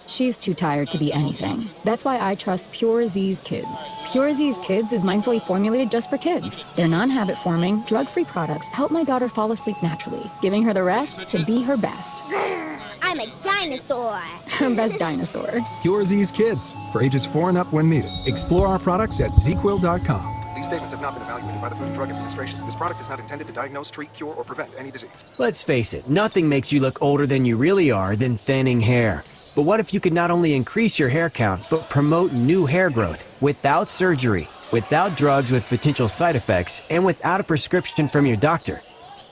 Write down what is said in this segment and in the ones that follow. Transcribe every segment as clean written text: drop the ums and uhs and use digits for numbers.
She's too tired to be anything. That's why I trust Pure Z's Kids. Pure Z's Kids is mindfully formulated just for kids. Their non-habit forming, drug-free products help my daughter fall asleep naturally, giving her the rest to be her best. I'm a dinosaur. Her best dinosaur. Pure Z's Kids, for ages 4 and up when needed. Explore our products at ZQuil.com. These statements have not been evaluated by the Food and Drug Administration. This product is not intended to diagnose, treat, cure, or prevent any disease. Let's face it, nothing makes you look older than you really are than thinning hair. But what if you could not only increase your hair count, but promote new hair growth without surgery, without drugs with potential side effects, and without a prescription from your doctor?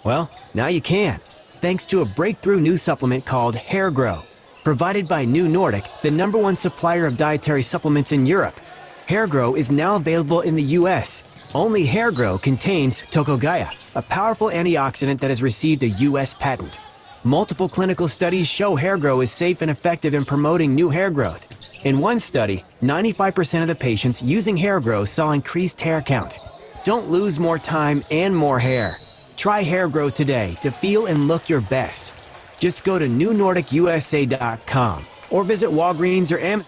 Well, now you can, thanks to a breakthrough new supplement called Hair Grow, provided by New Nordic, the #1 supplier of dietary supplements in Europe. Hair Grow is now available in the U.S. Only Hair Grow contains Tocogaya, a powerful antioxidant that has received a U.S. patent. Multiple clinical studies show Hair Grow is safe and effective in promoting new hair growth. In one study, 95% of the patients using Hair Grow saw increased hair count. Don't lose more time and more hair. Try Hair Grow today to feel and look your best. Just go to newnordicusa.com or visit Walgreens or Amazon.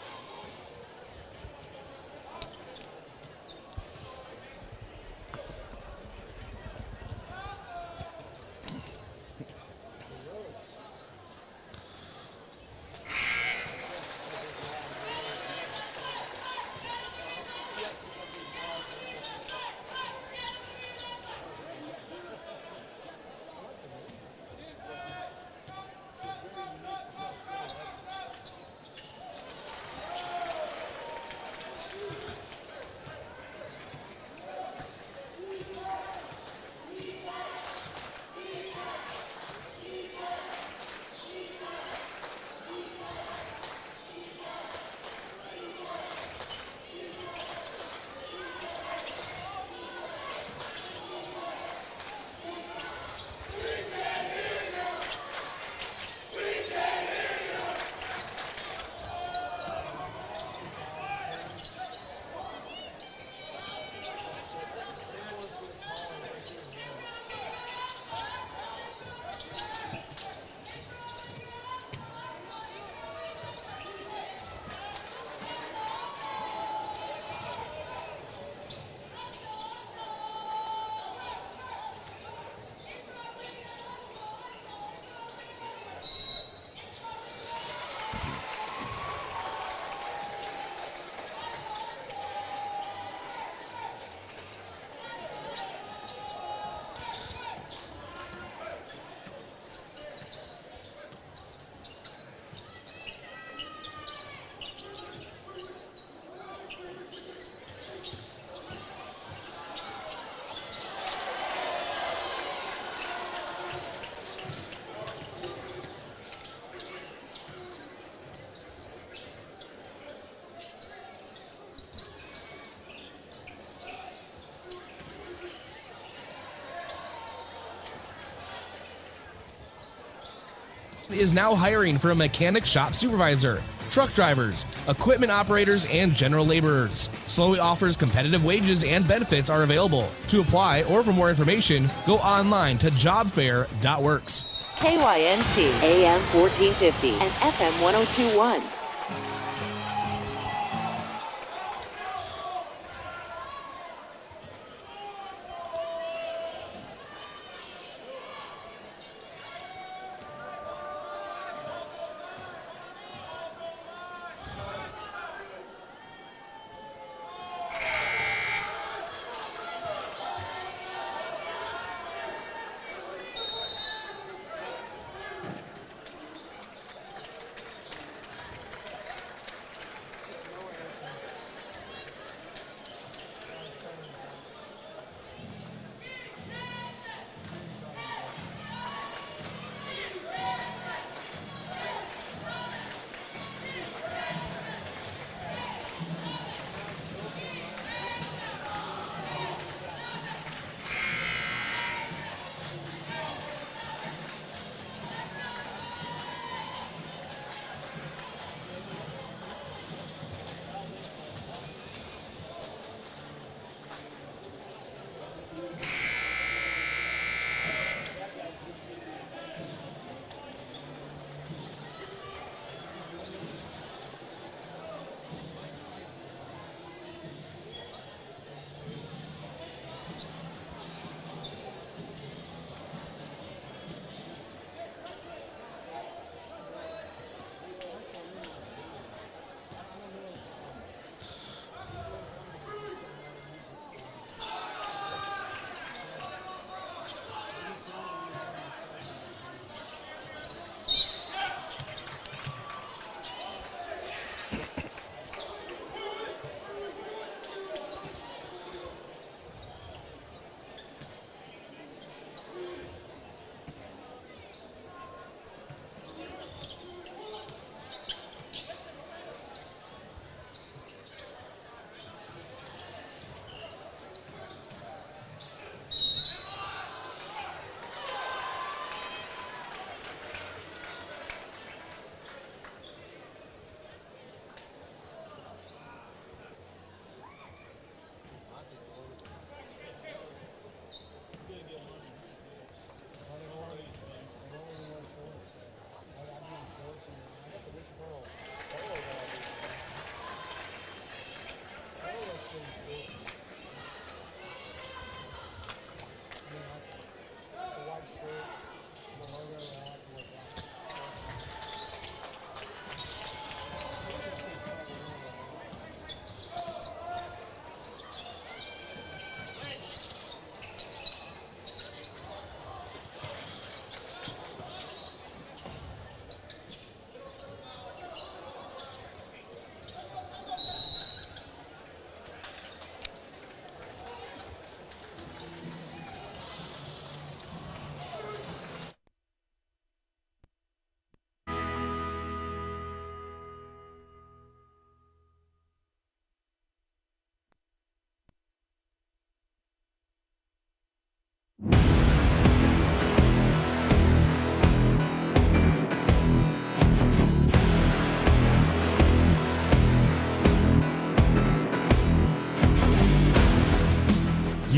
Is now hiring for a mechanic shop supervisor, truck drivers, equipment operators, and general laborers. Slowey offers competitive wages and benefits are available. To apply or for more information, go online to jobfair.works. KYNT AM 1450 and FM 1021.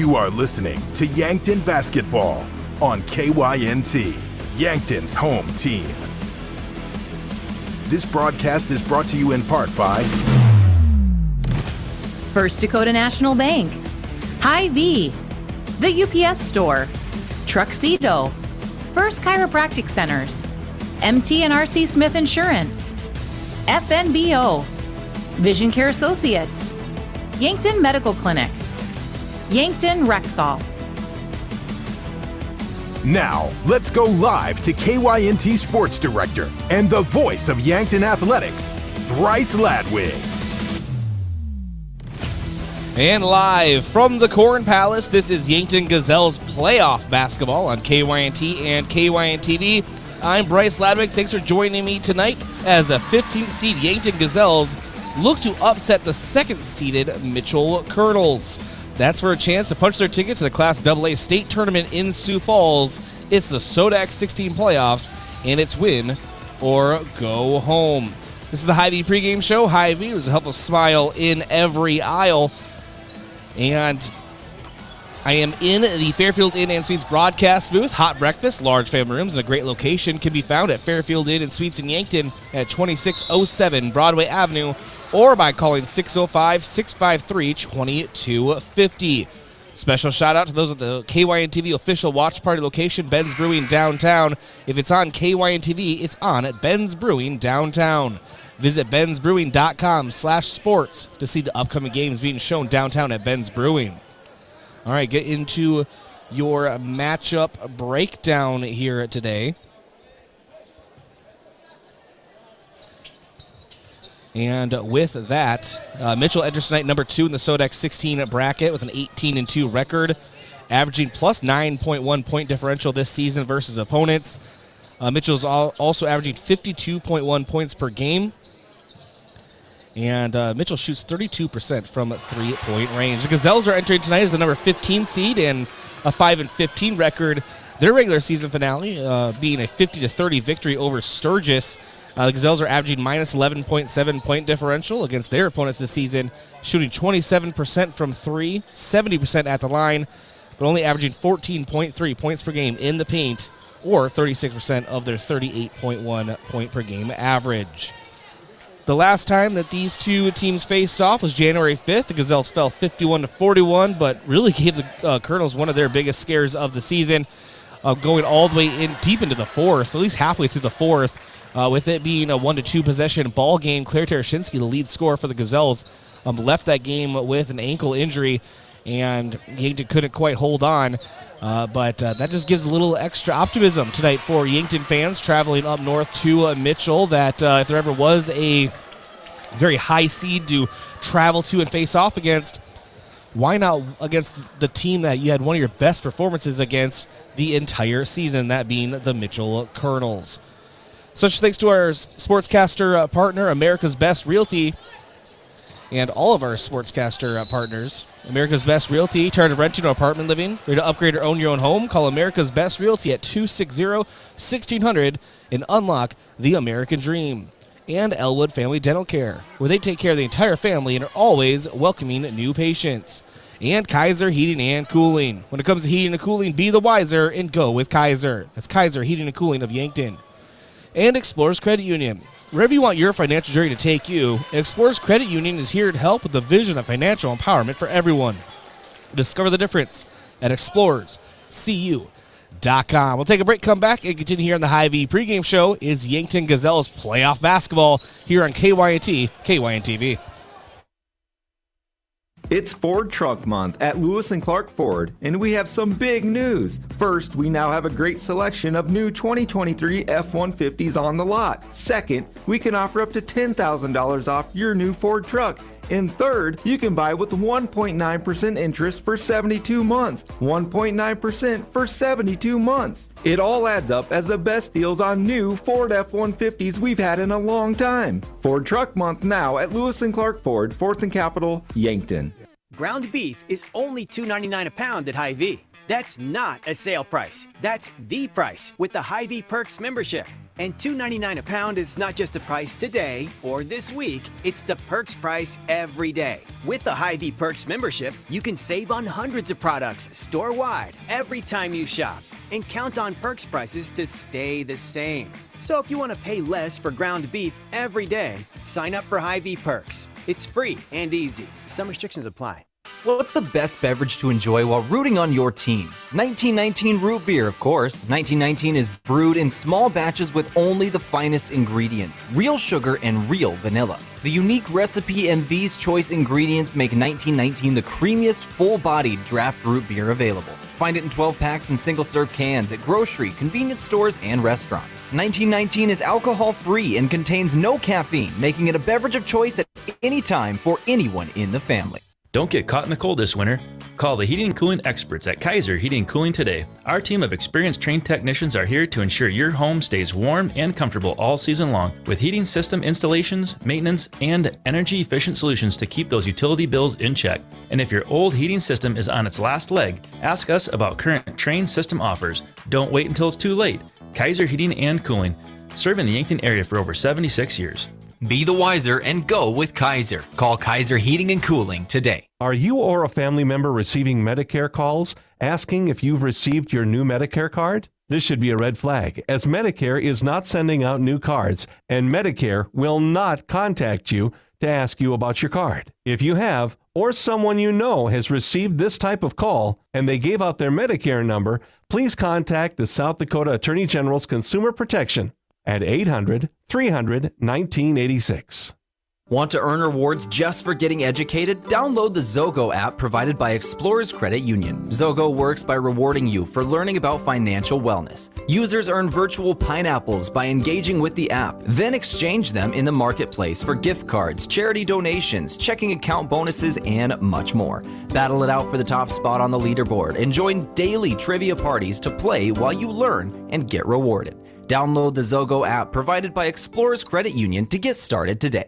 You are listening to Yankton Basketball on KYNT, Yankton's home team. This broadcast is brought to you in part by First Dakota National Bank, Hy-Vee, the UPS Store, Truxedo, First Chiropractic Centers, MT and RC Smith Insurance, FNBO, Vision Care Associates, Yankton Medical Clinic, Yankton Rexall. Now, let's go live to KYNT Sports Director and the voice of Yankton Athletics, Bryce Ladwig. And live from the Corn Palace, this is Yankton Gazelles playoff basketball on KYNT and KYNTV. I'm Bryce Ladwig. Thanks for joining me tonight as a 15th seed Yankton Gazelles look to upset the second-seeded Mitchell Kernels. That's for a chance to punch their ticket to the Class AA state tournament in Sioux Falls. It's the SODAC 16 playoffs, and it's win or go home. This is the Hy-Vee pregame show. Hy-Vee was a helpful smile in every aisle. And I am in the Fairfield Inn & Suites broadcast booth. Hot breakfast, large family rooms, and a great location can be found at Fairfield Inn & Suites in Yankton at 2607 Broadway Avenue, or by calling 605-653-2250. Special shout out to those at the KYNTV official watch party location, Ben's Brewing downtown. If it's on KYNTV, it's on at Ben's Brewing downtown. Visit bensbrewing.com/sports to see the upcoming games being shown downtown at Ben's Brewing. All right, get into your matchup breakdown here today. And with that, Mitchell enters tonight number 2 in the SODAC 16 bracket with an 18-2 record, averaging plus 9.1 point differential this season versus opponents. Mitchell's also averaging 52.1 points per game. And Mitchell shoots 32% from three-point range. The Gazelles are entering tonight as the number 15 seed and a 5-15 record. Their regular season finale being a 50-30 victory over Sturgis. The Gazelles are averaging minus 11.7 point differential against their opponents this season, shooting 27% from three, 70% at the line, but only averaging 14.3 points per game in the paint, or 36% of their 38.1 point per game average. The last time that these two teams faced off was January 5th. The Gazelles fell 51-41, but really gave the Kernels one of their biggest scares of the season, going all the way in deep into the fourth, at least halfway through the fourth. With it being a 1-2 possession ball game, Claire Tereshinsky, the lead scorer for the Gazelles, left that game with an ankle injury, and Yankton couldn't quite hold on. But that just gives a little extra optimism tonight for Yankton fans traveling up north to Mitchell, that if there ever was a very high seed to travel to and face off against, why not against the team that you had one of your best performances against the entire season, that being the Mitchell Kernels. Such thanks to our sportscaster partner, America's Best Realty, and all of our sportscaster partners. America's Best Realty, tired of renting or apartment living, ready to upgrade or own your own home? Call America's Best Realty at 260-1600 and unlock the American dream. And Elwood Family Dental Care, where they take care of the entire family and are always welcoming new patients. And Kaiser Heating and Cooling. When it comes to heating and cooling, be the wiser and go with Kaiser. That's Kaiser Heating and Cooling of Yankton. And Explorers Credit Union. Wherever you want your financial journey to take you, Explorers Credit Union is here to help with the vision of financial empowerment for everyone. Discover the difference at explorerscu.com. We'll take a break, come back, and continue here on the Hy-Vee pregame show. Is Yankton Gazelles playoff basketball here on KYNT, KYNTV. It's Ford Truck Month at Lewis & Clark Ford, and we have some big news. First, we now have a great selection of new 2023 F-150s on the lot. Second, we can offer up to $10,000 off your new Ford truck. And third, you can buy with 1.9% interest for 72 months. 1.9% for 72 months. It all adds up as the best deals on new Ford F-150s we've had in a long time. Ford Truck Month now at Lewis & Clark Ford, 4th and Capitol, Yankton. Ground beef is only $2.99 a pound at Hy-Vee. That's not a sale price. That's the price with the Hy-Vee Perks membership. And $2.99 a pound is not just a price today or this week, it's the Perks price every day. With the Hy-Vee Perks membership, you can save on hundreds of products store-wide every time you shop. And count on Perks prices to stay the same. So if you want to pay less for ground beef every day, sign up for Hy-Vee Perks. It's free and easy. Some restrictions apply. What's the best beverage to enjoy while rooting on your team? 1919 root beer, of course. 1919 is brewed in small batches with only the finest ingredients, real sugar and real vanilla. The unique recipe and these choice ingredients make 1919 the creamiest, full-bodied draft root beer available. Find it in 12 packs and single-serve cans at grocery, convenience stores, and restaurants. 1919 is alcohol-free and contains no caffeine, making it a beverage of choice at any time for anyone in the family. Don't get caught in the cold this winter. Call the heating and cooling experts at Kaiser Heating and Cooling today. Our team of experienced trained technicians are here to ensure your home stays warm and comfortable all season long with heating system installations, maintenance, and energy-efficient solutions to keep those utility bills in check. And if your old heating system is on its last leg, ask us about current trained system offers. Don't wait until it's too late. Kaiser Heating and Cooling, serving the Yankton area for over 76 years. Be the wiser and go with Kaiser. Call Kaiser Heating and Cooling today. Are you or a family member receiving Medicare calls asking if you've received your new Medicare card? This should be a red flag, as Medicare is not sending out new cards, and Medicare will not contact you to ask you about your card. If you have, or someone you know has received this type of call, and they gave out their Medicare number, please contact the South Dakota Attorney General's Consumer Protection at 800-300-1986. Want to earn rewards just for getting educated? Download the Zogo app provided by Explorers Credit Union. Zogo works by rewarding you for learning about financial wellness. Users earn virtual pineapples by engaging with the app, then exchange them in the marketplace for gift cards, charity donations, checking account bonuses, and much more. Battle it out for the top spot on the leaderboard and join daily trivia parties to play while you learn and get rewarded. Download the Zogo app provided by Explorers Credit Union to get started today.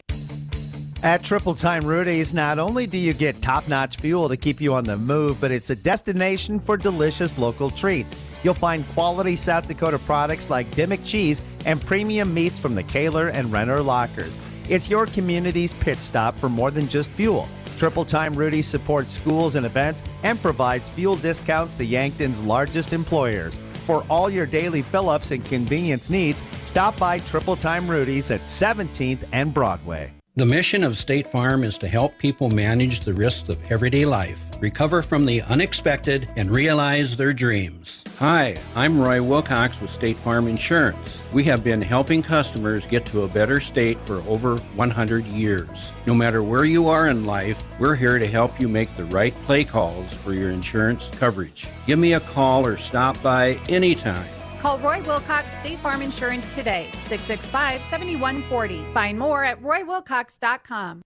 At Triple Time Rudy's, not only do you get top-notch fuel to keep you on the move, but it's a destination for delicious local treats. You'll find quality South Dakota products like Dimmick cheese and premium meats from the Kaler and Renner lockers. It's your community's pit stop for more than just fuel. Triple Time Rudy's supports schools and events and provides fuel discounts to Yankton's largest employers. For all your daily fill-ups and convenience needs, stop by Triple Time Rudy's at 17th and Broadway. The mission of State Farm is to help people manage the risks of everyday life, recover from the unexpected, and realize their dreams. Hi, I'm Roy Wilcox with State Farm Insurance. We have been helping customers get to a better state for over 100 years. No matter where you are in life, we're here to help you make the right play calls for your insurance coverage. Give me a call or stop by anytime. Call Roy Wilcox State Farm Insurance today, 665-7140. Find more at roywilcox.com.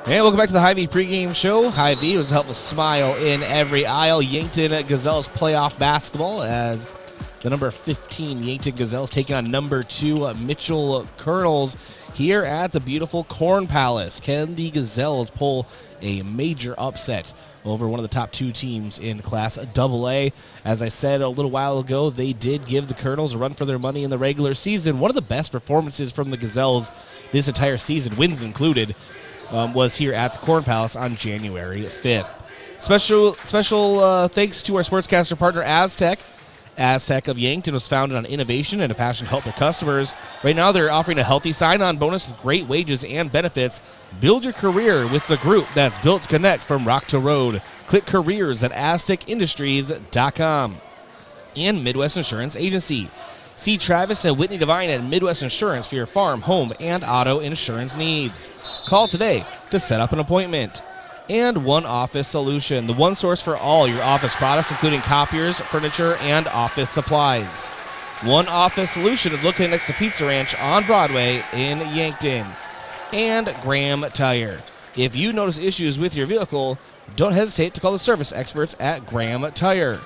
And welcome back to the Hy-Vee pregame show. Hy-Vee was to help us smile in every aisle. Yankton Gazelles playoff basketball as the number 15 Yankton Gazelles taking on number 2 Mitchell Kernels here at the beautiful Corn Palace. Can the Gazelles pull a major upset over one of the top 2 teams in Class AA? As I said a little while ago, they did give the Kernels a run for their money in the regular season. One of the best performances from the Gazelles this entire season, wins included, was here at the Corn Palace on January 5th. Special thanks to our sportscaster partner, Aztec. Aztec of Yankton was founded on innovation and a passion to help their customers. Right now, they're offering a healthy sign-on bonus with great wages and benefits. Build your career with the group that's built to connect from rock to road. Click careers at aztecindustries.com. And Midwest Insurance Agency. See Travis and Whitney Devine at Midwest Insurance for your farm, home, and auto insurance needs. Call today to set up an appointment. And One Office Solution, the one source for all your office products, including copiers, furniture, and office supplies. One Office Solution is located next to Pizza Ranch on Broadway in Yankton. And Graham Tire. If you notice issues with your vehicle, don't hesitate to call the service experts at Graham Tire,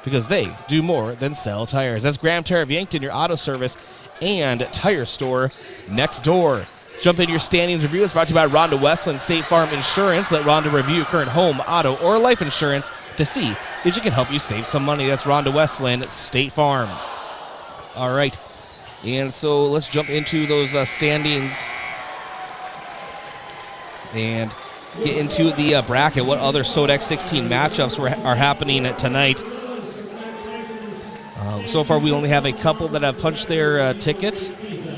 because they do more than sell tires. That's Graham Tire of Yankton, your auto service and tire store next door. Let's jump into your standings review. It's brought to you by Rhonda Westland State Farm Insurance. Let Rhonda review your current home, auto, or life insurance to see if she can help you save some money. That's Rhonda Westland State Farm. All right. And so let's jump into those standings and get into the bracket. What other SODEX 16 matchups are happening tonight? So far, we only have a couple that have punched their ticket.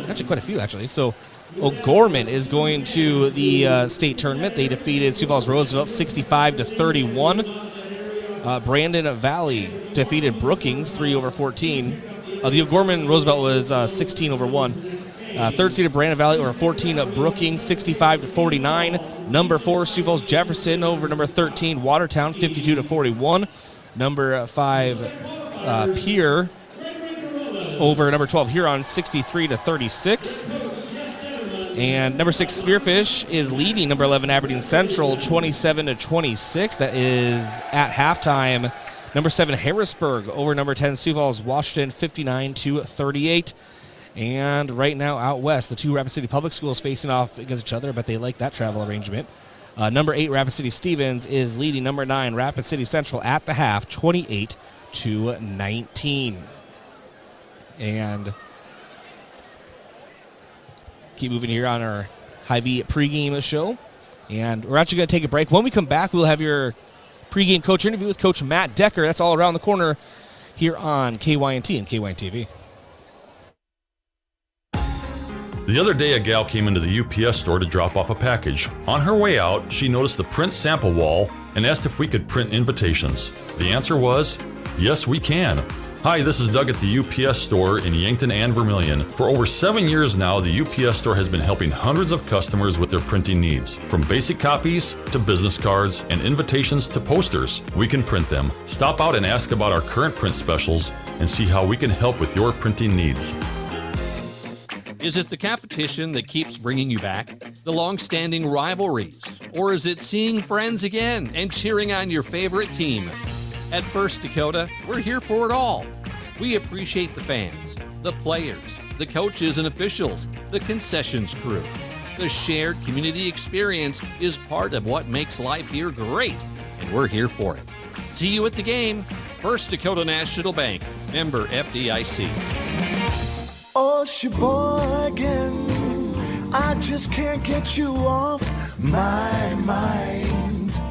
Actually, quite a few, actually. So O'Gorman is going to the state tournament. They defeated Sioux Falls Roosevelt 65-31. Brandon Valley defeated Brookings 3-14. The O'Gorman Roosevelt was 16-1. Third seeded Brandon Valley over 14 of Brookings 65-49. Number 4 Sioux Falls Jefferson over number 13 Watertown 52-41. Number 5 Pierre over number 12 Huron 63-36. And number 6 Spearfish is leading number 11 Aberdeen Central 27-26. That is at halftime. Number 7 Harrisburg over number 10 Sioux Falls Washington 59-38. And right now out west, the two Rapid City Public Schools facing off against each other, but they like that travel arrangement. Number 8 Rapid City Stevens is leading number 9 Rapid City Central at the half 28-19. And keep moving here on our Hy-Vee pregame show. And we're actually going to take a break. When we come back, we'll have your pregame coach interview with Coach Matt Decker. That's all around the corner here on KYNT and KYNTV. The other day, a gal came into the UPS store to drop off a package. On her way out, she noticed the print sample wall and asked if we could print invitations. The answer was, yes, we can. Hi, this is Doug at the UPS store in Yankton and Vermilion. For over 7 years now, the UPS store has been helping hundreds of customers with their printing needs. From basic copies to business cards and invitations to posters, we can print them. Stop out and ask about our current print specials and see how we can help with your printing needs. Is it the competition that keeps bringing you back? The long-standing rivalries? Or is it seeing friends again and cheering on your favorite team? At First Dakota, we're here for it all. We appreciate the fans, the players, the coaches and officials, the concessions crew. The shared community experience is part of what makes life here great, and we're here for it. See you at the game. First Dakota National Bank, member FDIC. Oh, Sheboygan, I just can't get you off my mind.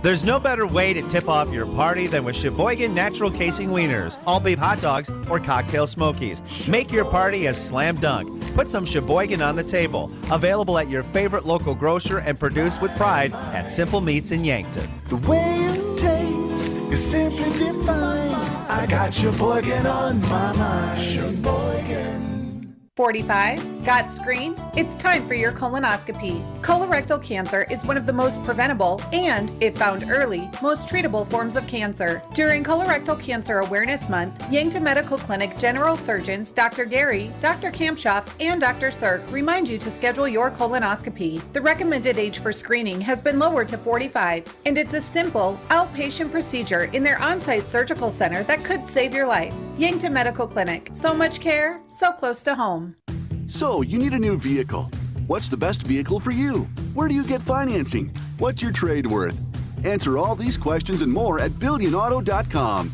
There's no better way to tip off your party than with Sheboygan Natural Casing Wieners, all beef hot dogs, or cocktail smokies. Make your party a slam dunk. Put some Sheboygan on the table. Available at your favorite local grocer and produced with pride at Simple Meats in Yankton. The way it tastes is simply divine. I got Sheboygan on my mind. Sheboygan. 45. Got screened? It's time for your colonoscopy. Colorectal cancer is one of the most preventable and, if found early, most treatable forms of cancer. During Colorectal Cancer Awareness Month, Yankton Medical Clinic General Surgeons Dr. Gary, Dr. Kampshoff, and Dr. Sirk remind you to schedule your colonoscopy. The recommended age for screening has been lowered to 45, and it's a simple, outpatient procedure in their on-site surgical center that could save your life. Yankton Medical Clinic. So much care, so close to home. So, you need a new vehicle. What's the best vehicle for you? Where do you get financing? What's your trade worth? Answer all these questions and more at BillionAuto.com.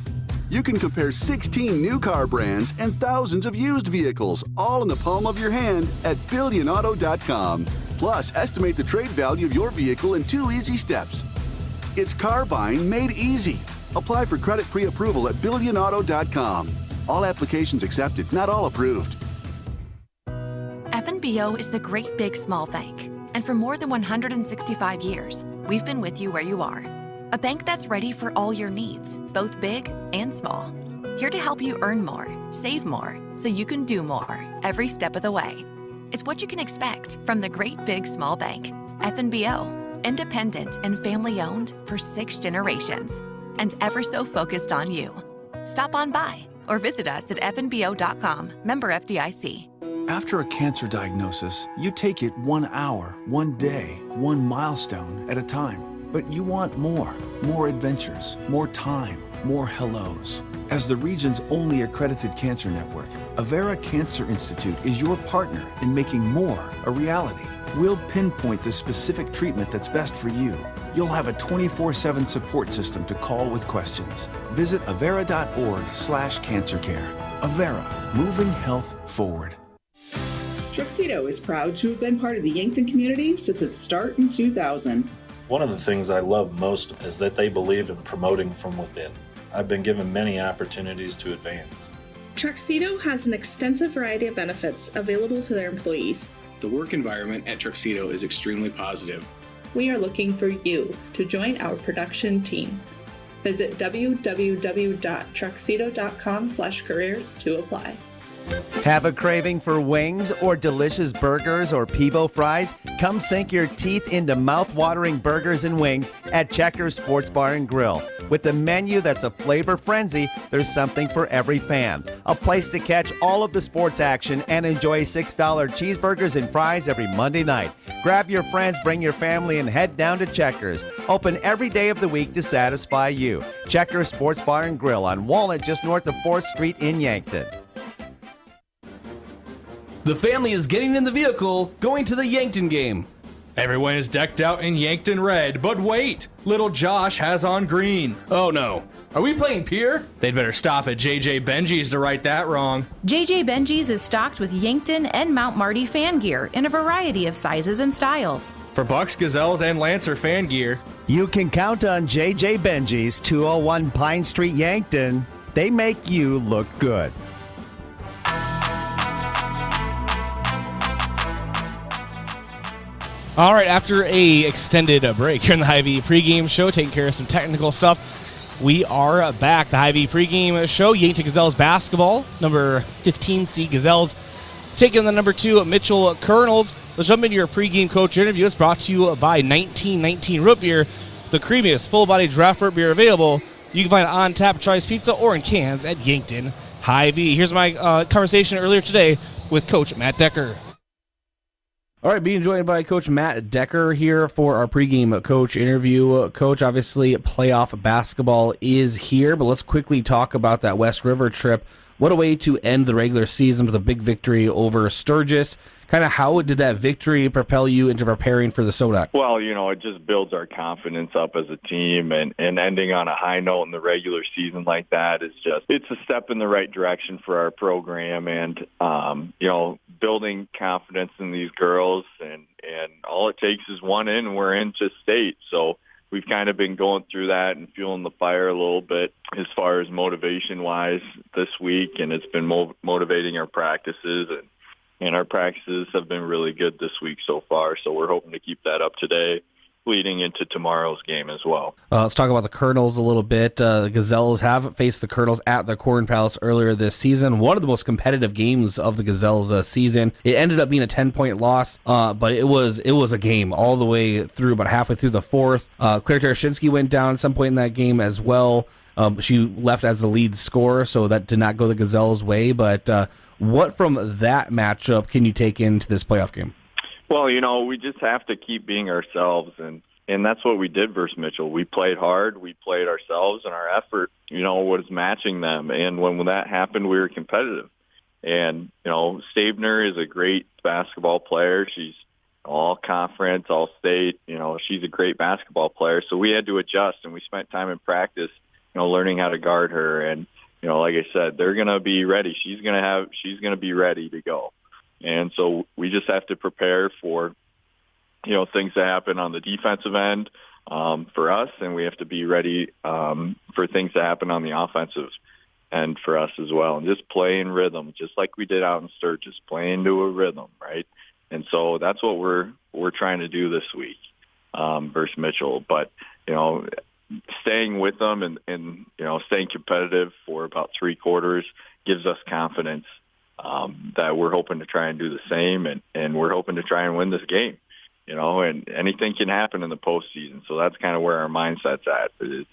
You can compare 16 new car brands and thousands of used vehicles, all in the palm of your hand at BillionAuto.com. Plus, estimate the trade value of your vehicle in 2 easy steps. It's car buying made easy. Apply for credit pre-approval at BillionAuto.com. All applications accepted, not all approved. FNBO is the great big small bank. And for more than 165 years, we've been with you where you are. A bank that's ready for all your needs, both big and small. Here to help you earn more, save more, so you can do more every step of the way. It's what you can expect from the great big small bank. FNBO, independent and family owned for 6 generations. And ever so focused on you. Stop on by or visit us at fnbo.com, member FDIC. After a cancer diagnosis, you take it 1 hour, 1 day, 1 milestone at a time. But you want more adventures, more time, more hellos. As the region's only accredited cancer network, Avera Cancer Institute is your partner in making more a reality. We'll pinpoint the specific treatment that's best for you. You'll have a 24/7 support system to call with questions. Visit avera.org/cancercare. Avera, moving health forward. Truxedo is proud to have been part of the Yankton community since its start in 2000. One of the things I love most is that they believe in promoting from within. I've been given many opportunities to advance. Truxedo has an extensive variety of benefits available to their employees. The work environment at Truxedo is extremely positive. We are looking for you to join our production team. Visit www.truxedo.com/careers to apply. Have a craving for wings or delicious burgers or Peebo fries? Come sink your teeth into mouth-watering burgers and wings at Checkers Sports Bar and Grill. With a menu that's a flavor frenzy, there's something for every fan. A place to catch all of the sports action and enjoy $6 cheeseburgers and fries every Monday night. Grab your friends, bring your family, and head down to Checkers. Open every day of the week to satisfy you. Checkers Sports Bar and Grill on Walnut, just north of 4th Street in Yankton. The family is getting in the vehicle, going to the Yankton game. Everyone is decked out in Yankton red, but wait, little Josh has on green. Oh no, are we playing Pier? They'd better stop at JJ Benji's to right that wrong. JJ Benji's is stocked with Yankton and Mount Marty fan gear in a variety of sizes and styles. For Bucks, Gazelles, and Lancer fan gear. You can count on JJ Benji's, 201 Pine Street, Yankton. They make you look good. All right, after a extended break here in the Hy-Vee pregame show, taking care of some technical stuff, we are back. The Hy-Vee pregame show, Yankton Gazelles basketball, number 15 seed Gazelles, taking the number 2 Mitchell Kernels. Let's jump into your pregame coach interview. It's brought to you by 1919 Root Beer, the creamiest full-body draft root beer available. You can find it on tap at Charlie's Pizza or in cans at Yankton Hy-Vee. Here's my conversation earlier today with Coach Matt Decker. All right, being joined by Coach Matt Decker here for our pregame coach interview. Coach, obviously playoff basketball is here, but let's quickly talk about that West River trip. What a way to end the regular season with a big victory over Sturgis. Kind of how did that victory propel you into preparing for the SODAC? Well, it just builds our confidence up as a team, and ending on a high note in the regular season like that is it's a step in the right direction for our program, and, building confidence in these girls, and all it takes is one in, and we're into state. So we've kind of been going through that and fueling the fire a little bit as far as motivation-wise this week, and it's been motivating our practices, and our practices have been really good this week so far. So we're hoping to keep that up today, leading into tomorrow's game as well. Let's talk about the Kernels a little bit. The Gazelles have faced the Kernels at the Corn Palace earlier this season. One of the most competitive games of the Gazelles season. It ended up being a 10-point loss, but it was a game all the way through, about halfway through the fourth. Claire Tereshinsky went down at some point in that game as well. She left as the lead scorer, so that did not go the Gazelles' way. But what from that matchup can you take into this playoff game? Well, we just have to keep being ourselves, and that's what we did versus Mitchell. We played hard, we played ourselves, and our effort, was matching them. And when that happened, we were competitive. And, Stabner is a great basketball player. She's all conference, all state. She's a great basketball player. So we had to adjust, and we spent time in practice, learning how to guard her. And, like I said, they're going to be ready. She's going to be ready to go. And so we just have to prepare for, things that happen on the defensive end for us, and we have to be ready for things to happen on the offensive end for us as well. And just play in rhythm, just like we did out in Sturgis, play into a rhythm, right? And so that's what we're trying to do this week versus Mitchell. But, staying with them and staying competitive for about 3 quarters gives us confidence that we're hoping to try and do the same, and we're hoping to try and win this game, and anything can happen in the postseason. So that's kind of where our mindset's at. It's,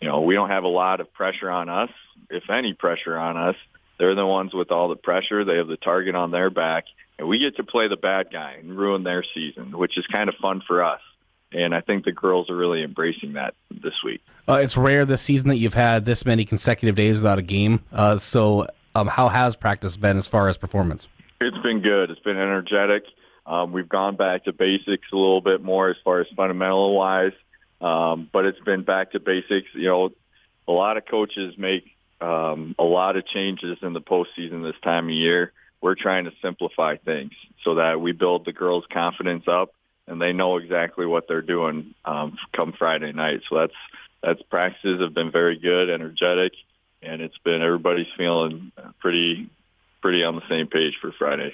we don't have a lot of pressure on us, if any pressure on us. They're the ones with all the pressure. They have the target on their back, and we get to play the bad guy and ruin their season, which is kind of fun for us. And I think the girls are really embracing that this week. It's rare this season that you've had this many consecutive days without a game. So how has practice been as far as performance? It's been good. It's been energetic. We've gone back to basics a little bit more as far as fundamental-wise, but it's been back to basics. You know, a lot of coaches make a lot of changes in the postseason this time of year. We're trying to simplify things so that we build the girls' confidence up, and they know exactly what they're doing come Friday night. So that's practices have been very good, energetic, and it's been everybody's feeling pretty on the same page for Friday.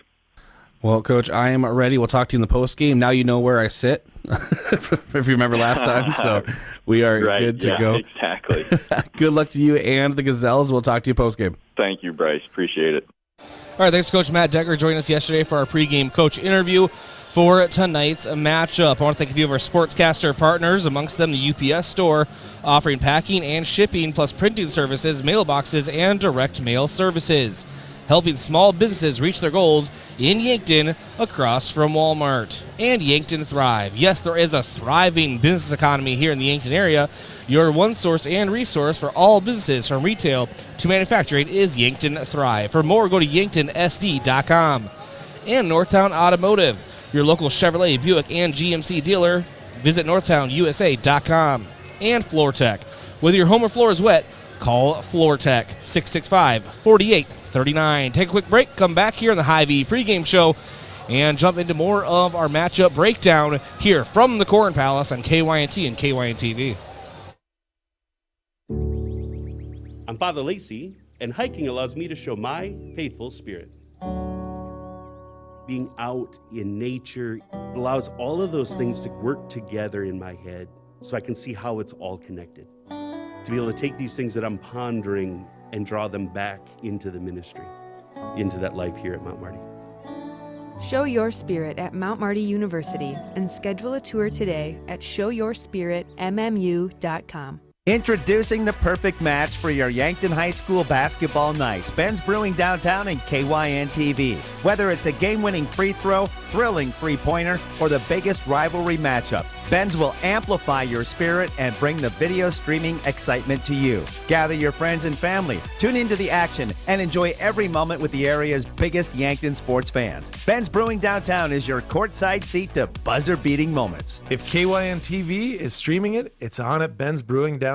Well, Coach, I am ready. We'll talk to you in the post game. Now you know where I sit, if you remember last time. So we are good to go. Exactly. Good luck to you and the Gazelles. We'll talk to you post game. Thank you, Bryce. Appreciate it. All right, thanks, Coach Matt Decker, joining us yesterday for our pregame coach interview for tonight's matchup. I want to thank a few of our sportscaster partners, amongst them the UPS store, offering packing and shipping, plus printing services, mailboxes, and direct mail services, helping small businesses reach their goals in Yankton across from Walmart. And Yankton Thrive. Yes, there is a thriving business economy here in the Yankton area. Your one source and resource for all businesses from retail to manufacturing is Yankton Thrive. For more, go to yanktonsd.com. And Northtown Automotive, your local Chevrolet, Buick, and GMC dealer. Visit northtownusa.com. And FloorTech. Whether your home or floor is wet, call FloorTech, 665-4839. Take a quick break, come back here in the Hy-Vee pregame show, and jump into more of our matchup breakdown here from the Corn Palace on KYNT and KYNTV. I'm Father Lacey, and hiking allows me to show my faithful spirit. Being out in nature allows all of those things to work together in my head so I can see how it's all connected. To be able to take these things that I'm pondering and draw them back into the ministry, into that life here at Mount Marty. Show your spirit at Mount Marty University and schedule a tour today at showyourspiritmmu.com. Introducing the perfect match for your Yankton High School basketball nights. Ben's Brewing Downtown and KYNTV. Whether it's a game-winning free throw, thrilling three-pointer, or the biggest rivalry matchup, Ben's will amplify your spirit and bring the video streaming excitement to you. Gather your friends and family, tune into the action, and enjoy every moment with the area's biggest Yankton sports fans. Ben's Brewing Downtown is your courtside seat to buzzer-beating moments. If KYNTV is streaming it, it's on at Ben's Brewing Downtown.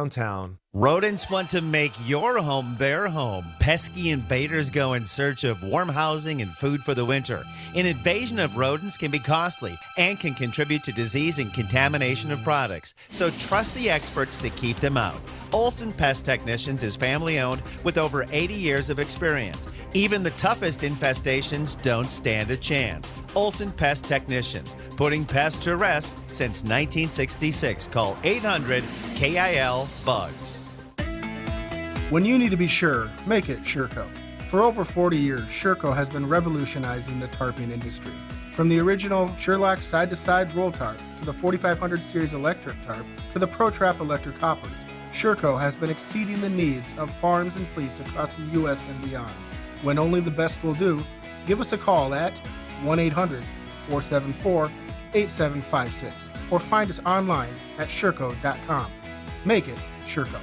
Rodents want to make your home their home. Pesky invaders go in search of warm housing and food for the winter. An invasion of rodents can be costly and can contribute to disease and contamination of products. So trust the experts to keep them out. Olson Pest Technicians is family-owned with over 80 years of experience. Even the toughest infestations don't stand a chance. Olson Pest Technicians, putting pests to rest since 1966. Call 800-KIL-BUGS. When you need to be sure, make it Sherco. For over 40 years, Sherco has been revolutionizing the tarping industry. From the original Sherlock side-to-side roll tarp to the 4500 series electric tarp to the ProTrap electric hoppers, Sherco has been exceeding the needs of farms and fleets across the U.S. and beyond. When only the best will do, give us a call at 1-800-474-8756 or find us online at Sherco.com. Make it Sherco.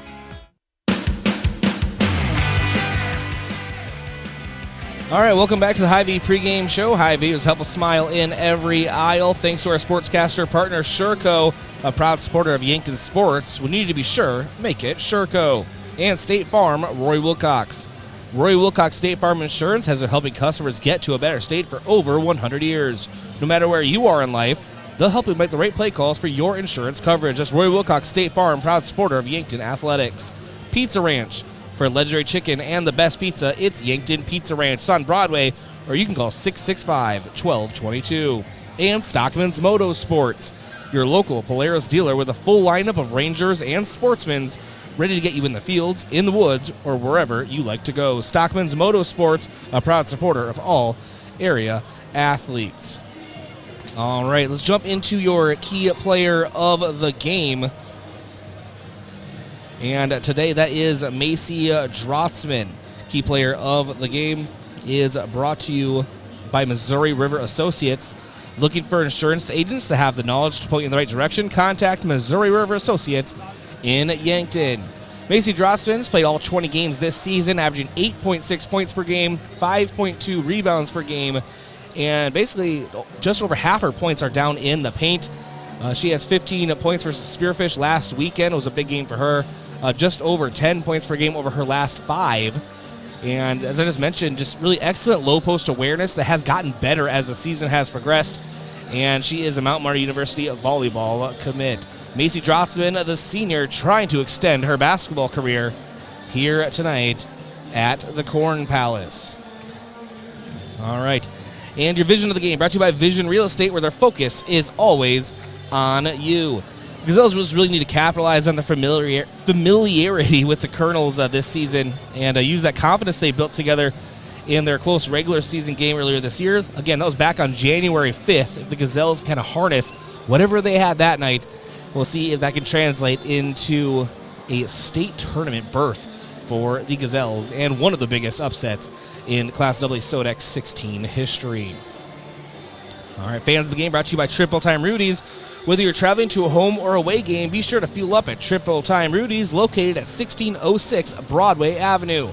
All right, welcome back to the Hy-Vee pregame show. Hy-Vee is help a smile in every aisle. Thanks to our sportscaster partner, Sherco, a proud supporter of Yankton Sports. We need to be sure, make it Sherco. And State Farm, Roy Wilcox. Roy Wilcox State Farm Insurance has been helping customers get to a better state for over 100 years. No matter where you are in life, they'll help you make the right play calls for your insurance coverage. That's Roy Wilcox State Farm, proud supporter of Yankton Athletics. Pizza Ranch. For legendary chicken and the best pizza, it's Yankton Pizza Ranch. It's on Broadway, or you can call 665-1222. And Stockman's Motorsports, your local Polaris dealer with a full lineup of Rangers and Sportsmans ready to get you in the fields, in the woods, or wherever you like to go. Stockman's Motorsports, a proud supporter of all area athletes. All right, let's jump into your key player of the game. And today that is Macy Drotzman. Key player of the game is brought to you by Missouri River Associates. Looking for insurance agents that have the knowledge to point you in the right direction? Contact Missouri River Associates in Yankton. Macy Drossman's played all 20 games this season, averaging 8.6 points per game, 5.2 rebounds per game, and basically just over half her points are down in the paint. She has 15 points versus Spearfish last weekend. It was a big game for her. Just over 10 points per game over her last 5. And as I just mentioned, just really excellent low post awareness that has gotten better as the season has progressed. And she is a Mount Marty University volleyball commit. Macy Drossman, the senior, trying to extend her basketball career here tonight at the Corn Palace. All right. And your vision of the game brought to you by Vision Real Estate, where their focus is always on you. Gazelles just really need to capitalize on the familiarity with the Kernels this season and use that confidence they built together in their close regular season game earlier this year. Again, that was back on January 5th. If the Gazelles kind of harness whatever they had that night, we'll see if that can translate into a state tournament berth for the Gazelles and one of the biggest upsets in Class AA Sodex 16 history. All right, fans of the game brought to you by Triple Time Rudy's. Whether you're traveling to a home or away game, be sure to fuel up at Triple Time Rudy's, located at 1606 Broadway Avenue.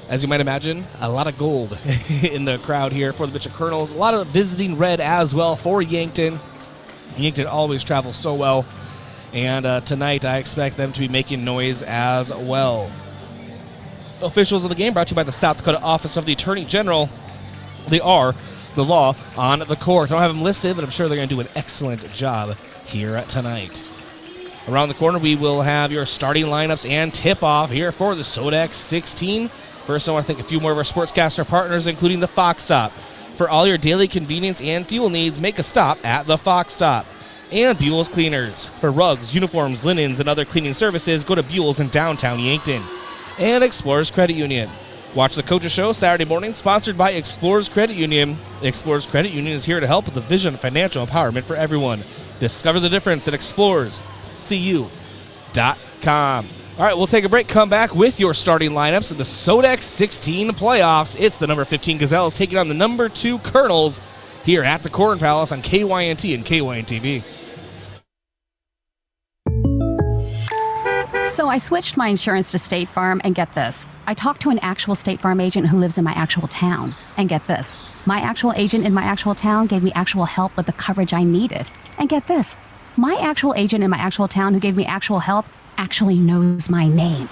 As you might imagine, a lot of gold in the crowd here for the Mitchell Kernels. A lot of visiting red as well for Yankton. Yankton always travels so well. And tonight, I expect them to be making noise as well. Officials of the game brought to you by the South Dakota Office of the Attorney General. They are the law on the court. I don't have them listed, but I'm sure they're going to do an excellent job here tonight. Around the corner, we will have your starting lineups and tip-off here for the Sodex 16. First, I want to thank a few more of our sportscaster partners, including the Fox Stop. For all your daily convenience and fuel needs, make a stop at the Fox Stop. And Buell's Cleaners. For rugs, uniforms, linens, and other cleaning services, go to Buell's in downtown Yankton. And Explorers Credit Union. Watch the Coaches Show Saturday morning, sponsored by Explorers Credit Union. Explorers Credit Union is here to help with the vision of financial empowerment for everyone. Discover the difference at explorerscu.com. All right, we'll take a break, come back with your starting lineups in the Sodex 16 playoffs. It's the number 15 Gazelles taking on the number 2 Kernels here at the Corn Palace on KYNT and KYNTV. So I switched my insurance to State Farm, and get this. I talked to an actual State Farm agent who lives in my actual town. And get this. My actual agent in my actual town gave me actual help with the coverage I needed. And get this. My actual agent in my actual town who gave me actual help actually knows my name.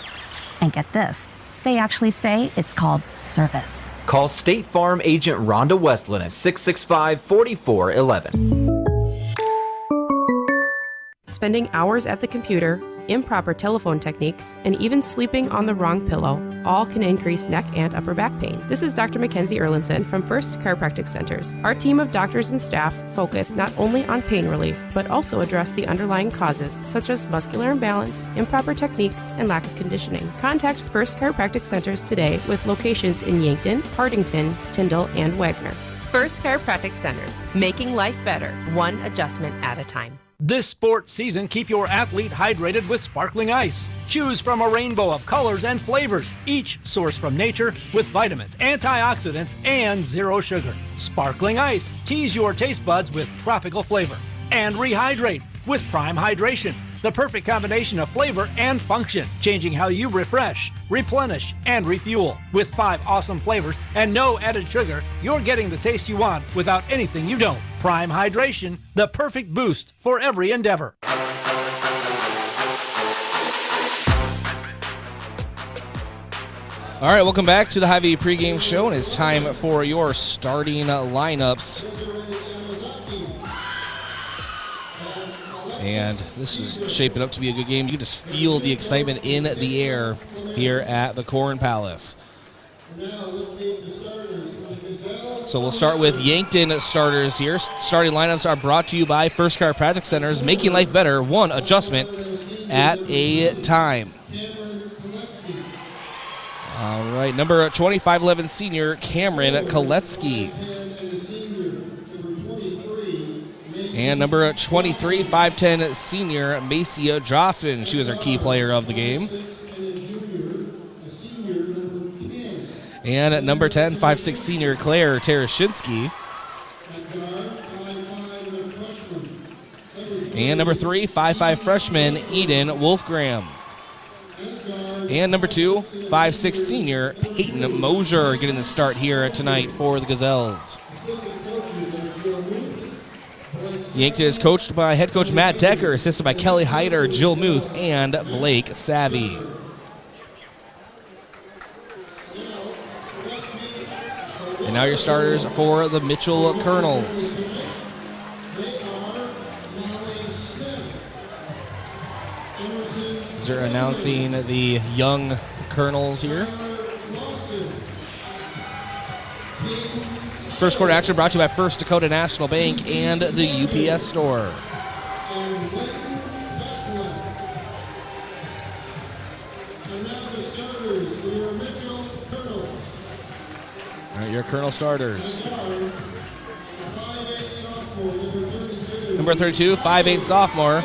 And get this. They actually say it's called service. Call State Farm agent Rhonda Westland at 665-4411. Spending hours at the computer, improper telephone techniques, and even sleeping on the wrong pillow all can increase neck and upper back pain. This is Dr. Mackenzie Erlinson from First Chiropractic Centers. Our team of doctors and staff focus not only on pain relief, but also address the underlying causes such as muscular imbalance, improper techniques, and lack of conditioning. Contact First Chiropractic Centers today with locations in Yankton, Hardington, Tyndall, and Wagner. First Chiropractic Centers, making life better, one adjustment at a time. This sports season, keep your athlete hydrated with sparkling ice. Choose from a rainbow of colors and flavors, each sourced from nature with vitamins, antioxidants, and zero sugar. Sparkling ice, tease your taste buds with tropical flavor. And rehydrate with Prime Hydration, the perfect combination of flavor and function, changing how you refresh, replenish, and refuel. With 5 awesome flavors and no added sugar, you're getting the taste you want without anything you don't. Prime Hydration, the perfect boost for every endeavor. All right, welcome back to the Hy-Vee pregame show, and it's time for your starting lineups. And this is shaping up to be a good game. You can just feel the excitement in the air here at the Corn Palace. So we'll start with Yankton starters here. Starting lineups are brought to you by First Chiropractic Centers, making life better, one adjustment at a time. All right, number 2511 senior Cameron Koletsky. And number 23, 5'10 senior Macia Drossman. She was our key player of the game. And at number 10, 5'6 senior Claire Terashinsky. And number 3, 5'5" freshman Eden Wolfgram. And number 2, 5'6" senior Peyton Mosier getting the start here tonight for the Gazelles. Yankton is coached by head coach Matt Decker, assisted by Kelly Hyder, Jill Muth, and Blake Savvy. And now your starters for the Mitchell Kernels. They're announcing the young Kernels here. First quarter action brought to you by First Dakota National Bank and the UPS Store. All right, your Kernel starters. Number 32, 5'8" sophomore,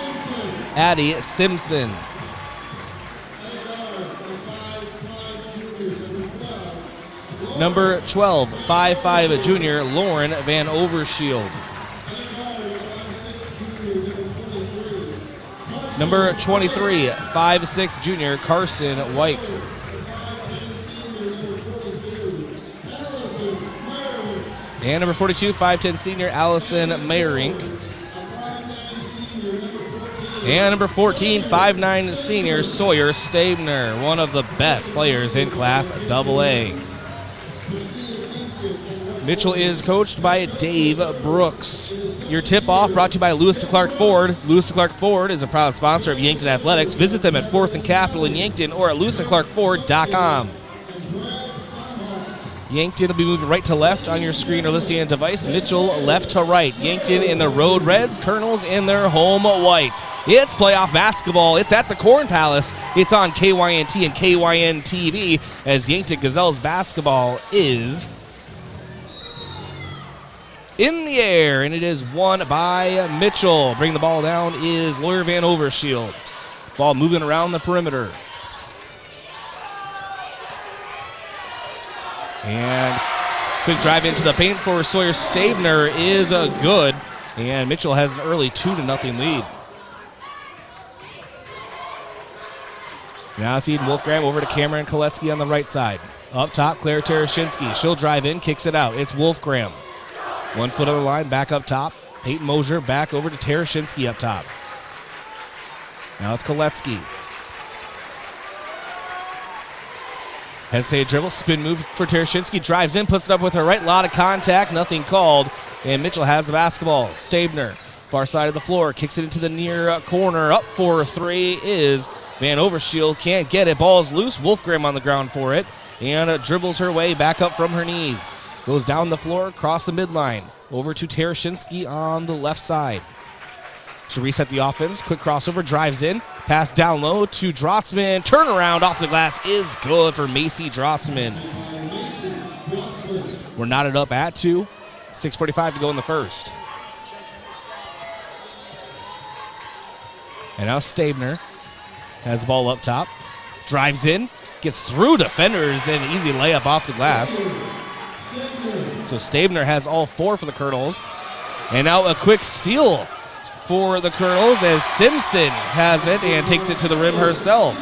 Addie Simpson. Number 12, 5'5" junior, Lauren Van Overshield. Number 23, 5'6" junior, Carson White. And number 42, 5'10" senior, Allison Mayerink. And number 14, 5'9" senior, Sawyer Stabner, one of the best players in Class AA. Mitchell is coached by Dave Brooks. Your tip-off brought to you by Lewis & Clark Ford. Lewis & Clark Ford is a proud sponsor of Yankton Athletics. Visit them at 4th and Capitol in Yankton or at lewisandclarkford.com. Yankton will be moving right to left on your screen or listening on device. Mitchell left to right. Yankton in the road reds, Kernels in their home whites. It's playoff basketball. It's at the Corn Palace. It's on KYNT and KYNTV as Yankton Gazelles basketball is in the air, and it is won by Mitchell. Bringing the ball down is Lawyer Van Overshield. Ball moving around the perimeter. And quick drive into the paint for Sawyer Stabner is good, and Mitchell has an early 2-0 lead. Now it's Eden Wolfgram over to Cameron Koletsky on the right side. Up top, Claire Tereshinsky. She'll drive in, kicks it out. It's Wolfgram. 1 foot on the line, back up top. Peyton Mosier back over to Tereshinsky up top. Now it's Koletsky. Hesitated dribble, spin move for Tereshinsky. Drives in, puts it up with her right. Lot of contact, nothing called. And Mitchell has the basketball. Stabner, far side of the floor, kicks it into the near corner. Up for 3 is Van Overshield. Can't get it. Ball is loose. Wolfgram on the ground for it. And dribbles her way back up from her knees. Goes down the floor, across the midline. Over to Tereshinsky on the left side. To reset the offense, quick crossover, drives in. Pass down low to Drotzman. Turnaround off the glass is good for Macy Drotzman. We're knotted up at 2. 6:45 to go in the first. And now Stabner has the ball up top. Drives in, gets through defenders, and easy layup off the glass. So Stabner has all 4 for the Kernels. And now a quick steal for the Kernels as Simpson has it and takes it to the rim herself.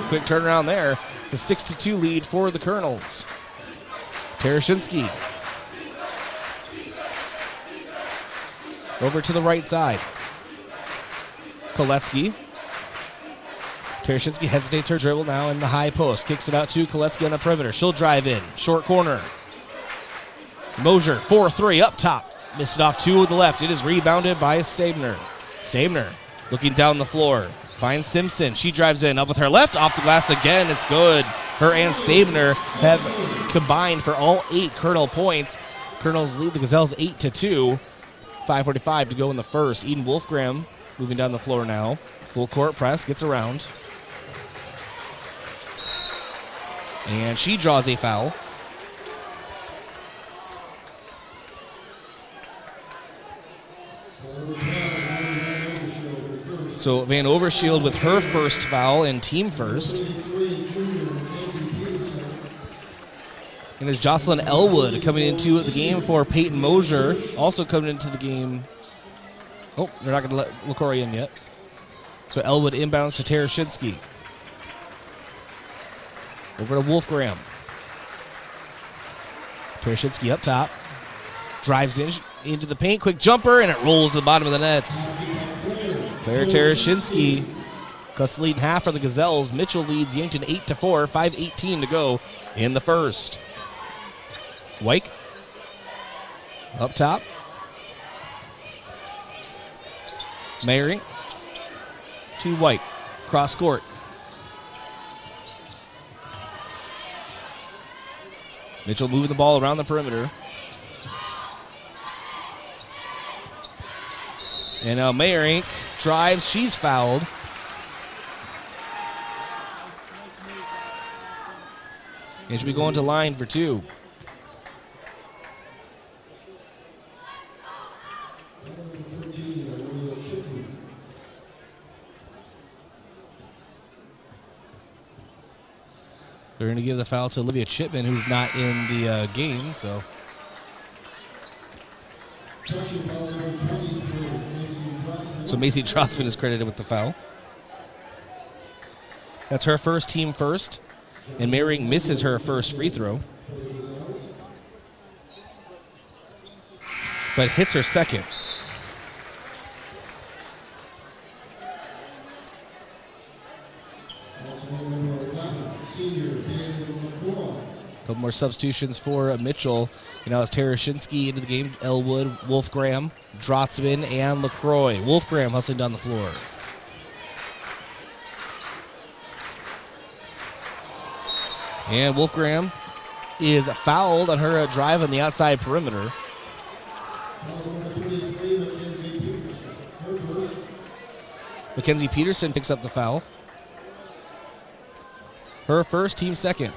Quick turnaround there. It's a 6-2 lead for the Kernels. Tereshinsky. Over to the right side. Koletsky. Tereshinsky hesitates her dribble now in the high post. Kicks it out to Koletsky on the perimeter. She'll drive in. Short corner. Mosier, 4-3 up top. Missed it off 2 with the left. It is rebounded by Stabner. Stabner looking down the floor. Finds Simpson. She drives in. Up with her left. Off the glass again. It's good. Her and Stabner have combined for all 8 Kernel points. Kernels lead the Gazelles 8-2. 5:45 to go in the first. Eden Wolfgram moving down the floor now. Full court press. Gets around. And she draws a foul. So Van Overshield with her first foul and team first. And as Jocelyn Elwood coming into the game for Peyton Mosier, also coming into the game. Oh, they're not going to let LaCroix in yet. So Elwood inbounds to Tereshinski. Over to Wolfgram. Tereshinski up top. Drives into the paint. Quick jumper, and it rolls to the bottom of the net. Claire Tereshinski cuts the lead in half for the Gazelles. Mitchell leads Yankton 8-4. 5:18 to go in the first. Wyke up top. Meyering to Wyke. Cross court. Mitchell moving the ball around the perimeter. And now Meyering drives. She's fouled. And she'll be going to line for 2. They're going to give the foul to Olivia Chipman, who's not in the game. So Macy Trotsman is credited with the foul. That's her first, team first. And Meyering misses her first free throw, but hits her second. Couple more substitutions for Mitchell. It's Tereshinski into the game. Elwood, Wolfgram, Drotzman, and LaCroix. Wolfgram hustling down the floor. And Wolfgram is fouled on her drive on the outside perimeter. Mackenzie Peterson picks up the foul. Her first, team second.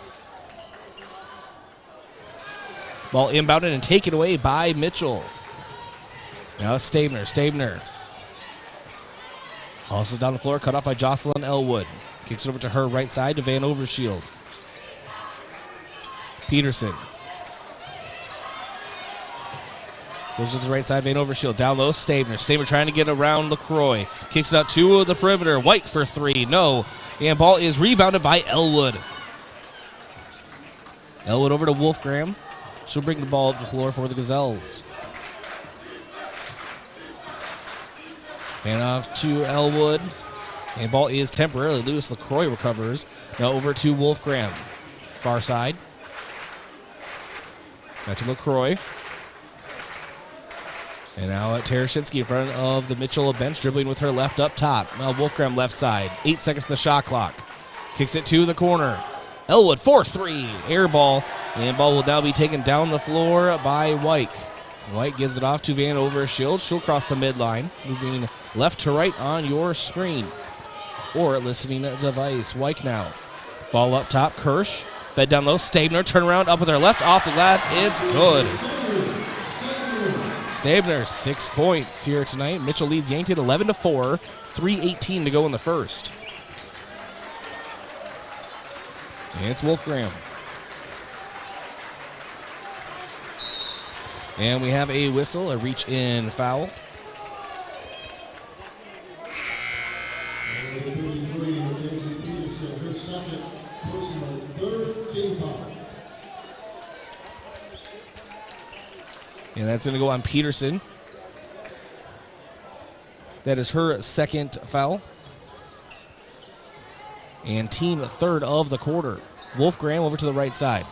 Ball inbounded and taken away by Mitchell. Now Stabner. Stabner hustles down the floor, cut off by Jocelyn Elwood. Kicks it over to her right side to Van Overshield. Peterson goes to the right side, Van Overshield. Down low, Stabner. Stabner trying to get around LaCroix. Kicks it out to the perimeter. Wyke for 3. No. And ball is rebounded by Elwood. Elwood over to Wolfgram. She'll bring the ball up the floor for the Gazelles. And off to Elwood. And ball is temporarily loose. LaCroix recovers. Now over to Wolfgram. Far side. Back to LaCroix. And now Tereshinski in front of the Mitchell bench, dribbling with her left up top. Now Wolfgram left side. 8 seconds to the shot clock. Kicks it to the corner. Elwood 4-3. Air ball. And ball will now be taken down the floor by Wyke. Wyke gives it off to Van Overshield. She'll cross the midline, moving left to right on your screen or listening device. Wyke now. Ball up top. Kirsch. Fed down low. Stabner. Turn around. Up with her left. Off the glass. It's good. Stabner, 6 points here tonight. Mitchell leads Yankton 11-4. 3:18 to go in the first. And it's Wolfgram. And we have a whistle, a reach-in foul. And that's going to go on Peterson. That is her second foul. And team third of the quarter. Wolfgram over to the right side.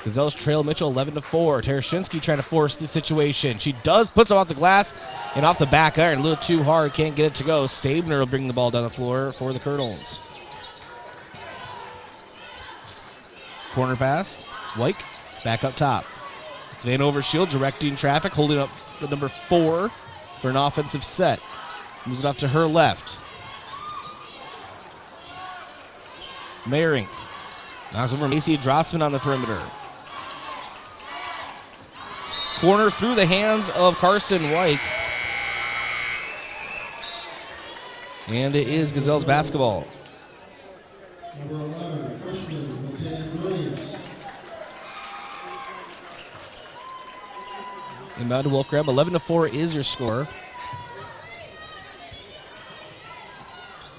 Gazelles trail Mitchell 11-4. Tereshinski trying to force the situation. She does, puts it off the glass and off the back iron. A little too hard, can't get it to go. Stabner will bring the ball down the floor for the Kernels. Corner pass. Wyke back up top. It's Van Overshield directing traffic, holding up the number 4 for an offensive set. Moves it off to her left. Meyering knocks over Macy Drotzman on the perimeter. Corner through the hands of Carson Wyke. And it is Gazelles basketball. Number 11, freshman Lieutenant Williams. Inbound to Wolfgram. 11-4 is your score.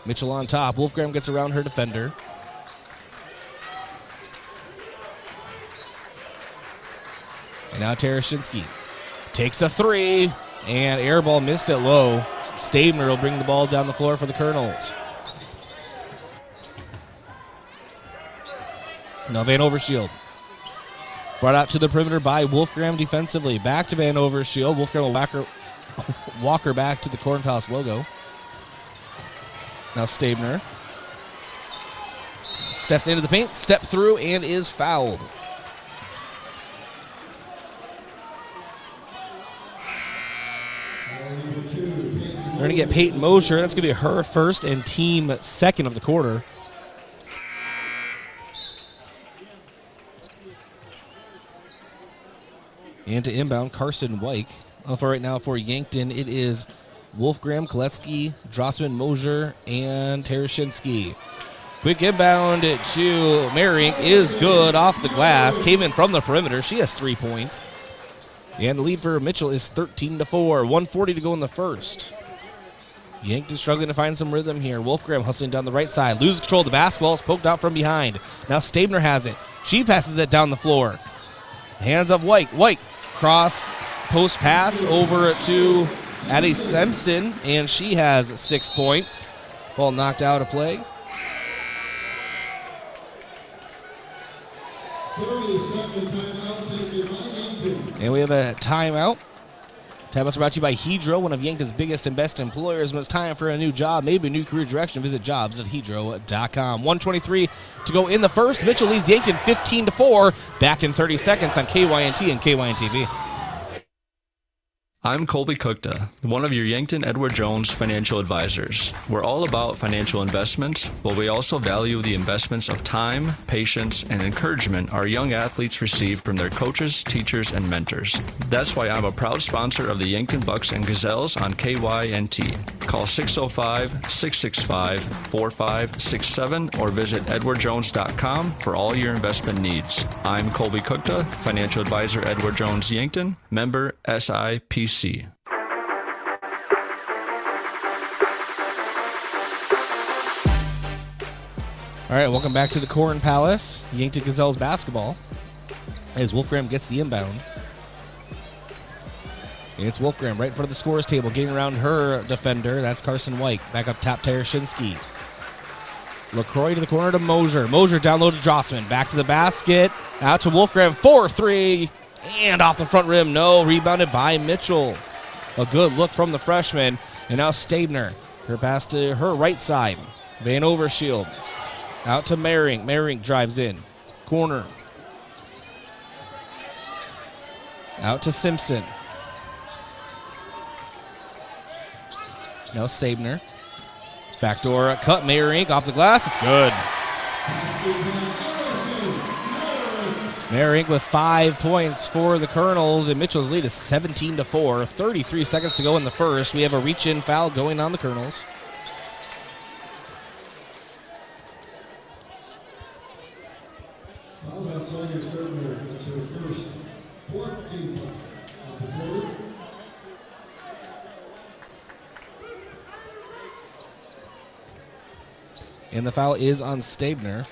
Mitchell on top. Wolfgram gets around her defender. And now Tereshinski takes a three, and air ball missed it low. Stabner will bring the ball down the floor for the Kernels. Now Van Overshield. Brought out to the perimeter by Wolfgram defensively. Back to Van Overshield. Wolfgram will walk her back to the Corn Palace logo. Now Stabner steps into the paint, step through, and is fouled. We're going to get Peyton Mosher. That's going to be her first and team second of the quarter. And to inbound, Carson Wyke. For right now for Yankton, it is Wolfgram, Koletsky, Drossman, Mosher, and Tereshinski. Quick inbound to Merink is good off the glass. Came in from the perimeter. She has 3 points. And the lead for Mitchell is 13-4. 1:40 to go in the first. Yankton struggling to find some rhythm here. Wolfgram hustling down the right side. Loses control of the basketball. Is poked out from behind. Now Stabner has it. She passes it down the floor. Hands of White. White cross post pass over to Addie Simpson, and she has 6 points. Ball knocked out of play. 30-second timeout taken by Yankton. And we have a timeout. Timeouts brought to you by Hedro, one of Yankton's biggest and best employers. When it's time for a new job, maybe a new career direction, visit jobs.hedro.com. 1:23 to go in the first. Mitchell leads Yankton 15-4. Back in 30 seconds on KYNT and KYNTV. I'm Colby Kukta, one of your Yankton Edward Jones financial advisors. We're all about financial investments, but we also value the investments of time, patience, and encouragement our young athletes receive from their coaches, teachers, and mentors. That's why I'm a proud sponsor of the Yankton Bucks and Gazelles on KYNT. Call 605-665-4567 or visit edwardjones.com for all your investment needs. I'm Colby Kukta, financial advisor Edward Jones Yankton, member SIPC. All right, welcome back to the Corn Palace. Yankton Gazelles basketball as Wolfgram gets the inbound. It's Wolfgram right in front of the scorer's table, getting around her defender. That's Carson White. Back up top, Tereshinski. LaCroix to the corner to Mosher. Mosher down low to Drossman. Back to the basket. Out to Wolfgram. 4-3. And off the front rim. No. Rebounded by Mitchell. A good look from the freshman. And now Stabner. Her pass to her right side. Van Overshield. Out to Merink. Merink drives in. Corner. Out to Simpson. Now Stabner. Backdoor cut. Merink off the glass. It's good. Merink with 5 points for the Kernels, and Mitchell's lead is 17-4. 33 seconds to go in the first. We have a reach-in foul going on the Kernels. Fouls on Sonia Stabner. That's her first 14th of the quarter. And the foul is on Stabner.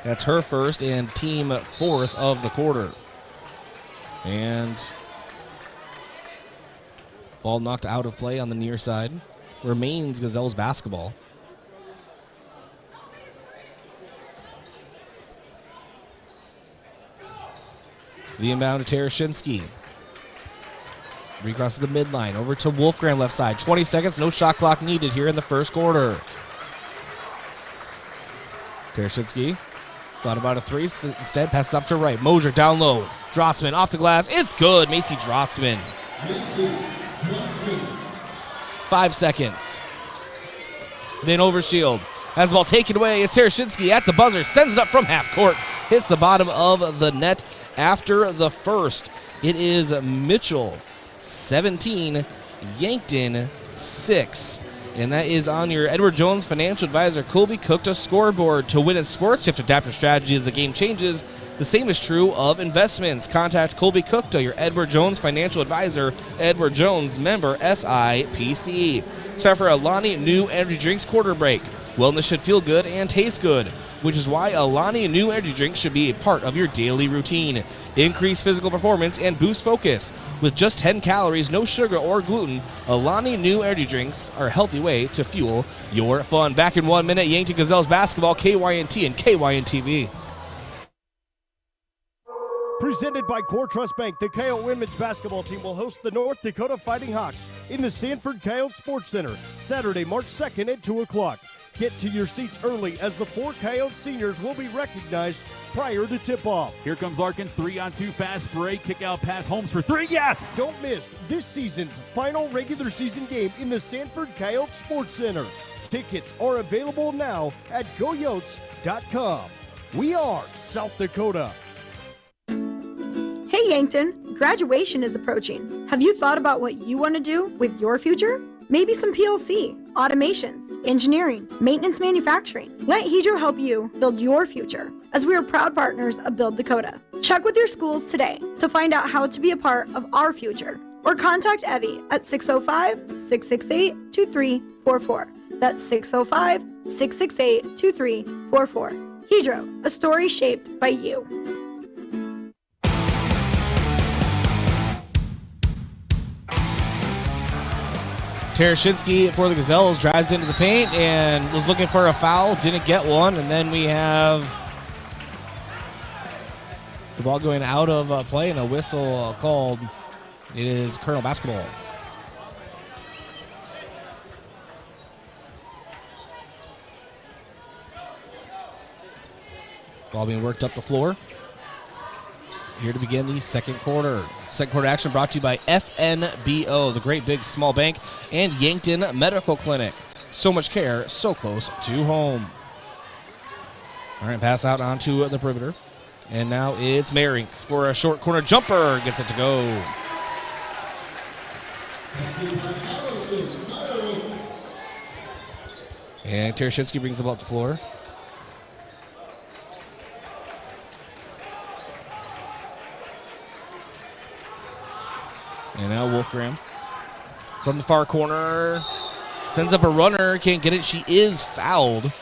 That's her first and team fourth of the quarter. And ball knocked out of play on the near side. Remains Gazelles basketball. The inbound to Tereshinski. Recrosses the midline over to Wolfgram left side. 20 seconds, no shot clock needed here in the first quarter. Tereshinski thought about a three, instead passes off to right. Mosher down low. Drossman off the glass. It's good. Macy Drossman. 5 seconds. Then Overshield has the ball taken away. It's Tereshinski at the buzzer. Sends it up from half court. Hits the bottom of the net after the first. It is Mitchell 17, Yankton 6. And that is on your Edward Jones financial advisor, Colby Kukta scoreboard. To win in sports, you have to adapt your strategy as the game changes. The same is true of investments. Contact Colby Cookta, your Edward Jones financial advisor, Edward Jones, member SIPC. It's time for Alani New Energy Drinks quarter break. Wellness should feel good and taste good, which is why Alani New Energy Drinks should be a part of your daily routine. Increase physical performance and boost focus. With just 10 calories, no sugar or gluten, Alani New Energy Drinks are a healthy way to fuel your fun. Back in 1 minute, Yankton Gazelles basketball, KYNT and KYNTV. Presented by Core Trust Bank, the Coyote women's basketball team will host the North Dakota Fighting Hawks in the Sanford Coyote Sports Center, Saturday, March 2nd at 2 o'clock. Get to your seats early as the 4 Coyote seniors will be recognized prior to tip-off. Here comes Larkins, 3-on-2 fast break, kick out pass, Holmes for 3, yes! Don't miss this season's final regular season game in the Sanford Coyote Sports Center. Tickets are available now at goyotes.com. We are South Dakota. Hey Yankton, graduation is approaching. Have you thought about what you want to do with your future? Maybe some PLC, automations, engineering, maintenance manufacturing. Let Hedro help you build your future, as we are proud partners of Build Dakota. Check with your schools today to find out how to be a part of our future, or contact Evie at 605-668-2344. That's 605-668-2344. Hedro, a story shaped by you. Tereshinski for the Gazelles drives into the paint and was looking for a foul, didn't get one, and then we have the ball going out of play and a whistle called. It is Kernel basketball. Ball being worked up the floor. Here to begin the second quarter. Second quarter action brought to you by FNBO, the Great Big Small Bank, and Yankton Medical Clinic. So much care, so close to home. All right, pass out onto the perimeter. And now it's Merink for a short corner jumper. Gets it to go. And Tereshinski brings the ball up the floor. And now Wolfgram from the far corner sends up a runner, can't get it. She is fouled.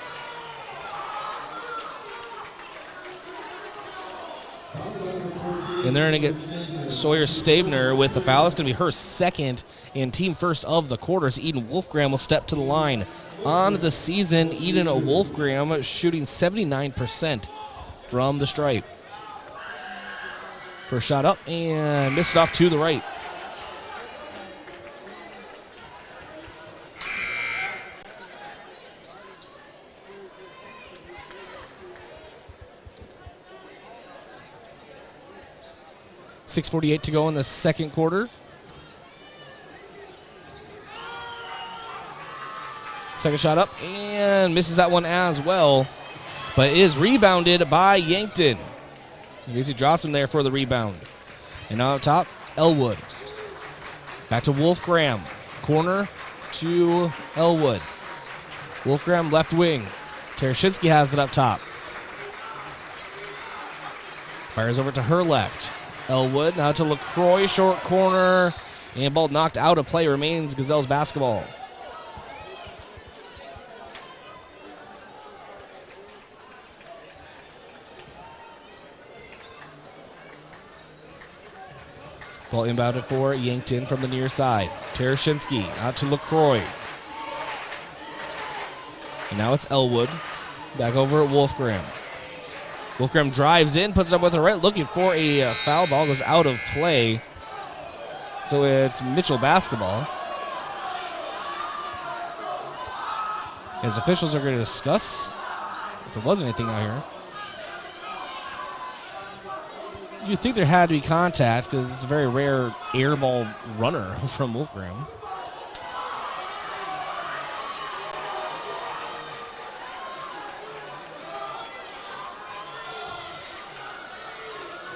And they're going to get Sawyer Stabner with the foul. It's going to be her second and team first of the quarters. Eden Wolfgram will step to the line. On the season, Eden Wolfgram shooting 79% from the stripe. First shot up and missed it off to the right. .648 to go in the second quarter. Second shot up and misses that one as well, but it is rebounded by Yankton. Casey Drossman there for the rebound. And now up top, Elwood. Back to Wolfgram. Corner to Elwood. Wolfgram left wing. Tereshinski has it up top. Fires over to her left. Elwood now to LaCroix, short corner, and ball knocked out of play. Remains Gazelles basketball. Ball inbounded for Yankton from the near side. Tereshinski out to LaCroix. And now it's Elwood. Back over at Wolfgram. Wolfgram drives in, puts it up with her right, looking for a foul. Ball goes out of play. So it's Mitchell basketball. As officials are going to discuss if there was anything out here. You'd think there had to be contact because it's a very rare air ball runner from Wolfgram.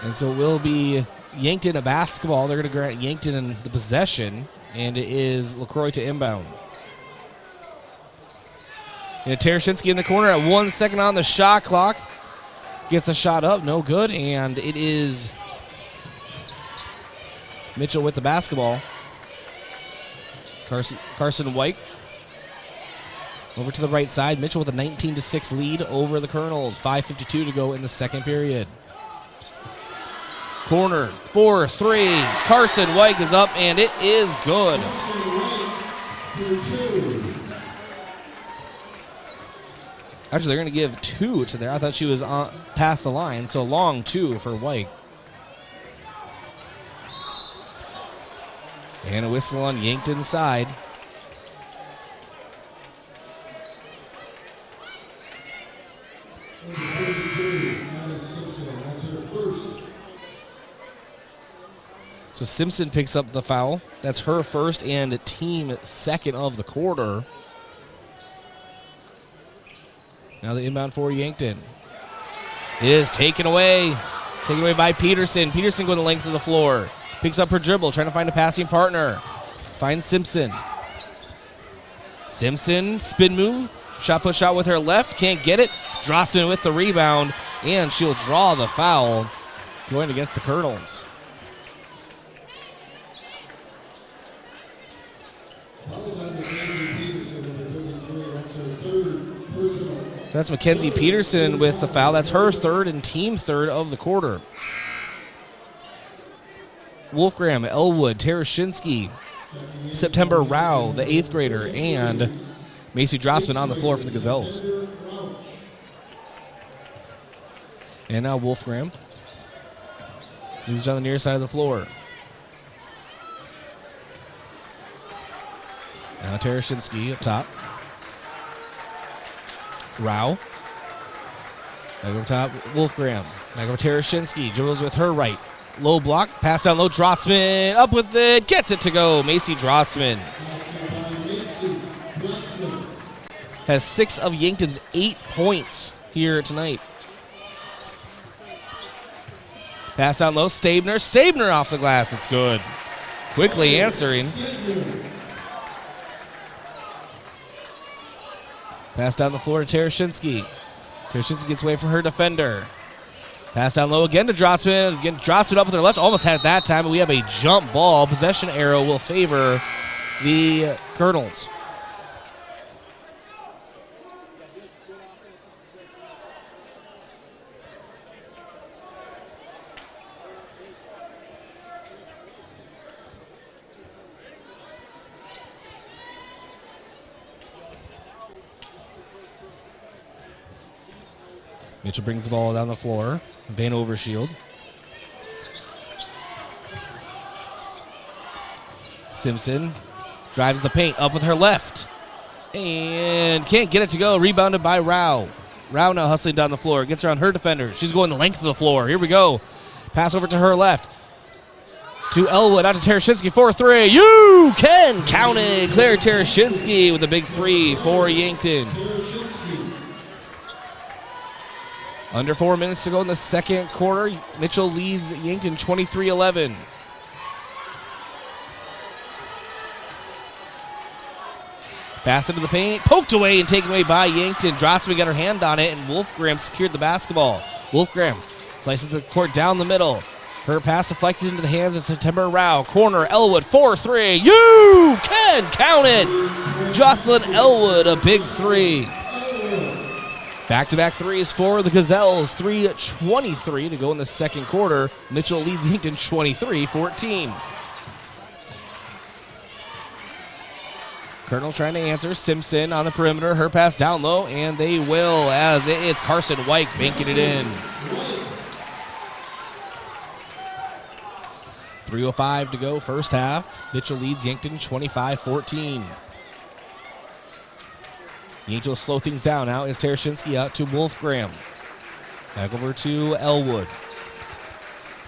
And so it will be Yankton a basketball. They're going to grant Yankton the possession, and it is LaCroix to inbound. And Tereshinski in the corner at 1 second on the shot clock. Gets a shot up, no good, and it is Mitchell with the basketball. Carson White over to the right side. Mitchell with a 19-6 lead over the Kernels. 5:52 to go in the second period. Corner, 4-3. Carson White is up, and it is good. Actually, they're going to give 2 to there. I thought she was past the line, so long 2 for White. And a whistle on Yankton's side. So Simpson picks up the foul. That's her first and team second of the quarter. Now the inbound for Yankton is taken away. Taken away by Peterson. Peterson going the length of the floor. Picks up her dribble, trying to find a passing partner. Finds Simpson. Simpson, spin move. Shot put shot with her left. Can't get it. Drossman with the rebound. And she'll draw the foul going against the Kernels. That's Mackenzie Peterson with the foul. That's her third and team third of the quarter. Wolfgram, Elwood, Tereshinsky, September Rao, the 8th grader, and Macy Drossman on the floor for the Gazelles. And now Wolfgram moves on the near side of the floor. Now Tereshinsky up top. Rao. Back over top, Wolfgram. Back over Tereshinsky. Dribbles with her right. Low block. Pass down low. Drossman up with it. Gets it to go. Macy Drossman has 6 of Yankton's 8 points here tonight. Pass down low. Stabner. Stabner off the glass. It's good. Quickly answering. Pass down the floor to Tereshinsky. Tereshinsky gets away from her defender. Pass down low again to Drossman. Again, Drossman up with her left. Almost had it that time, but we have a jump ball. Possession arrow will favor the Kernels. Mitchell brings the ball down the floor. Van Overshield. Simpson drives the paint up with her left. And can't get it to go. Rebounded by Rao. Rao now hustling down the floor. Gets around her defender. She's going the length of the floor. Here we go. Pass over to her left. To Elwood. Out to Tereshinsky. 4-3. You can count it. Claire Tereshinsky with a big 3 for Yankton. Under 4 minutes to go in the second quarter. Mitchell leads Yankton 23-11. Pass into the paint. Poked away and taken away by Yankton. Drossman got her hand on it, and Wolfgram secured the basketball. Wolfgram slices the court down the middle. Her pass deflected into the hands of September Rao. Corner, Elwood, 4-3. You can count it. Jocelyn Elwood, a big 3. Back-to-back threes for the Gazelles. 3:23 to go in the second quarter. Mitchell leads Yankton 23-14. Kernels trying to answer. Simpson on the perimeter. Her pass down low, and they will as it's Carson White banking it in. 3:05 to go first half. Mitchell leads Yankton 25-14. Yankton will slow things down now. It's Tereshinsky out to Wolfgram. Back over to Elwood.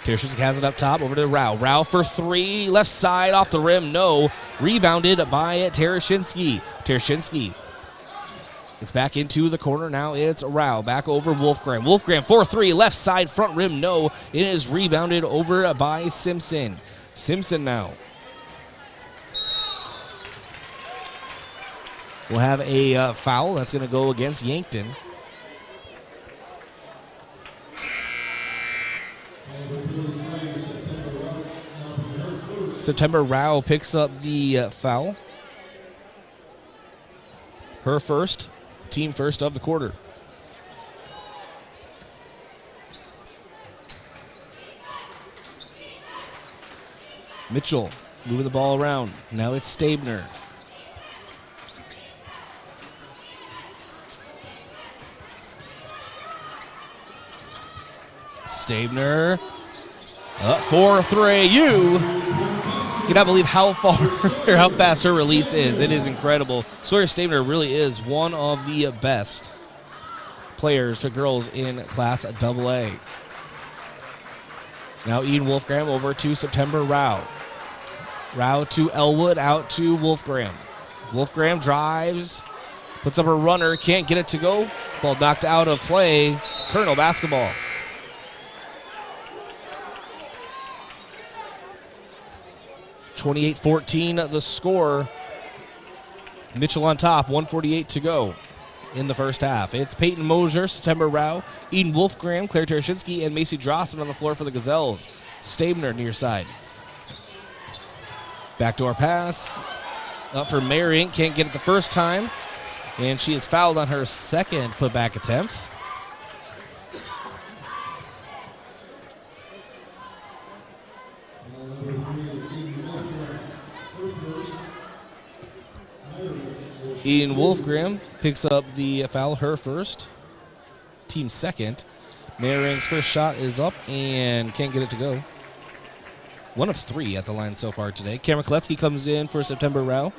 Tereshinsky has it up top over to Rao. Rao for 3. Left side off the rim. No. Rebounded by Tereshinsky. Tereshinsky. It's back into the corner. Now it's Rao. Back over Wolfgram. Wolfgram 4-3. Left side front rim. No. It is rebounded over by Simpson. Simpson now. We'll have a foul that's going to go against Yankton. September Rao picks up the foul. Her first, team first of the quarter. Mitchell moving the ball around. Now it's Stabner. Stabner up for 3. You cannot believe how far or how fast her release is. It is incredible. Sawyer Stabner really is one of the best players for girls in Class AA. Now Eden Wolfgram over to September Rao. Rao to Elwood, out to Wolfgram. Wolfgram drives, puts up her runner, can't get it to go. Ball knocked out of play. Kernel basketball. (28-14) the score. Mitchell on top, 1:48 to go in the first half. It's Peyton Mosier, September Rao, Eden Wolfgram, Claire Tereshinsky, and Macy Drossman on the floor for the Gazelles. Stabner near side. Backdoor pass up for Marion, can't get it the first time, and she is fouled on her second putback attempt. Eden Wolfgram picks up the foul, her first, team second. Maring's first shot is up and can't get it to go. 1 of 3 at the line so far today. Cameron Koletsky comes in for September Rao.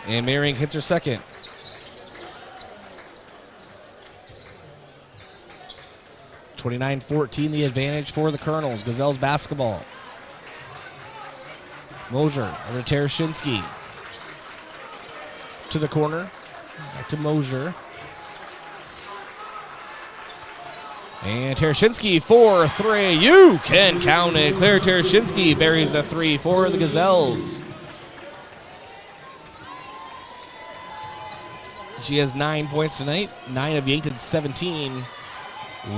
And Maring hits her second. (29-14) the advantage for the Kernels. Gazelles basketball. Mosier under Tereshinsky. To the corner. Back to Mosier. And Tereshinsky for 3. You can count it. Claire Tereshinsky buries a 3 for the Gazelles. She has 9 points tonight. 9 of Yankton's 17.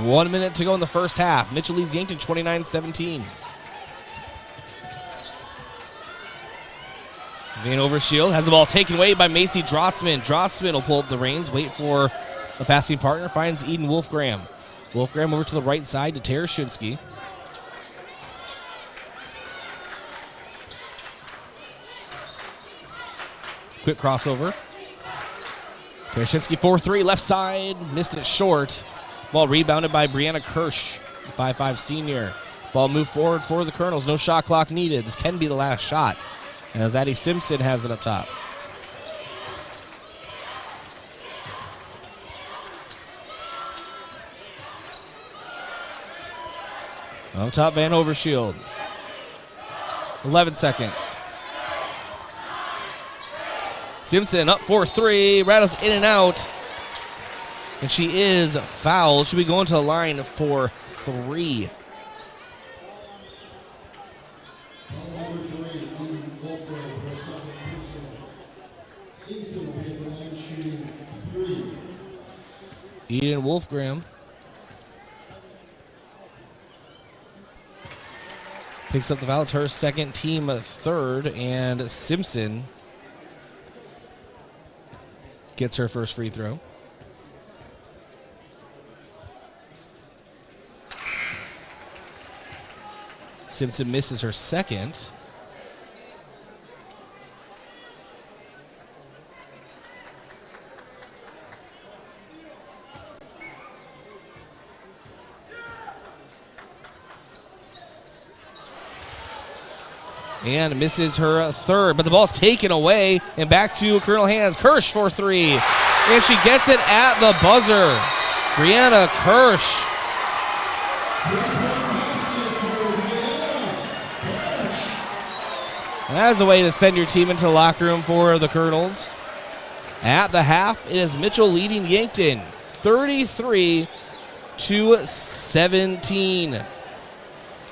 1 minute to go in the first half. Mitchell leads Yankton 29-17. Van Overshield has the ball taken away by Macy Drotzman. Drotzman will pull up the reins, wait for a passing partner, finds Eden Wolfgram. Wolfgram over to the right side to Tereshinsky. Quick crossover. Tereshinsky 4-3, left side, missed it short. Ball rebounded by Brianna Kirsch, the 5'5 senior. Ball moved forward for the Kernels. No shot clock needed. This can be the last shot, as Addie Simpson has it up top. Up top, Van Overshield. 11 seconds. Simpson up 4-3, rattles in and out. And she is fouled. She'll be going to the line for 3. Eden Wolfgram picks up the foul. It's her second, team third, and Simpson gets her first free throw. Simpson misses her second. And misses her third, but the ball's taken away and back to Colonel hands. Kirsch for 3, and she gets it at the buzzer. Brianna Kirsch. That is a way to send your team into the locker room for the Kernels. At the half, it is Mitchell leading Yankton 33-17.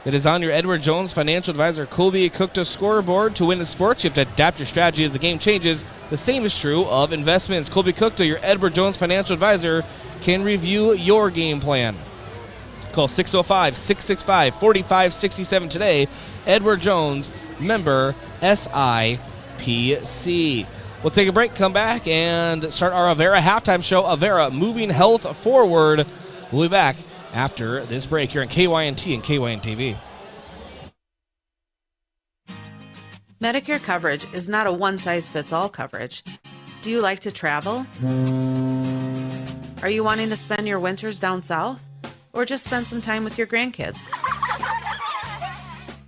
that is on your Edward Jones Financial Advisor Colby Cookta scoreboard. To win in sports, you have to adapt your strategy as the game changes. The same is true of investments. Colby Cookta, your Edward Jones Financial Advisor, can review your game plan. Call 605-665-4567 today. Edward Jones, member SIPC. We'll take a break, come back, and start our Avera halftime show. Avera, moving health forward. We'll be back after this break here on KYNT and KYNTV. Medicare coverage is not a one-size-fits-all coverage. Do you like to travel? Are you wanting to spend your winters down south? Or just spend some time with your grandkids?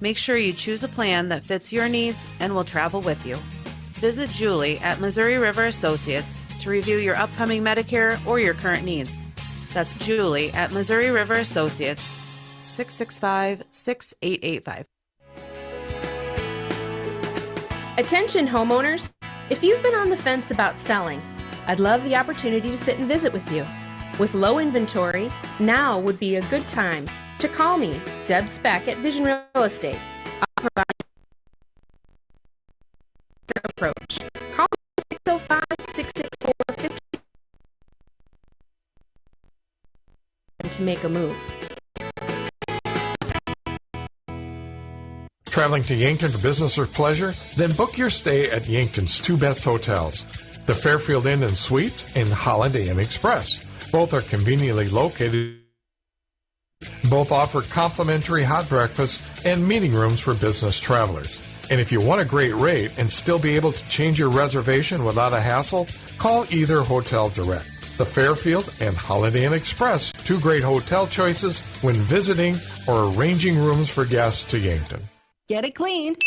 Make sure you choose a plan that fits your needs and will travel with you. Visit Julie at Missouri River Associates to review your upcoming Medicare or your current needs. That's Julie at Missouri River Associates, 665-6885. Attention homeowners, if you've been on the fence about selling, I'd love the opportunity to sit and visit with you. With low inventory, now would be a good time to call me, Deb Speck at Vision Real Estate. I'll provide your approach. Call me 605-664-50 to make a move. Traveling to Yankton for business or pleasure? Then book your stay at Yankton's two best hotels, the Fairfield Inn and Suites and Holiday Inn Express. Both are conveniently located. Both offer complimentary hot breakfasts and meeting rooms for business travelers. And if you want a great rate and still be able to change your reservation without a hassle, call either hotel direct. The Fairfield and Holiday Inn Express, two great hotel choices when visiting or arranging rooms for guests to Yankton. Get it cleaned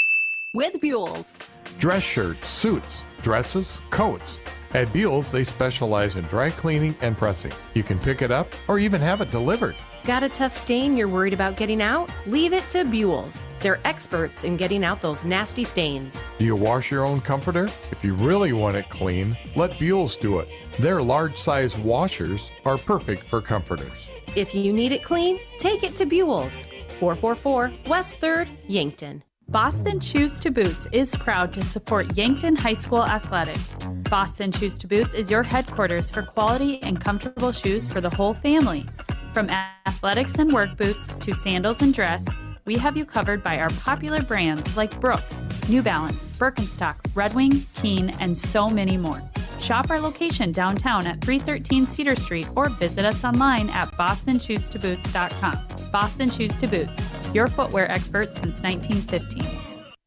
with Buell's. Dress shirts, suits, dresses, coats. At Buell's, they specialize in dry cleaning and pressing. You can pick it up or even have it delivered. Got a tough stain you're worried about getting out? Leave it to Buell's. They're experts in getting out those nasty stains. Do you wash your own comforter? If you really want it clean, let Buell's do it. Their large-size washers are perfect for comforters. If you need it clean, take it to Buell's. 444 West 3rd, Yankton. Boston Shoes to Boots is proud to support Yankton High School athletics. Boston Shoes to Boots is your headquarters for quality and comfortable shoes for the whole family. From athletics and work boots to sandals and dress, we have you covered by our popular brands like Brooks, New Balance, Birkenstock, Red Wing, Keen, and so many more. Shop our location downtown at 313 Cedar Street or visit us online at bostonshoestoboots.com. Boston Shoes to Boots, your footwear expert since 1915.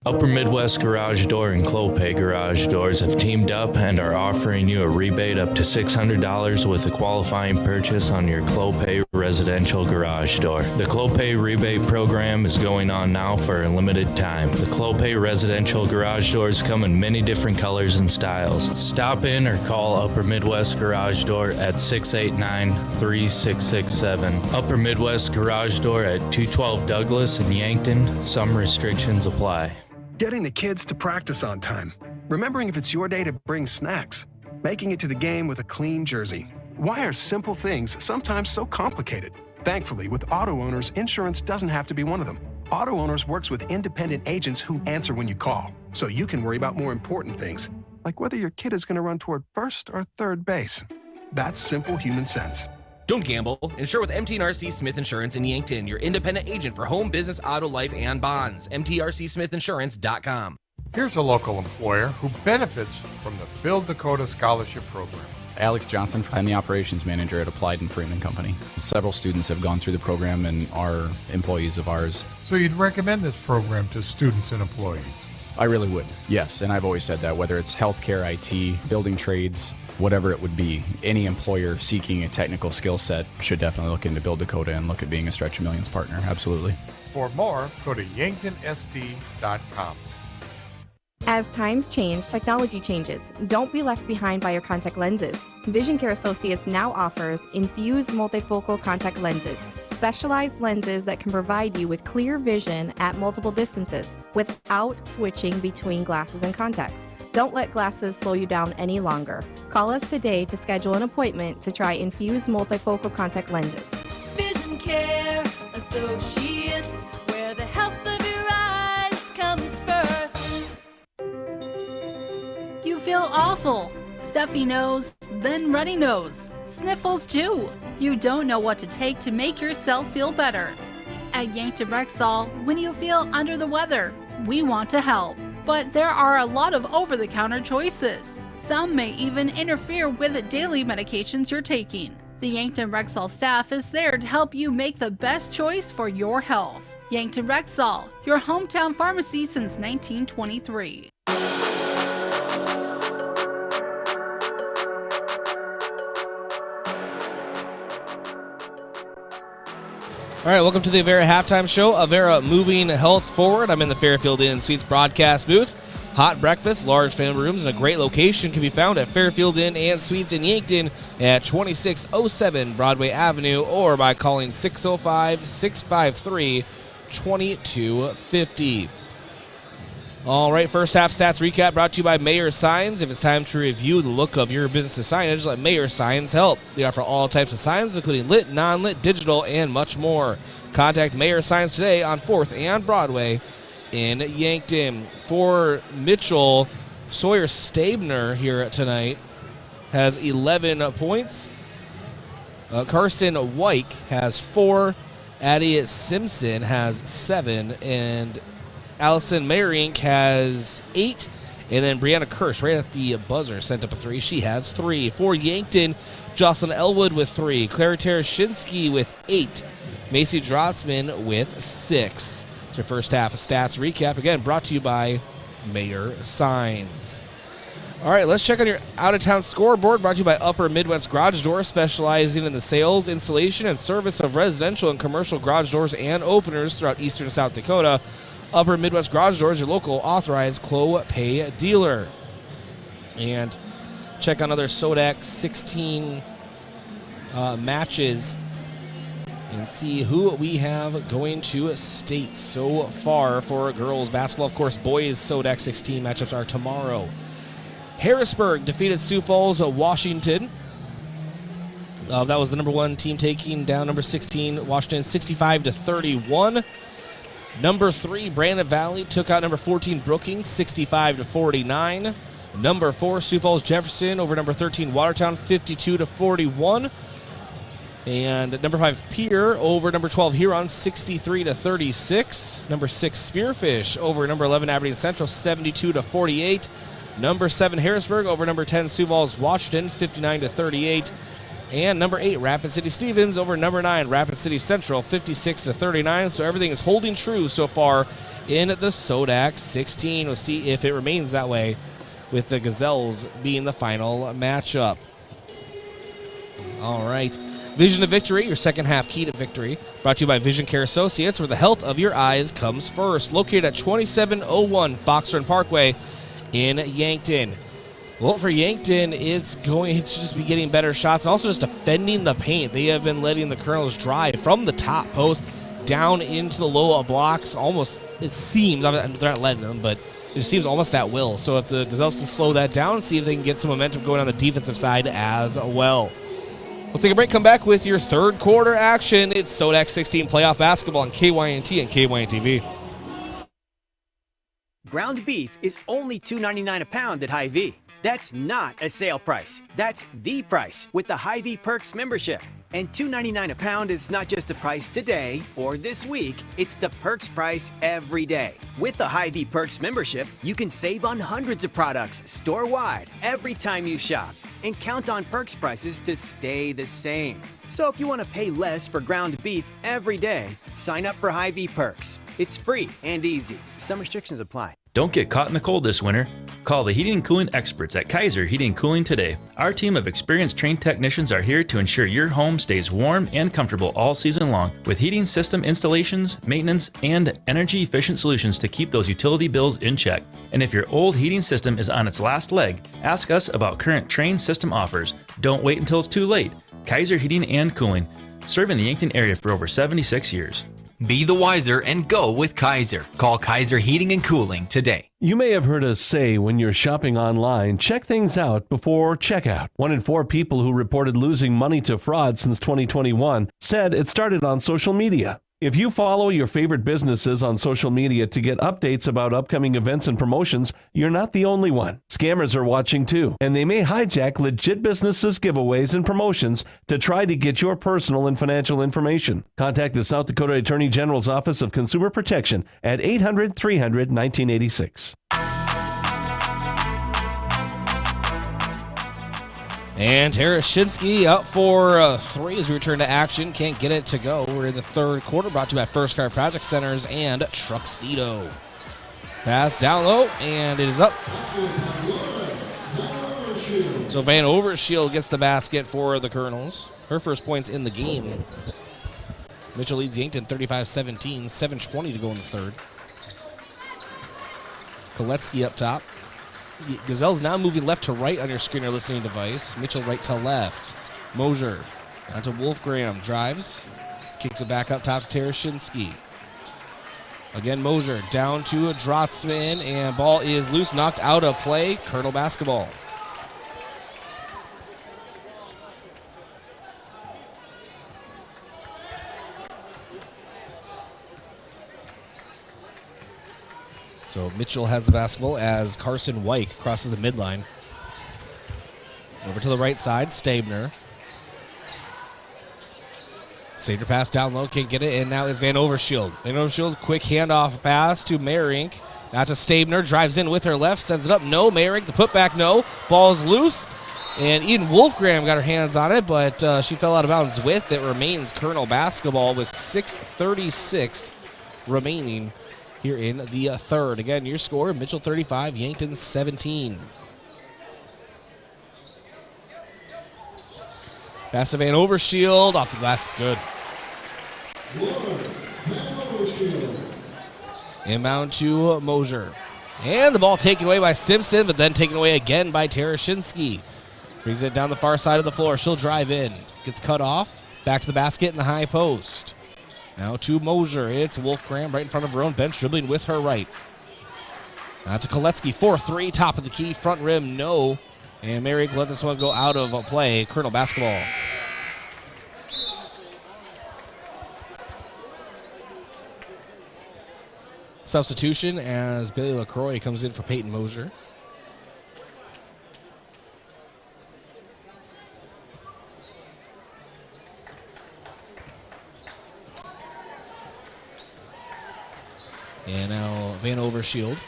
Upper Midwest Garage Door and Clopay Garage Doors have teamed up and are offering you a rebate up to $600 with a qualifying purchase on your Clopay residential garage door. The Clopay rebate program is going on now for a limited time. The Clopay residential garage doors come in many different colors and styles. Stop in or call Upper Midwest Garage Door at 689-3667. Upper Midwest Garage Door at 212 Douglas in Yankton. Some restrictions apply. Getting the kids to practice on time. Remembering if it's your day to bring snacks. Making it to the game with a clean jersey. Why are simple things sometimes so complicated? Thankfully, with Auto Owners, insurance doesn't have to be one of them. Auto Owners works with independent agents who answer when you call, so you can worry about more important things, like whether your kid is going to run toward first or third base. That's simple human sense. Don't gamble. Insure with MTRC Smith Insurance in Yankton, your independent agent for home, business, auto, life, and bonds. MTRCSmithInsurance.com. Here's a local employer who benefits from the Build Dakota Scholarship Program. Alex Johnson, I'm the operations manager at Applied and Freeman Company. Several students have gone through the program and are employees of ours. So you'd recommend this program to students and employees? I really would, yes. And I've always said that, whether it's healthcare, IT, building trades, whatever it would be, any employer seeking a technical skill set should definitely look into Build Dakota and look at being a Stretch of Millions partner. Absolutely. For more, go to yanktonsd.com. As times change, technology changes. Don't be left behind by your contact lenses. Vision Care Associates now offers infused multifocal contact lenses, specialized lenses that can provide you with clear vision at multiple distances without switching between glasses and contacts. Don't let glasses slow you down any longer. Call us today to schedule an appointment to try infused multifocal contact lenses. Vision Care Associates, where feel awful. Stuffy nose, then runny nose. Sniffles too. You don't know what to take to make yourself feel better. At Yankton Rexall, when you feel under the weather, we want to help. But there are a lot of over-the-counter choices. Some may even interfere with the daily medications you're taking. The Yankton Rexall staff is there to help you make the best choice for your health. Yankton Rexall, your hometown pharmacy since 1923. All right, welcome to the Avera Halftime Show. Avera moving health forward. I'm in the Fairfield Inn Suites broadcast booth. Hot breakfast, large family rooms, and a great location can be found at Fairfield Inn and Suites in Yankton at 2607 Broadway Avenue or by calling 605-653-2250. All right, first half stats recap brought to you by Mayer Signs. If it's time to review the look of your business's signage, let Mayer Signs help. They offer all types of signs, including lit, non-lit, digital, and much more. Contact Mayer Signs today on 4th and Broadway in Yankton. For Mitchell, Sawyer Stabner here tonight has 11 points. Carson Wyke has 4. Addie Simpson has 7. And Allison Mayerink has 8. And then Brianna Kirsch, right at the buzzer, sent up a 3. She has 3. For Yankton, Jocelyn Elwood with 3. Claire Tereshinsky with 8. Macy Drotzman with 6. It's your first half of stats recap, again, brought to you by Mayer Signs. All right, let's check on your out-of-town scoreboard, brought to you by Upper Midwest Garage Doors, specializing in the sales, installation, and service of residential and commercial garage doors and openers throughout eastern South Dakota. Upper Midwest Garage Doors, your local authorized Clopay dealer. And check on other SODAC 16 matches and see who we have going to state so far for girls basketball. Of course, boys SODAC 16 matchups are tomorrow. Harrisburg defeated Sioux Falls, Washington. That was the number 1 team taking down number 16, Washington, 65-31. Number 3, Brandon Valley took out number 14, Brookings, 65-49. Number 4, Sioux Falls Jefferson over number 13, Watertown, 52-41. And number 5, Pierre over number 12, Huron, 63-36. Number 6, Spearfish over number 11, Aberdeen Central, 72-48. Number 7, Harrisburg over number 10, Sioux Falls Washington, 59-38. And number 8, Rapid City Stevens over number 9, Rapid City Central, 56-39. So everything is holding true so far in the SODAC 16. We'll see if it remains that way with the Gazelles being the final matchup. All right. Vision of Victory, your second half key to victory. Brought to you by Vision Care Associates, where the health of your eyes comes first. Located at 2701 Foxton Parkway in Yankton. Well, for Yankton, it's going to just be getting better shots and also just defending the paint. They have been letting the Kernels drive from the top post down into the low blocks. Almost, it seems, they're not letting them, but it seems almost at will. So if the Gazelles can slow that down, see if they can get some momentum going on the defensive side as well. We'll take a break, come back with your third quarter action. It's SODAC 16 playoff basketball on KYNT and KYNTV. Ground beef is only $2.99 a pound at Hy-Vee. That's not a sale price. That's the price with the Hy-Vee Perks membership. And $2.99 a pound is not just the price today or this week, it's the Perks price every day. With the Hy-Vee Perks membership, you can save on hundreds of products store-wide every time you shop and count on Perks prices to stay the same. So if you want to pay less for ground beef every day, sign up for Hy-Vee Perks. It's free and easy. Some restrictions apply. Don't get caught in the cold this winter. Call the heating and cooling experts at Kaiser Heating and Cooling today. Our team of experienced trained technicians are here to ensure your home stays warm and comfortable all season long with heating system installations, maintenance, and energy efficient solutions to keep those utility bills in check. And if your old heating system is on its last leg, ask us about current Train system offers. Don't wait until it's too late. Kaiser Heating and Cooling, serving the Yankton area for over 76 years. Be the wiser and go with Kaiser. Call Kaiser Heating and Cooling today. You may have heard us say when you're shopping online, check things out before checkout. 1 in 4 people who reported losing money to fraud since 2021 said it started on social media. If you follow your favorite businesses on social media to get updates about upcoming events and promotions, you're not the only one. Scammers are watching too, and they may hijack legit businesses' giveaways and promotions to try to get your personal and financial information. Contact the South Dakota Attorney General's Office of Consumer Protection at 800-300-1986. And Tereshinski up for 3 as we return to action. Can't get it to go. We're in the third quarter, brought to you by First Chiropractic Centers and Truxedo. Pass down low, and it is up. So Van Overshield gets the basket for the Kernels. Her first points in the game. Mitchell leads Yankton 35-17, 7:20 to go in the third. Koletsky up top. Gazelles now moving left to right on your screen or listening device. Mitchell right to left. Mosier onto Wolfgram. Drives. Kicks it back up top to Tereshinski. Again, Mosier down to Drotzman, and ball is loose, knocked out of play. Kernel basketball. So Mitchell has the basketball as Carson Wyke crosses the midline. Over to the right side, Stabner. Stabner pass down low, can't get it, and now it's Van Overshield. Van Overshield, quick handoff pass to Merink. Now to Stabner, drives in with her left, sends it up, no. Merink, the putback, no. Ball's loose, and Eden Wolfgram got her hands on it, but she fell out of bounds with it. Remains Kernel basketball with 6:36 remaining here in the third. Again, your score, Mitchell 35, Yankton 17. Pass to Van Overshield, off the glass, it's good. Inbound to Mosier. And the ball taken away by Simpson, but then taken away again by Tereshinski. Brings it down the far side of the floor. She'll drive in. Gets cut off. Back to the basket in the high post. Now to Mosier. It's Wolfgram right in front of her own bench, dribbling with her right. Now to Koletsky, 4-3, top of the key, front rim, no. And Merrick let this one go out of play. Kernel basketball. Substitution as Billy LaCroix comes in for Peyton Mosier. And now Van Overshield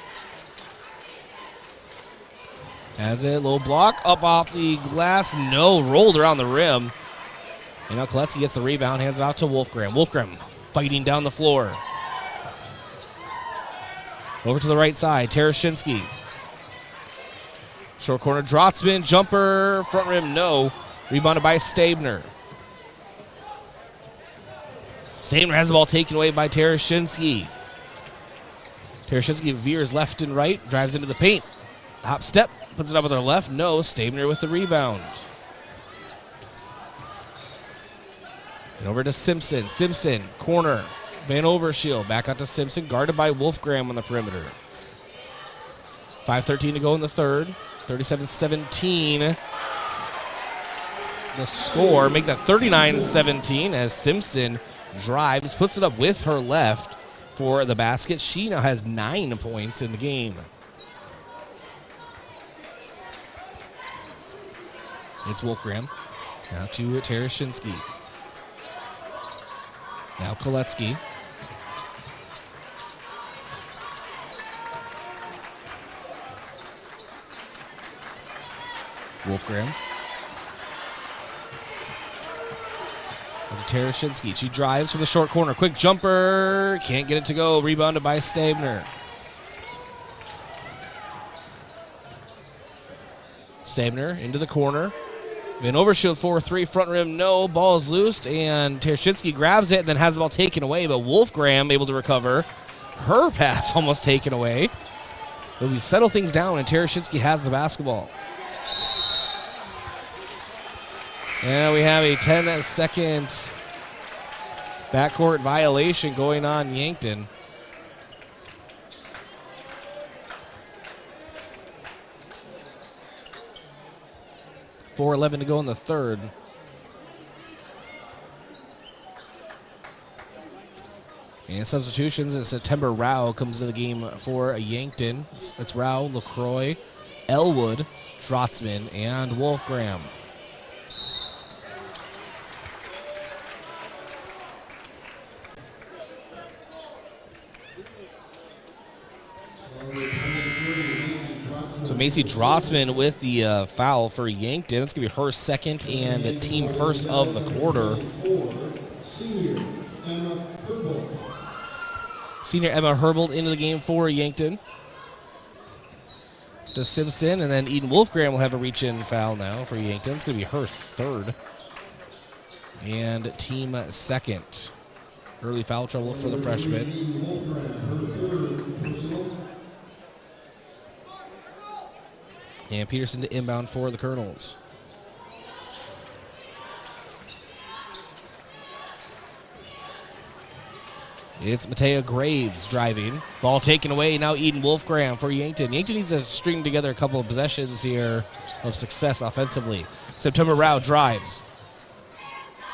has it, low block, up off the glass, no, rolled around the rim. And now Koletsky gets the rebound, hands it off to Wolfgram. Wolfgram fighting down the floor. Over to the right side, Tereshinski. Short corner, Drotzman, jumper, front rim, no. Rebounded by Stabner. Stabner has the ball taken away by Tereshinski. Tereshinski veers left and right, drives into the paint. Hop step, puts it up with her left. No, Stabner with the rebound. And over to Simpson. Simpson, corner. Van Overshield, back out to Simpson, guarded by Wolfgram on the perimeter. 5:13 to go in the third. 37-17. The score, make that 39-17 as Simpson drives, puts it up with her left for the basket. She now has 9 points in the game. It's Wolfgram. Now to Tereshinski. Now Koletsky. Wolfgram. Tereshinski. She drives from the short corner. Quick jumper. Can't get it to go. Rebounded by Stabner. Stabner into the corner. Van Overshield 4-3. Front rim, no. Ball is loosed. And Tereshinski grabs it and then has the ball taken away. But Wolfgram able to recover. Her pass almost taken away. But we settle things down and Tereshinski has the basketball. And we have a 10-second backcourt violation going on Yankton. .4:11 to go in the third. And substitutions, September Rao comes into the game for Yankton. It's Rao, LaCroix, Elwood, Drotzman, and Wolfgram. So Macy Drotzman with the foul for Yankton. It's going to be her second and team first of the quarter. Senior Emma Herbold into the game for Yankton. To Simpson, and then Eden Wolfgram will have a reach-in foul now for Yankton. It's going to be her third and team second. Early foul trouble for the freshman. And Peterson to inbound for the Kernels. It's Matea Graves driving. Ball taken away. Now Eden Wolfgram for Yankton. Yankton needs to string together a couple of possessions here of success offensively. September Rao drives.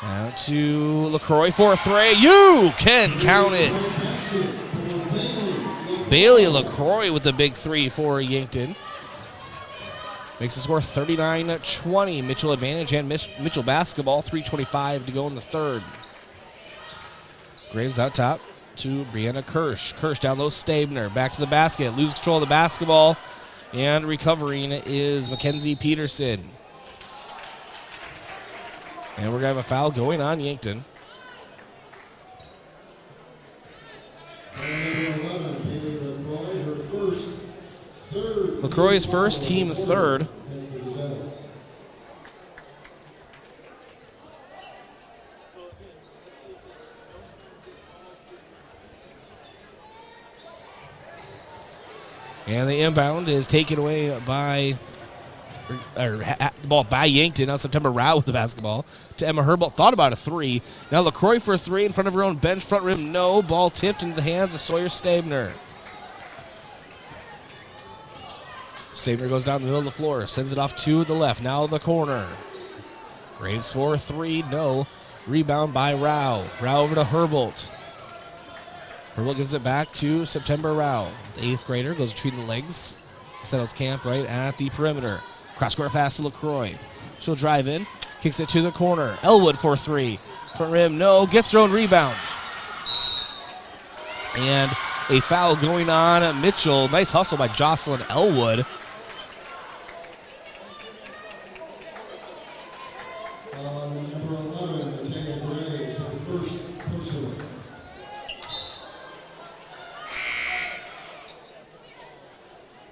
Out to LaCroix for a three. You can count it. Bailey LaCroix with the big three for Yankton. Makes the score 39-20. Mitchell advantage and Mitchell basketball. 3:25 to go in the third. Graves out top to Brianna Kirsch. Kirsch down low, Stabner. Back to the basket. Loses control of the basketball. And recovering is Mackenzie Peterson. And we're going to have a foul going on Yankton. LaCroix's first, team third. And the inbound is taken away by, the ball by Yankton. Now September Rao with the basketball to Emma Herbold. Thought about a three. Now LaCroix for a three in front of her own bench. Front rim, no. Ball tipped into the hands of Sawyer Stabner. Stabner goes down the middle of the floor. Sends it off to the left. Now the corner. Graves for a three, no. Rebound by Rao. Rao over to Herbold. Herbold gives it back to September Rao. The eighth grader goes between the legs. Settles camp right at the perimeter. Cross-court pass to LaCroix. She'll drive in. Kicks it to the corner. Elwood for three. Front rim, no. Gets her own rebound. And a foul going on Mitchell. Nice hustle by Jocelyn Elwood.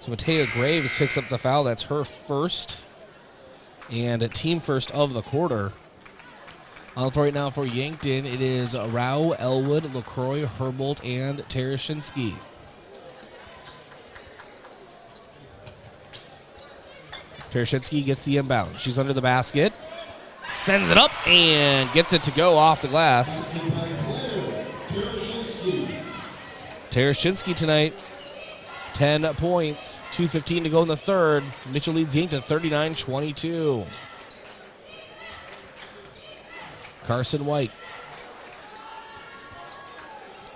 So Matea Graves picks up the foul. That's her first and a team first of the quarter. On for right now for Yankton, it is Rao, Elwood, LaCroix, Herbold, and Tereshinski. Tereshinski gets the inbound. She's under the basket. Sends it up and gets it to go off the glass. Tereshinski tonight. 10 points, 2:15 to go in the third. Mitchell leads Yankton 39-22. Carson White.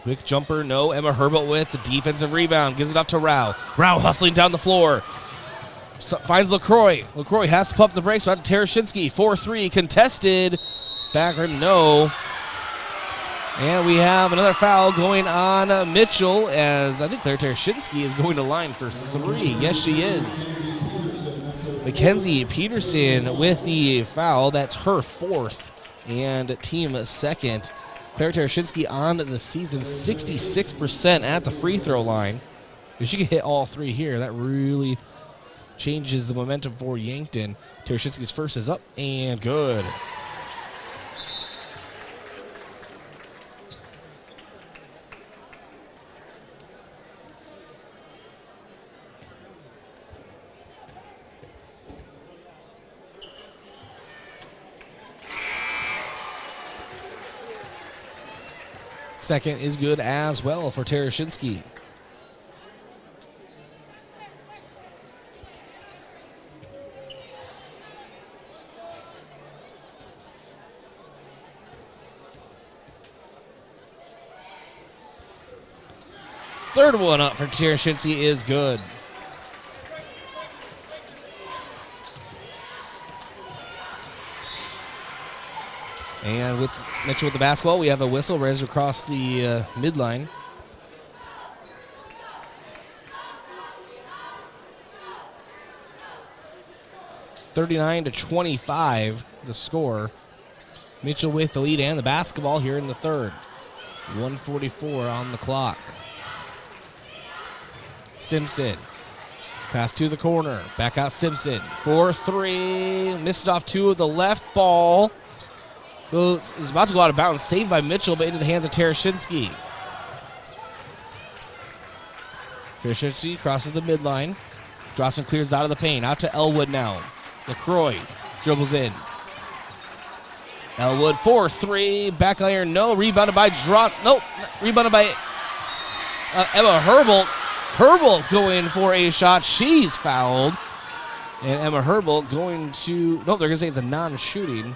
Quick jumper, no. Emma Herbold with the defensive rebound. Gives it off to Rao. Rao hustling down the floor. Finds LaCroix. LaCroix has to pump the brakes. Out to Tereshinski. 4-3 contested. Back rim, no. And we have another foul going on Mitchell, as I think Claire Tereshinski is going to line for three. Yes, she is. Mackenzie Peterson with the foul. That's her fourth and team second. Claire Tereshinski on the season, 66% at the free throw line. If she can hit all three here, that really changes the momentum for Yankton. Tereshinski's first is up and good. Second is good as well for Tereshinski. Third one up for Tereshinski is good. And with Mitchell with the basketball, we have a whistle raised across the midline. (39-25) the score. Mitchell with the lead and the basketball here in the third. 1:44 on the clock. Simpson. Pass to the corner. Back out Simpson. 4-3. Missed off two of the left ball. Is about to go out of bounds. Saved by Mitchell, but into the hands of Tereshinski. Tereshinski crosses the midline. Drossman clears out of the paint. Out to Elwood now. LaCroix dribbles in. Elwood 4-3. Back iron, no. Rebounded by Rebounded by Emma Herbold. Herbold going for a shot. She's fouled. And Emma Herbold going to... Nope, they're going to say it's a non-shooting.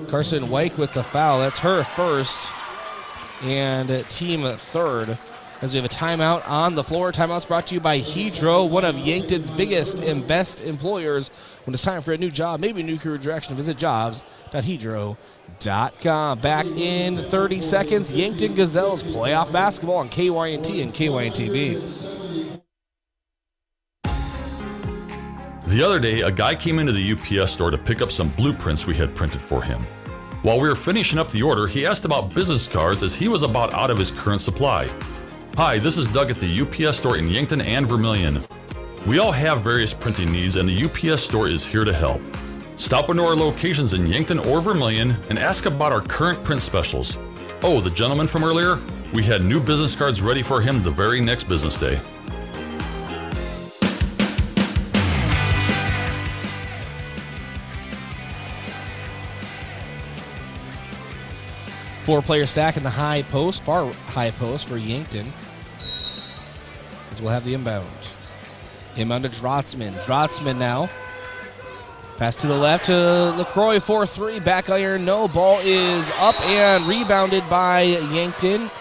Carson White with the foul. That's her first. And team third. As we have a timeout on the floor. Timeout's brought to you by Hedro, one of Yankton's biggest and best employers. When it's time for a new job, maybe a new career direction, visit jobs.hedro.com. Back in 30 seconds, Yankton Gazelles playoff basketball on KYNT and KYNTV. The other day, a guy came into the UPS store to pick up some blueprints we had printed for him. While we were finishing up the order, he asked about business cards as he was about out of his current supply. Hi, this is Doug at the UPS store in Yankton and Vermilion. We all have various printing needs and the UPS store is here to help. Stop into our locations in Yankton or Vermilion and ask about our current print specials. Oh, the gentleman from earlier? We had new business cards ready for him the very next business day. Four-player stack in the high post, far high post for Yankton. As we'll have the inbound. Inbound to Drotzman. Drotzman now. Pass to the left to LaCroix, 4-3. Back iron, no. Ball is up and rebounded by Yankton.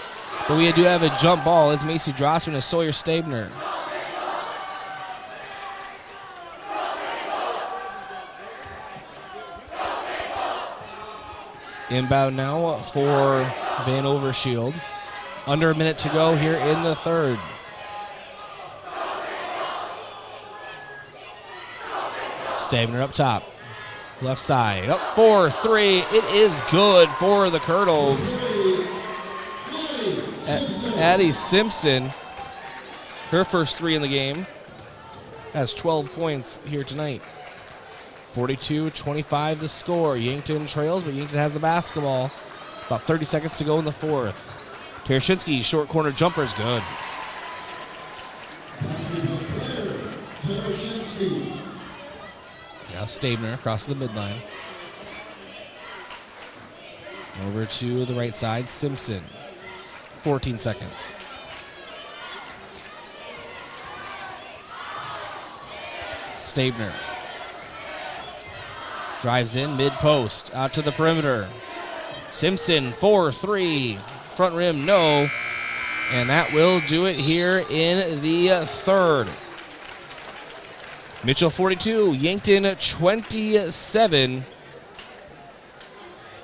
But we do have a jump ball. It's Macy Drotzman and Sawyer Stabner. Inbound now for Van Overshield. Under a minute to go here in the third. Stabner up top. Left side. Up 4-3. It is good for the Kernels. Addie Simpson, her first three in the game, has 12 points here tonight. 42-25 the score. Yankton trails, but Yankton has the basketball. About 30 seconds to go in the fourth. Tereshinski, short corner jumper is good. Now Stabner across the midline. Over to the right side, Simpson. 14 seconds. Stabner. Drives in mid-post, out to the perimeter. Simpson, 4-3. Front rim, no. And that will do it here in the third. Mitchell 42, Yankton 27.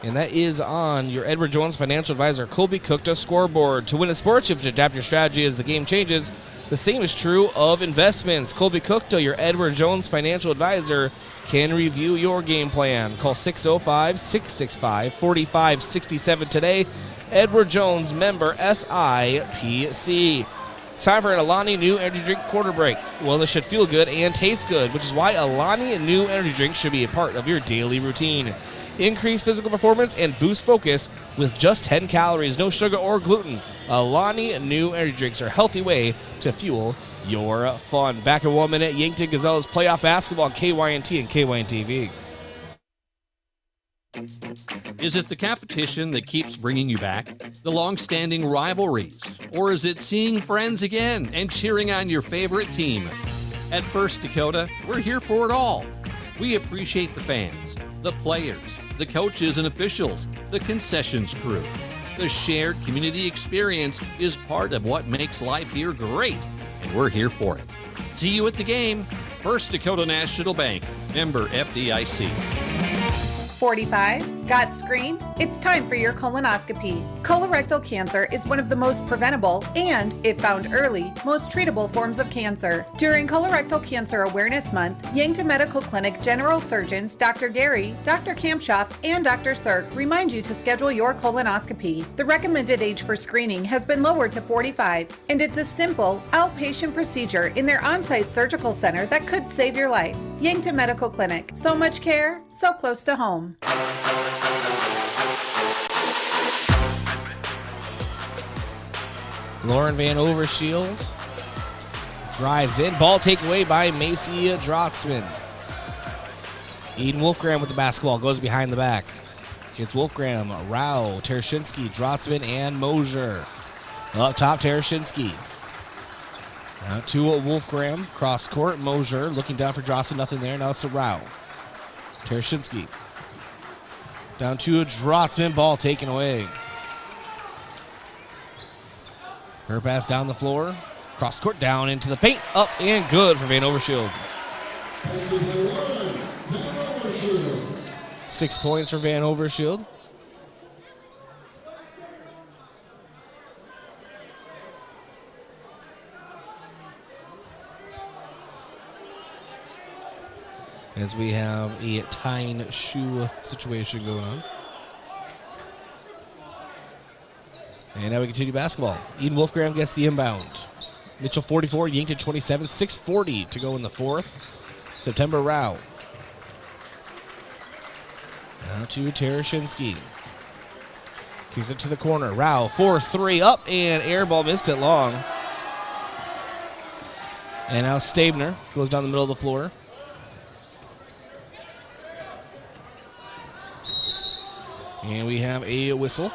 And that is on your Edward Jones financial advisor, Colby Cookta scoreboard. To win in sports, you have to adapt your strategy as the game changes. The same is true of investments. Colby Cookta, your Edward Jones financial advisor, can review your game plan. Call 605-665-4567 today. Edward Jones, member SIPC. It's time for an Alani New Energy Drink quarter break. Wellness should feel good and taste good, which is why Alani New Energy Drink should be a part of your daily routine. Increase physical performance and boost focus with just 10 calories, no sugar or gluten. Alani New Energy Drinks are a healthy way to fuel your fun. Back in 1 minute, Yankton Gazelles playoff basketball on KYNT and KYNTV. Is it the competition that keeps bringing you back? The long-standing rivalries? Or is it seeing friends again and cheering on your favorite team? At First Dakota, we're here for it all. We appreciate the fans, the players, the coaches and officials, the concessions crew. The shared community experience is part of what makes life here great, and we're here for it. See you at the game. First Dakota National Bank, member FDIC. 45. Got screened? It's time for your colonoscopy. Colorectal cancer is one of the most preventable and, if found early, most treatable forms of cancer. During Colorectal Cancer Awareness Month, Yankton Medical Clinic General Surgeons Dr. Gary, Dr. Kampshoff, and Dr. Sirk remind you to schedule your colonoscopy. The recommended age for screening has been lowered to 45, and it's a simple, outpatient procedure in their on-site surgical center that could save your life. Yankton Medical Clinic. So much care, so close to home. Lauren Van Overshield drives in. Ball taken away by Macy Drotzman. Eden Wolfgram with the basketball. Goes behind the back. It's Wolfgram, Rao, Tereshinski, Drotzman, and Mosier. Up top, Tereshinski. Out to Wolfgram. Cross court. Mosier looking down for Drotzman. Nothing there. Now it's to Rao. Tereshinski. Down to a Drotzman. Ball taken away. Her pass down the floor. Cross court down into the paint. Up and good for Van Overshield. 6 points for Van Overshield. As we have a tying shoe situation going on. And now we continue basketball. Eden Wolfgram gets the inbound. Mitchell 44, Yankton 27, 6:40 to go in the fourth. September Rao. Now to Tereshinski. Kicks it to the corner. Rao 4-3 up and air ball missed it long. And now Stabner goes down the middle of the floor. And we have a whistle.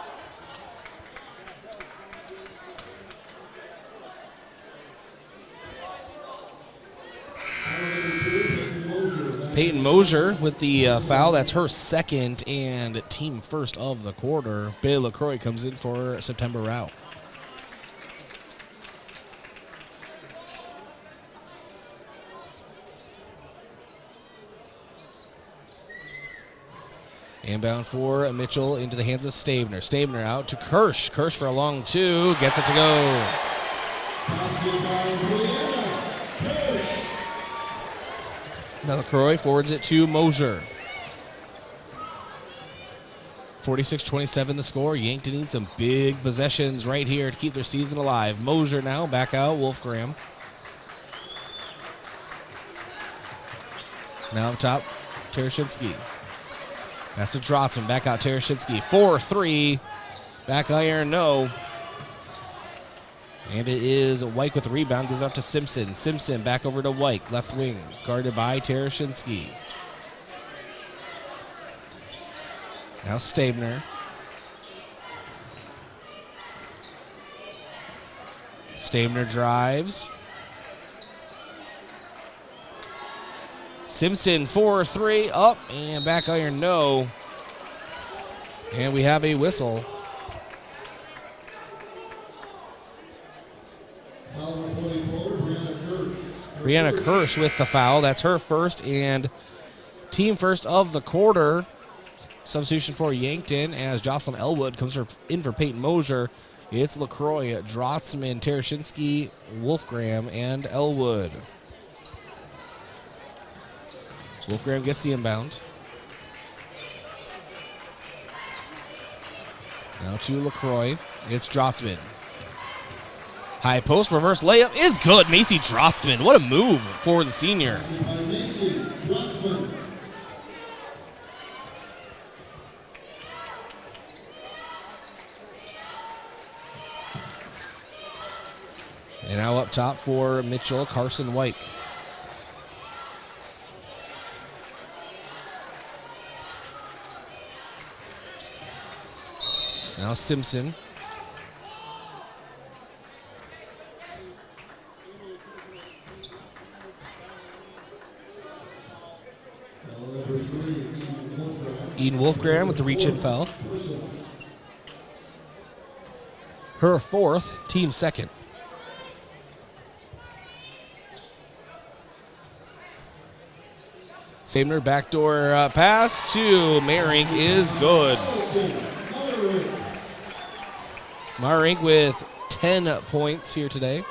Peyton Mosier with the foul. That's her second and team first of the quarter. Bailey LaCroix comes in for September Rao. Inbound for Mitchell into the hands of Stabner. Stabner out to Kirsch. Kirsch for a long two. Gets it to go. Now LaCroix forwards it to Mosier. 46-27 the score. Yankton needs some big possessions right here to keep their season alive. Mosier now back out. Wolfgram. Now up top, Tereshinski. That's to Drotzman. Back out Tereshinski. 4-3. Back iron, no. And it is White with the rebound. Goes up to Simpson. Simpson back over to White. Left wing. Guarded by Tereshinski. Now Stabner. Stabner drives. Simpson 4-3 up and back iron, no. And we have a whistle. Brianna Kirsch with the foul. That's her first and team first of the quarter. Substitution for Yankton as Jocelyn Elwood comes in for Peyton Mosier. It's LaCroix, Drotzman, Tereshinski, Wolfgram, and Elwood. Wolfgram gets the inbound. Now to LaCroix. It's Drotzman. High post, reverse layup is good. Macy Drotzman. What a move for the senior. And now up top for Mitchell, Carson White. Now Simpson. Eden Wolfgram with the reach-in foul. her 4th, team 2nd. Stabner backdoor pass to Meyrink is good. Meyrink with 10 points here today.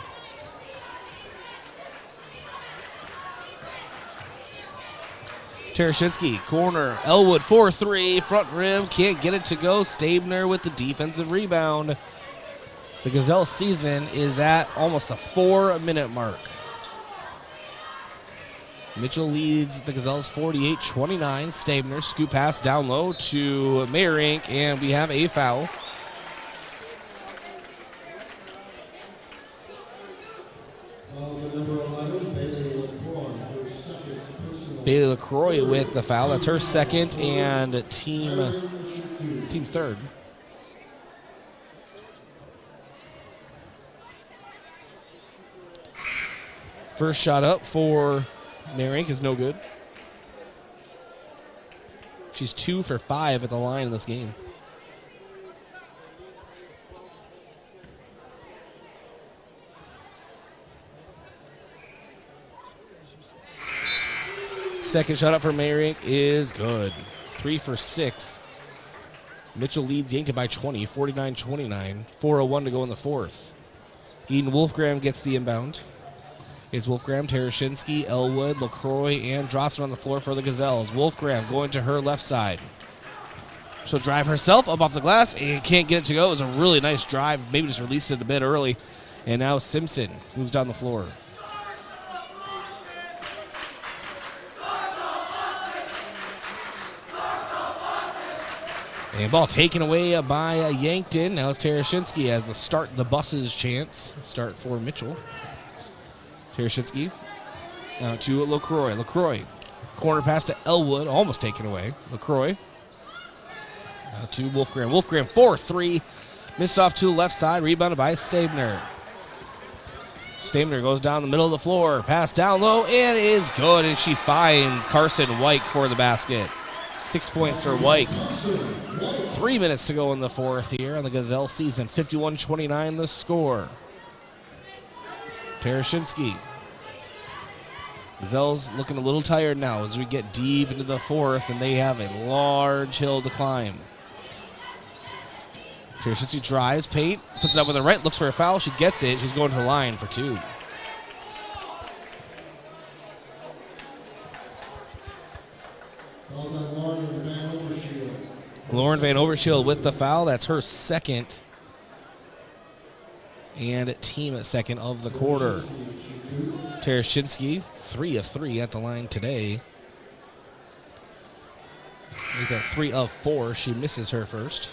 Tereshinski, corner, Elwood 4-3, front rim, can't get it to go. Stabner with the defensive rebound. The Gazelle season is at almost the 4-minute mark. Mitchell leads the Gazelles 48-29. Stabner, scoop pass down low to Meyrink, and we have a foul. Bailey LaCroix with the foul. That's her 2nd and team 3rd. First shot up for Meyrink is no good. She's 2 for 5 at the line in this game. Second shot up for Meyrink is good. 3 for 6. Mitchell leads Yankton by 20, 49-29. 4:01 to go in the 4th. Eden Wolfgram gets the inbound. It's Wolfgram, Tereshinski, Elwood, LaCroix, and Drossman on the floor for the Gazelles. Wolfgram going to her left side. She'll drive herself up off the glass and can't get it to go. It was a really nice drive. Maybe just released it a bit early. And now Simpson moves down the floor. And ball taken away by Yankton. Now it's Tereshinski as the start the buses chance. Start for Mitchell. Tereshinski to LaCroix. LaCroix, corner pass to Elwood, almost taken away. LaCroix to Wolfgram. Wolfgram 4-3, missed off to the left side, rebounded by Stabner. Stabner goes down the middle of the floor, pass down low, and it is good, and she finds Carson Wyke for the basket. 6 points for Wyke. 3 minutes to go in the 4th here on the Gazelle season. 51-29 the score. Tereshinski. Gazelles looking a little tired now as we get deep into the 4th, and they have a large hill to climb. Tereshinski drives, paint, puts it up with her right, looks for a foul. She gets it. She's going to the line for 2. Lauren Van Overshield with the foul. That's her 2nd and team 2nd of the quarter. Tereshinski, 3 of 3 at the line today. We've got 3 of 4. She misses her first.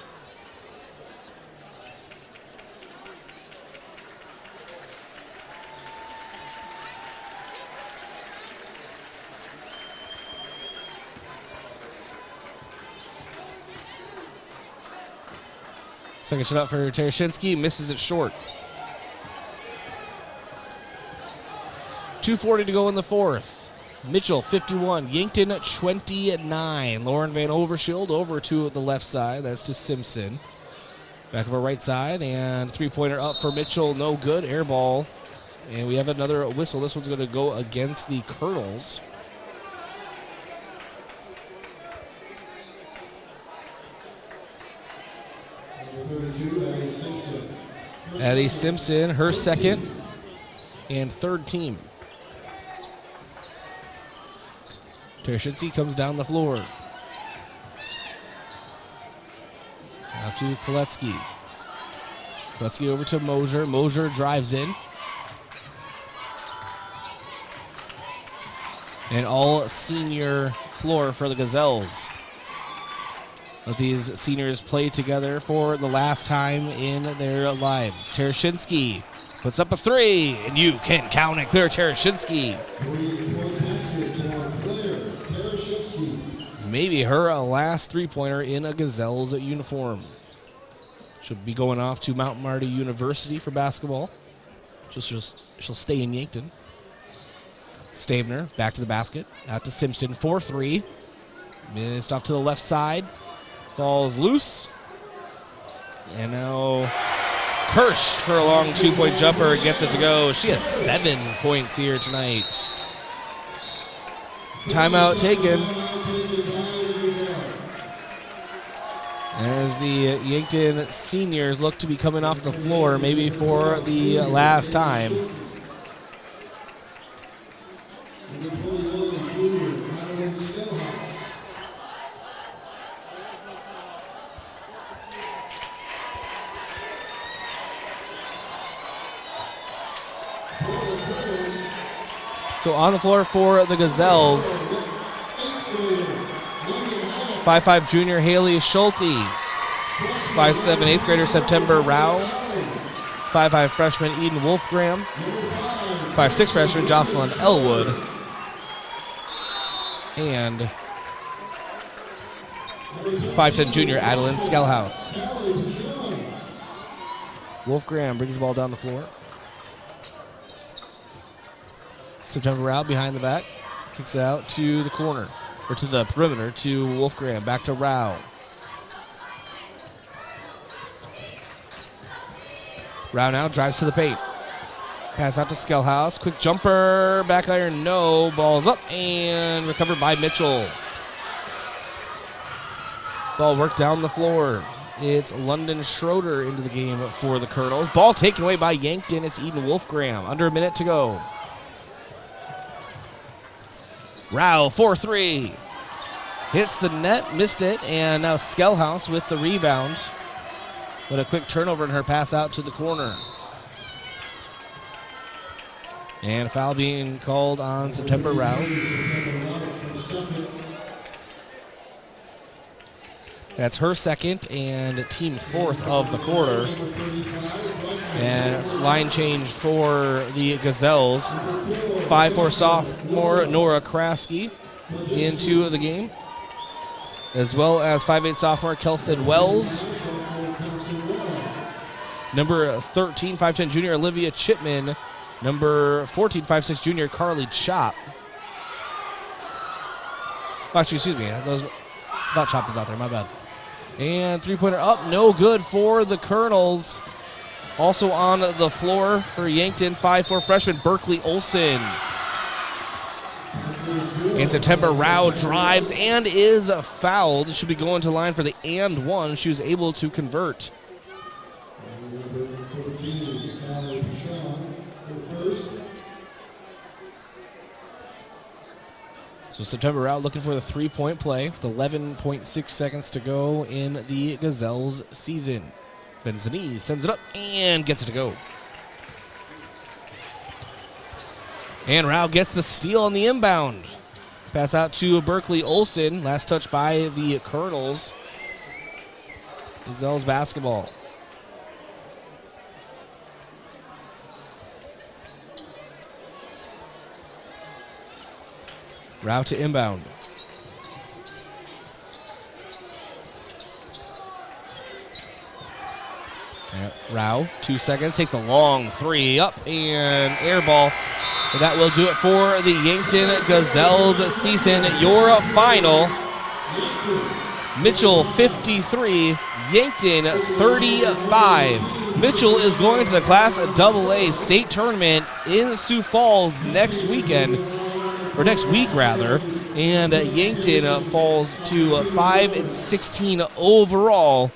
Second shot up for Tereshinski, misses it short. 2:40 to go in the 4th. Mitchell 51, Yankton 29. Lauren Van Overshield over to the left side. That's to Simpson. Back of her right side, and 3-pointer up for Mitchell, no good. Air ball, and we have another whistle. This one's going to go against the Kernels. Addie Simpson, her 2nd and 3rd team. Tereshinski comes down the floor. Now to Koletsky. Koletsky over to Mosier. Mosier drives in. And all senior floor for the Gazelles. Let these seniors play together for the last time in their lives. Tereshinski puts up a 3, and you can count it. Claire Tereshinski. Maybe her last 3-pointer in a Gazelles uniform. She'll be going off to Mount Marty University for basketball. She'll stay in Yankton. Stabner back to the basket. Out to Simpson, 4-3. Missed off to the left side. Ball's loose. And now Kirsch for a long 2-point jumper, gets it to go. She has 7 points here tonight. Timeout taken. As the Yankton seniors look to be coming off the floor, maybe for the last time. So on the floor for the Gazelles, 5'5" junior Haley Schulte, 5'7" 8th grader September Rao, 5'5" freshman Eden Wolfgram, 5'6" freshman Jocelyn Elwood, and 5'10" junior Adeline Skellhouse. Wolfgram brings the ball down the floor. September Rao behind the back, kicks it out to the corner, or to the perimeter to Wolfgram. Back to Rao. Rao now drives to the paint. Pass out to Skellhouse. Quick jumper, back iron, no. Ball's up and recovered by Mitchell. Ball worked down the floor. It's London Schroeder into the game for the Kernels. Ball taken away by Yankton. It's Eden Wolfgram. Under a minute to go. Rao, 4-3. Hits the net, missed it, and now Skellhouse with the rebound. But a quick turnover in her pass out to the corner. And a foul being called on September Rao. That's her second and team fourth of the quarter. And line change for the Gazelles. 5'4" sophomore Nora Kraske into the game, as well as 5'8" sophomore Kelson Wells. Number 13, 5'10" junior Olivia Chipman. Number 14, 5'6" junior Carly Chop. Actually, excuse me. Thought Chop was out there. My bad. And three-pointer up. No good for the Kernels. Also on the floor for Yankton, 5'4" freshman Berkeley Olson. And September Rao drives and is fouled. Should be going to line for the and one. She was able to convert. So September Rao looking for the three-point play with 11.6 seconds to go in the Gazelles season. Benzini sends it up and gets it to go. And Rao gets the steal on the inbound. Pass out to Berkeley Olson. Last touch by the Kernels. Gazelles basketball. Rao to inbound. Rao, 2 seconds, takes a long three up and air ball. And that will do it for the Yankton Gazelles season. Your final, Mitchell 53, Yankton 35. Mitchell is going to the Class AA state tournament in Sioux Falls next weekend, or next week rather. And Yankton falls to 5-16 overall.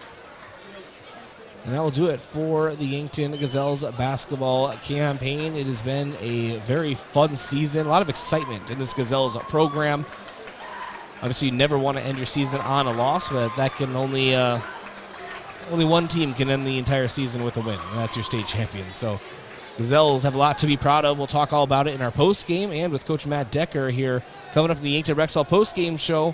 And that will do it for the Yankton Gazelles basketball campaign. It has been a very fun season. A lot of excitement in this Gazelles program. Obviously, you never want to end your season on a loss, but that can only one team can end the entire season with a win, and that's your state champion. So Gazelles have a lot to be proud of. We'll talk all about it in our post-game and with Coach Matt Decker here coming up in the Yankton Rexall post-game show.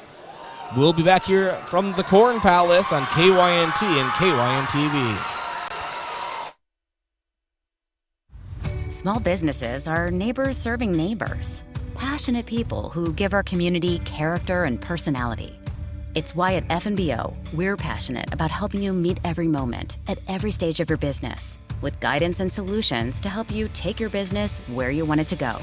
We'll be back here from the Corn Palace on KYNT and KYNTV. Small businesses are neighbors serving neighbors. Passionate people who give our community character and personality. It's why at F&BO, we're passionate about helping you meet every moment at every stage of your business with guidance and solutions to help you take your business where you want it to go.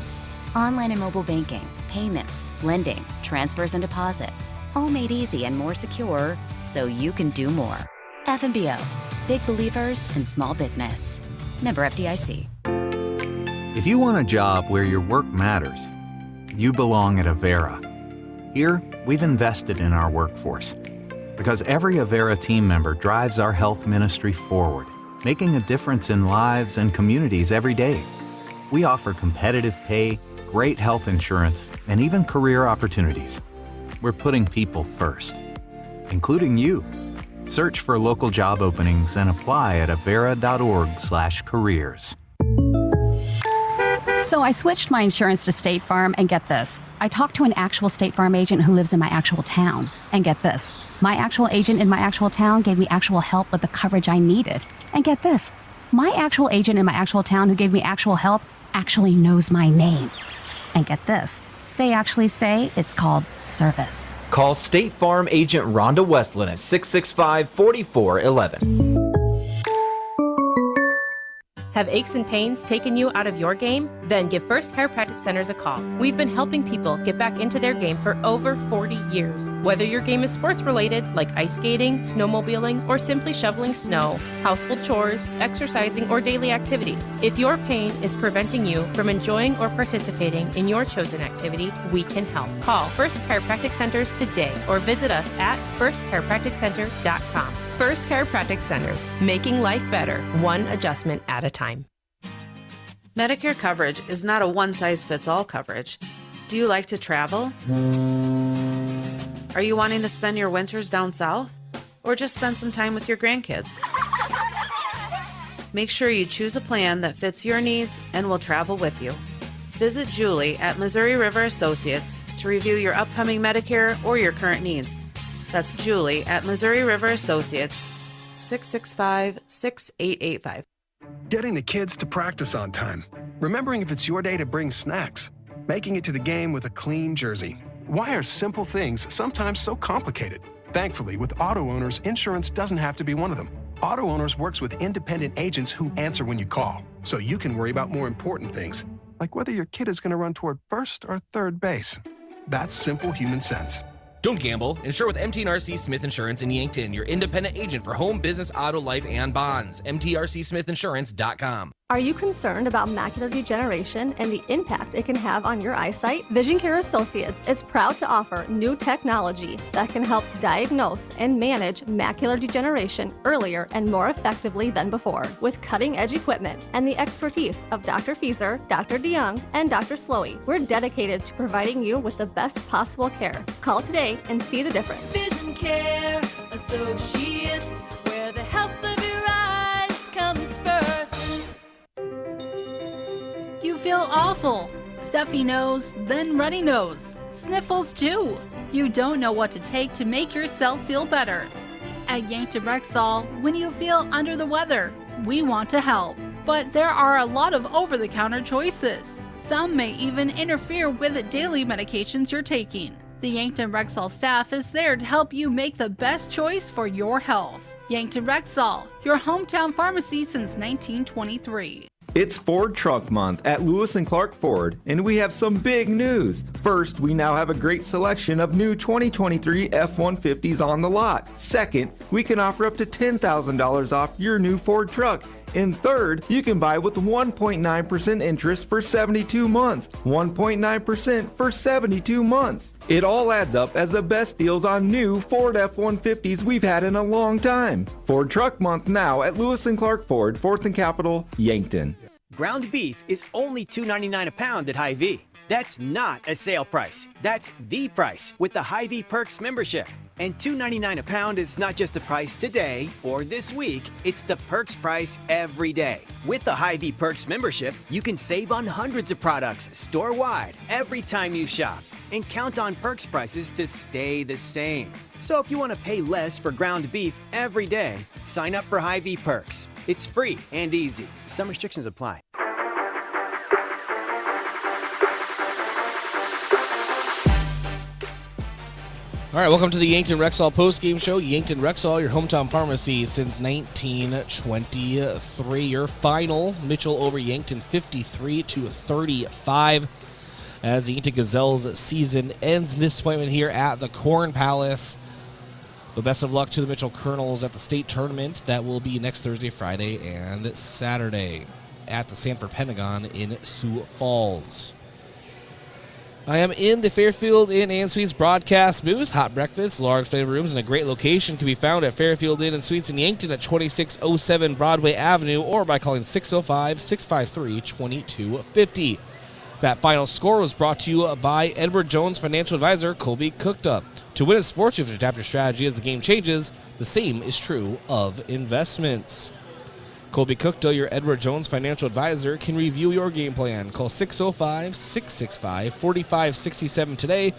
Online and mobile banking, payments, lending, transfers and deposits, all made easy and more secure so you can do more. FNBO, big believers in small business. Member FDIC. If you want a job where your work matters, you belong at Avera. Here, we've invested in our workforce because every Avera team member drives our health ministry forward, making a difference in lives and communities every day. We offer competitive pay, great health insurance, and even career opportunities. We're putting people first, including you. Search for local job openings and apply at avera.org/careers. So I switched my insurance to State Farm, and get this. I talked to an actual State Farm agent who lives in my actual town. And get this. My actual agent in my actual town gave me actual help with the coverage I needed. And get this. My actual agent in my actual town who gave me actual help actually knows my name. And get this. They actually say it's called service. Call State Farm agent Rhonda Westland at 665-4411. Have aches and pains taken you out of your game? Then give First Chiropractic Centers a call. We've been helping people get back into their game for over 40 years. Whether your game is sports related, like ice skating, snowmobiling, or simply shoveling snow, household chores, exercising, or daily activities, if your pain is preventing you from enjoying or participating in your chosen activity, we can help. Call First Chiropractic Centers today or visit us at firstchiropracticcenter.com. First Chiropractic Centers, making life better, one adjustment at a time. Medicare coverage is not a one-size-fits-all coverage. Do you like to travel? Are you wanting to spend your winters down south? Or just spend some time with your grandkids? Make sure you choose a plan that fits your needs and will travel with you. Visit Julie at Missouri River Associates to review your upcoming Medicare or your current needs. That's Julie at Missouri River Associates, 665-6885. Getting the kids to practice on time. Remembering if it's your day to bring snacks. Making it to the game with a clean jersey. Why are simple things sometimes so complicated? Thankfully, with auto owners, insurance doesn't have to be one of them. Auto Owners works with independent agents who answer when you call, so you can worry about more important things, like whether your kid is going to run toward first or third base. That's simple human sense. Don't gamble. Insure with MT&RC Smith Insurance in Yankton, your independent agent for home, business, auto, life, and bonds. MTRCSmithInsurance.com. Are you concerned about macular degeneration and the impact it can have on your eyesight? Vision Care Associates is proud to offer new technology that can help diagnose and manage macular degeneration earlier and more effectively than before. With cutting-edge equipment and the expertise of Dr. Fieser, Dr. DeYoung, and Dr. Slowey, we're dedicated to providing you with the best possible care. Call today and see the difference. Vision Care Associates, where the health of your eyes comes first. You feel awful. Stuffy nose, then runny nose. Sniffles too. You don't know what to take to make yourself feel better. At Yankton Rexall, when you feel under the weather, we want to help. But there are a lot of over-the-counter choices. Some may even interfere with the daily medications you're taking. The Yankton Rexall staff is there to help you make the best choice for your health. Yankton Rexall, your hometown pharmacy since 1923. It's Ford Truck Month at Lewis & Clark Ford, and we have some big news. First, we now have a great selection of new 2023 F-150s on the lot. Second, we can offer up to $10,000 off your new Ford truck. And third, you can buy with 1.9% interest for 72 months. 1.9% for 72 months. It all adds up as the best deals on new Ford F-150s we've had in a long time. Ford Truck Month now at Lewis & Clark Ford, 4th and Capitol, Yankton. Ground beef is only $2.99 a pound at Hy-Vee. That's not a sale price. That's the price with the Hy-Vee Perks membership. And $2.99 a pound is not just the price today or this week, it's the Perks price every day. With the Hy-Vee Perks membership, you can save on hundreds of products store-wide every time you shop and count on Perks prices to stay the same. So if you want to pay less for ground beef every day, sign up for Hy-Vee Perks. It's free and easy. Some restrictions apply. All right, welcome to the Yankton Rexall postgame show. Yankton Rexall, your hometown pharmacy since 1923. Your final, Mitchell over Yankton, 53-35. As the Yankton Gazelles season ends in disappointment here at the Corn Palace. But best of luck to the Mitchell Kernels at the state tournament. That will be next Thursday, Friday, and Saturday at the Sanford Pentagon in Sioux Falls. I am in the Fairfield Inn & Suites broadcast booth. Hot breakfast, large flavor rooms, and a great location can be found at Fairfield Inn & Suites in Yankton at 2607 Broadway Avenue or by calling 605-653-2250. That final score was brought to you by Edward Jones financial advisor Colby Cookta. To win in sports, you have to adapt your strategy as the game changes. The same is true of investments. Colby Cookta, your Edward Jones financial advisor, can review your game plan. Call 605-665-4567 today.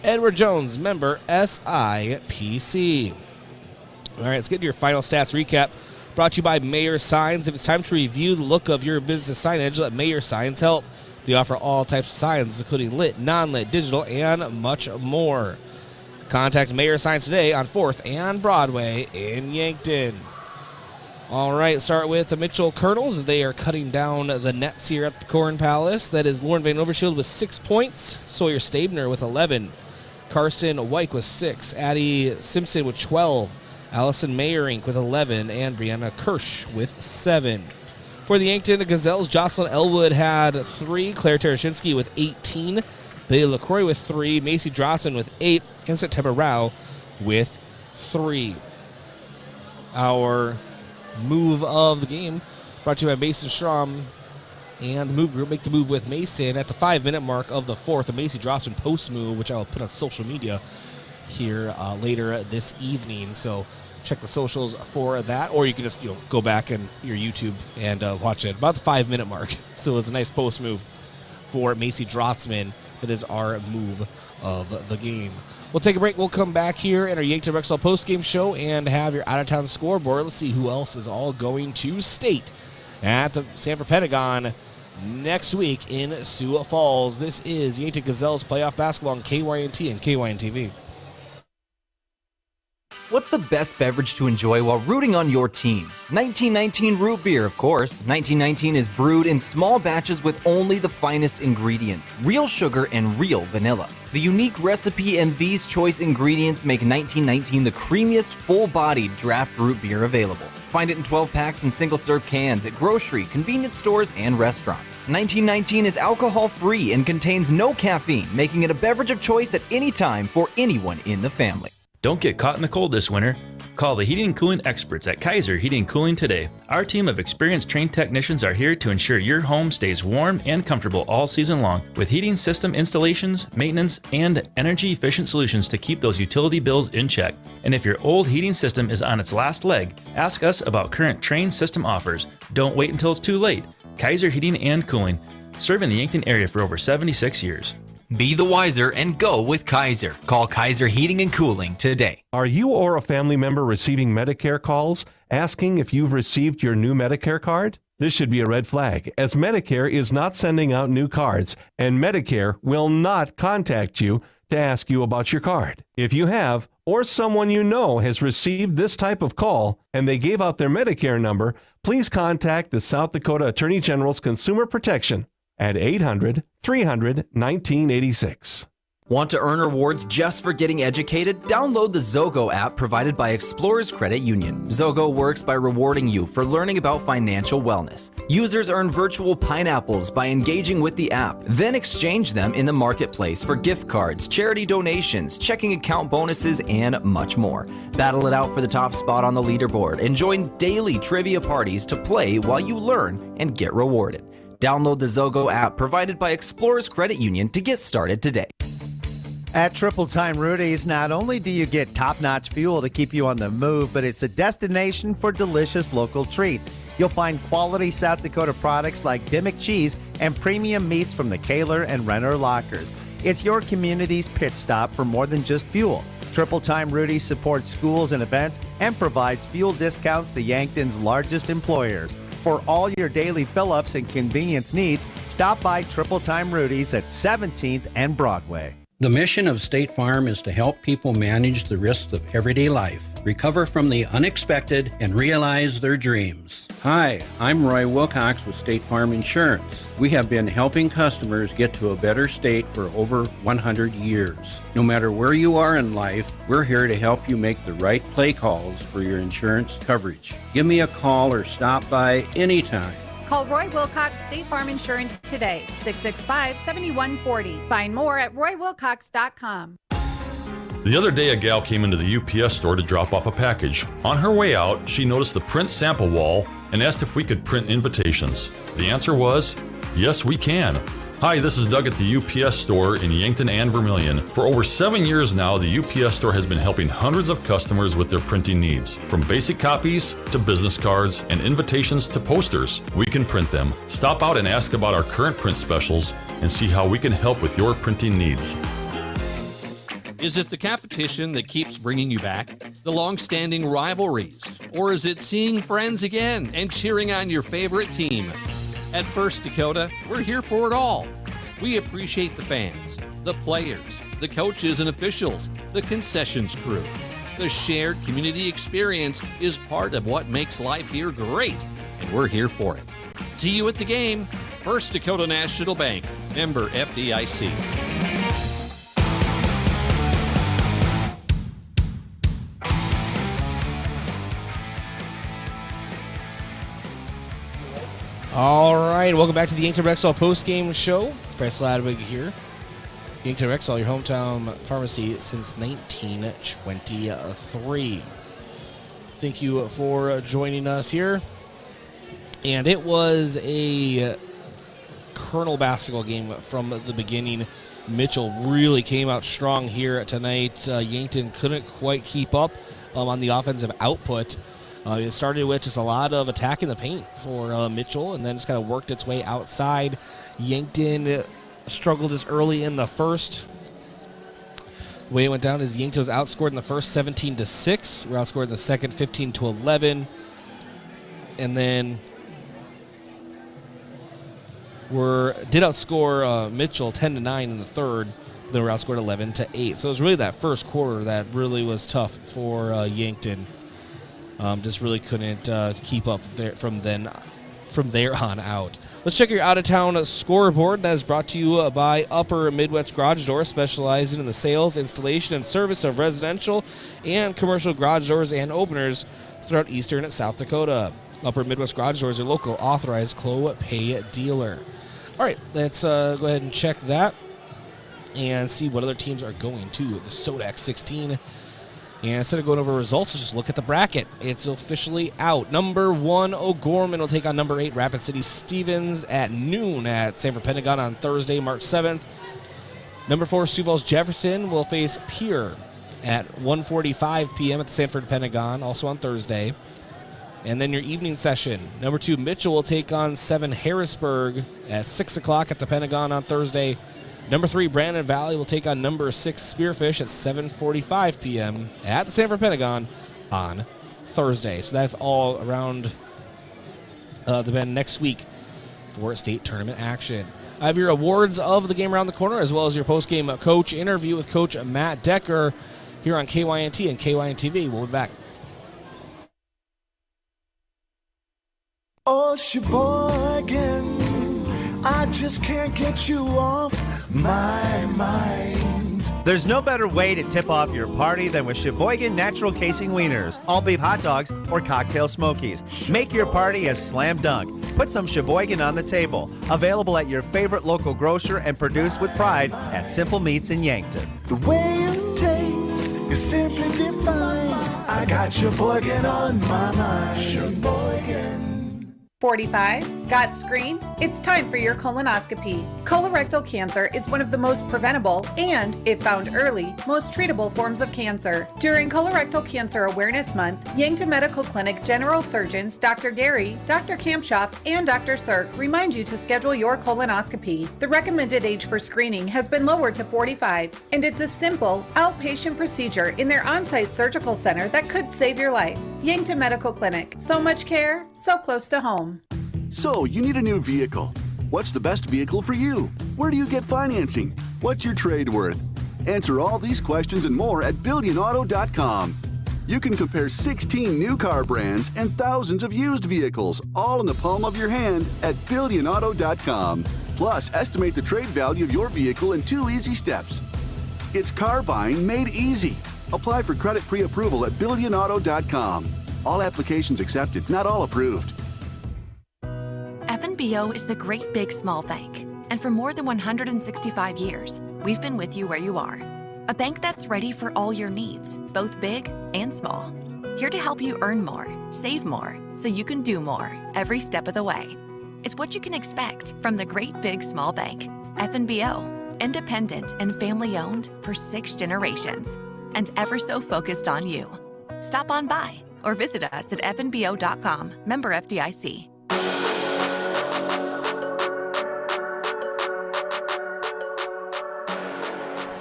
Edward Jones, member SIPC. All right, let's get to your final stats recap. Brought to you by Mayor Signs. If it's time to review the look of your business signage, let Mayor Signs help. They offer all types of signs, including lit, non-lit, digital, and much more. Contact Mayor Signs today on 4th and Broadway in Yankton. All right, start with the Mitchell Kernels as they are cutting down the nets here at the Corn Palace. That is Lauren Van Overshield with 6 points, Sawyer Stabner with 11, Carson Wyke with 6, Addie Simpson with 12, Allison Mayerink with 11, and Brianna Kirsch with 7. For the Yankton Gazelles, Jocelyn Elwood had 3, Claire Terashinsky with 18, Bailey LaCroix with 3, Macy Drossin with 8, and September Rao with 3. Our move of the game brought to you by Mason Strom and the move group. Make the move with Mason at the 5-minute mark of the 4th. A Macy Drossin post move, which I will put on social media here later this evening. So check the socials for that, or you can just go back in your YouTube and watch it about the 5-minute mark. So it was a nice post move for Macy Drotzman. That is our move of the game. We'll take a break. We'll come back here in our Yankton Rexall postgame show and have your out-of-town scoreboard. Let's see who else is all going to state at the Sanford Pentagon next week in Sioux Falls. This is Yankton Gazelles playoff basketball on KYNT and KYNTV. What's the best beverage to enjoy while rooting on your team? 1919 root beer, of course. 1919 is brewed in small batches with only the finest ingredients, real sugar and real vanilla. The unique recipe and these choice ingredients make 1919 the creamiest, full-bodied draft root beer available. Find it in 12 packs and single-serve cans at grocery, convenience stores, and restaurants. 1919 is alcohol-free and contains no caffeine, making it a beverage of choice at any time for anyone in the family. Don't get caught in the cold this winter. Call the heating and cooling experts at Kaiser Heating and Cooling today. Our team of experienced trained technicians are here to ensure your home stays warm and comfortable all season long with heating system installations, maintenance, and energy-efficient solutions to keep those utility bills in check. And if your old heating system is on its last leg, ask us about current trained system offers. Don't wait until it's too late. Kaiser Heating and Cooling, serving the Yankton area for over 76 years. Be the wiser and go with Kaiser. Call Kaiser Heating and Cooling today. Are you or a family member receiving Medicare calls asking if you've received your new Medicare card? This should be a red flag, as Medicare is not sending out new cards, and Medicare will not contact you to ask you about your card. If you have, or someone you know has received this type of call and they gave out their Medicare number, please contact the South Dakota Attorney General's Consumer Protection at 800-300-1986. Want to earn rewards just for getting educated? Download the Zogo app provided by Explorers Credit Union. Zogo works by rewarding you for learning about financial wellness. Users earn virtual pineapples by engaging with the app, then exchange them in the marketplace for gift cards, charity donations, checking account bonuses, and much more. Battle it out for the top spot on the leaderboard and join daily trivia parties to play while you learn and get rewarded. Download the Zogo app provided by Explorers Credit Union to get started today. At Triple Time Rudy's, not only do you get top-notch fuel to keep you on the move, but it's a destination for delicious local treats. You'll find quality South Dakota products like Dimmick cheese and premium meats from the Kaler and Renner lockers. It's your community's pit stop for more than just fuel. Triple Time Rudy's supports schools and events and provides fuel discounts to Yankton's largest employers. For all your daily fill-ups and convenience needs, stop by Triple Time Rudy's at 17th and Broadway. The mission of State Farm is to help people manage the risks of everyday life, recover from the unexpected, and realize their dreams. Hi, I'm Roy Wilcox with State Farm Insurance. We have been helping customers get to a better state for over 100 years. No matter where you are in life, we're here to help you make the right play calls for your insurance coverage. Give me a call or stop by anytime. Call Roy Wilcox State Farm Insurance today, 665-7140. Find more at roywilcox.com. The other day, a gal came into the UPS store to drop off a package. On her way out, she noticed the print sample wall and asked if we could print invitations. The answer was, yes, we can. Hi, this is Doug at the UPS store in Yankton and Vermilion. For over 7 years now, the UPS store has been helping hundreds of customers with their printing needs. From basic copies to business cards and invitations to posters, we can print them. Stop out and ask about our current print specials and see how we can help with your printing needs. Is it the competition that keeps bringing you back? The long-standing rivalries? Or is it seeing friends again and cheering on your favorite team? At First Dakota, we're here for it all. We appreciate the fans, the players, the coaches and officials, the concessions crew. The shared community experience is part of what makes life here great, and we're here for it. See you at the game. First Dakota National Bank, member FDIC. All right, welcome back to the Yankton Rexall postgame show. Bryce Ladwig here. Yankton Rexall, your hometown pharmacy since 1923. Thank you for joining us here. And it was a Kernel basketball game from the beginning. Mitchell really came out strong here tonight. Yankton couldn't quite keep up on the offensive output. It started with just a lot of attack in the paint for Mitchell, and then just kind of worked its way outside. Yankton struggled as early in the first. The way it went down is Yankton was outscored in the first 17-6. We're outscored in the second 15-11. And then did outscore Mitchell 10-9 in the third. Then we're outscored 11-8. So it was really that first quarter that really was tough for Yankton. Just really couldn't keep up there from there on out. Let's check your out-of-town scoreboard. That is brought to you by Upper Midwest Garage Doors, specializing in the sales, installation, and service of residential and commercial garage doors and openers throughout Eastern and South Dakota. Upper Midwest Garage Doors are local authorized Clo-Pay dealer. All right, let's go ahead and check that and see what other teams are going to the Sodak 16. And instead of going over results, let's just look at the bracket. It's officially out. Number 1, O'Gorman will take on number 8, Rapid City Stevens at noon at Sanford Pentagon on Thursday, March 7th. Number 4, Sioux Falls Jefferson will face Pierre at 1:45 p.m. at the Sanford Pentagon, also on Thursday. And then your evening session, number 2, Mitchell will take on 7, Harrisburg at 6 o'clock at the Pentagon on Thursday. Number 3, Brandon Valley will take on number 6, Spearfish at 7:45 p.m. at the Sanford Pentagon on Thursday. So that's all around the bend next week for state tournament action. I have your awards of the game around the corner, as well as your post-game coach interview with Coach Matt Decker here on KYNT and KYNTV. We'll be back. Oh, Sheboygan, I just can't get you off my mind. There's no better way to tip off your party than with Sheboygan Natural Casing Wieners, all beef hot dogs, or cocktail smokies. Make your party a slam dunk. Put some Sheboygan on the table. Available at your favorite local grocer and produced with pride at Simple Meats in Yankton. The way it tastes is simply divine. I got Sheboygan on my mind. Sheboygan. 45. Got screened? It's time for your colonoscopy. Colorectal cancer is one of the most preventable and, if found early, most treatable forms of cancer. During Colorectal Cancer Awareness Month, Yankton Medical Clinic General Surgeons Dr. Gary, Dr. Kampshoff, and Dr. Sirk remind you to schedule your colonoscopy. The recommended age for screening has been lowered to 45, and it's a simple, outpatient procedure in their on-site surgical center that could save your life. Yankton Medical Clinic. So much care, so close to home. So, you need a new vehicle. What's the best vehicle for you? Where do you get financing? What's your trade worth? Answer all these questions and more at BillionAuto.com. You can compare 16 new car brands and thousands of used vehicles, all in the palm of your hand at BillionAuto.com. Plus, estimate the trade value of your vehicle in 2 easy steps. It's car buying made easy. Apply for credit pre-approval at BillionAuto.com. All applications accepted, not all approved. FNBO is the great big small bank. And for more than 165 years, we've been with you where you are. A bank that's ready for all your needs, both big and small. Here to help you earn more, save more, so you can do more every step of the way. It's what you can expect from the great big small bank. FNBO, independent and family owned for 6 generations, and ever so focused on you. Stop on by or visit us at fnbo.com, member FDIC.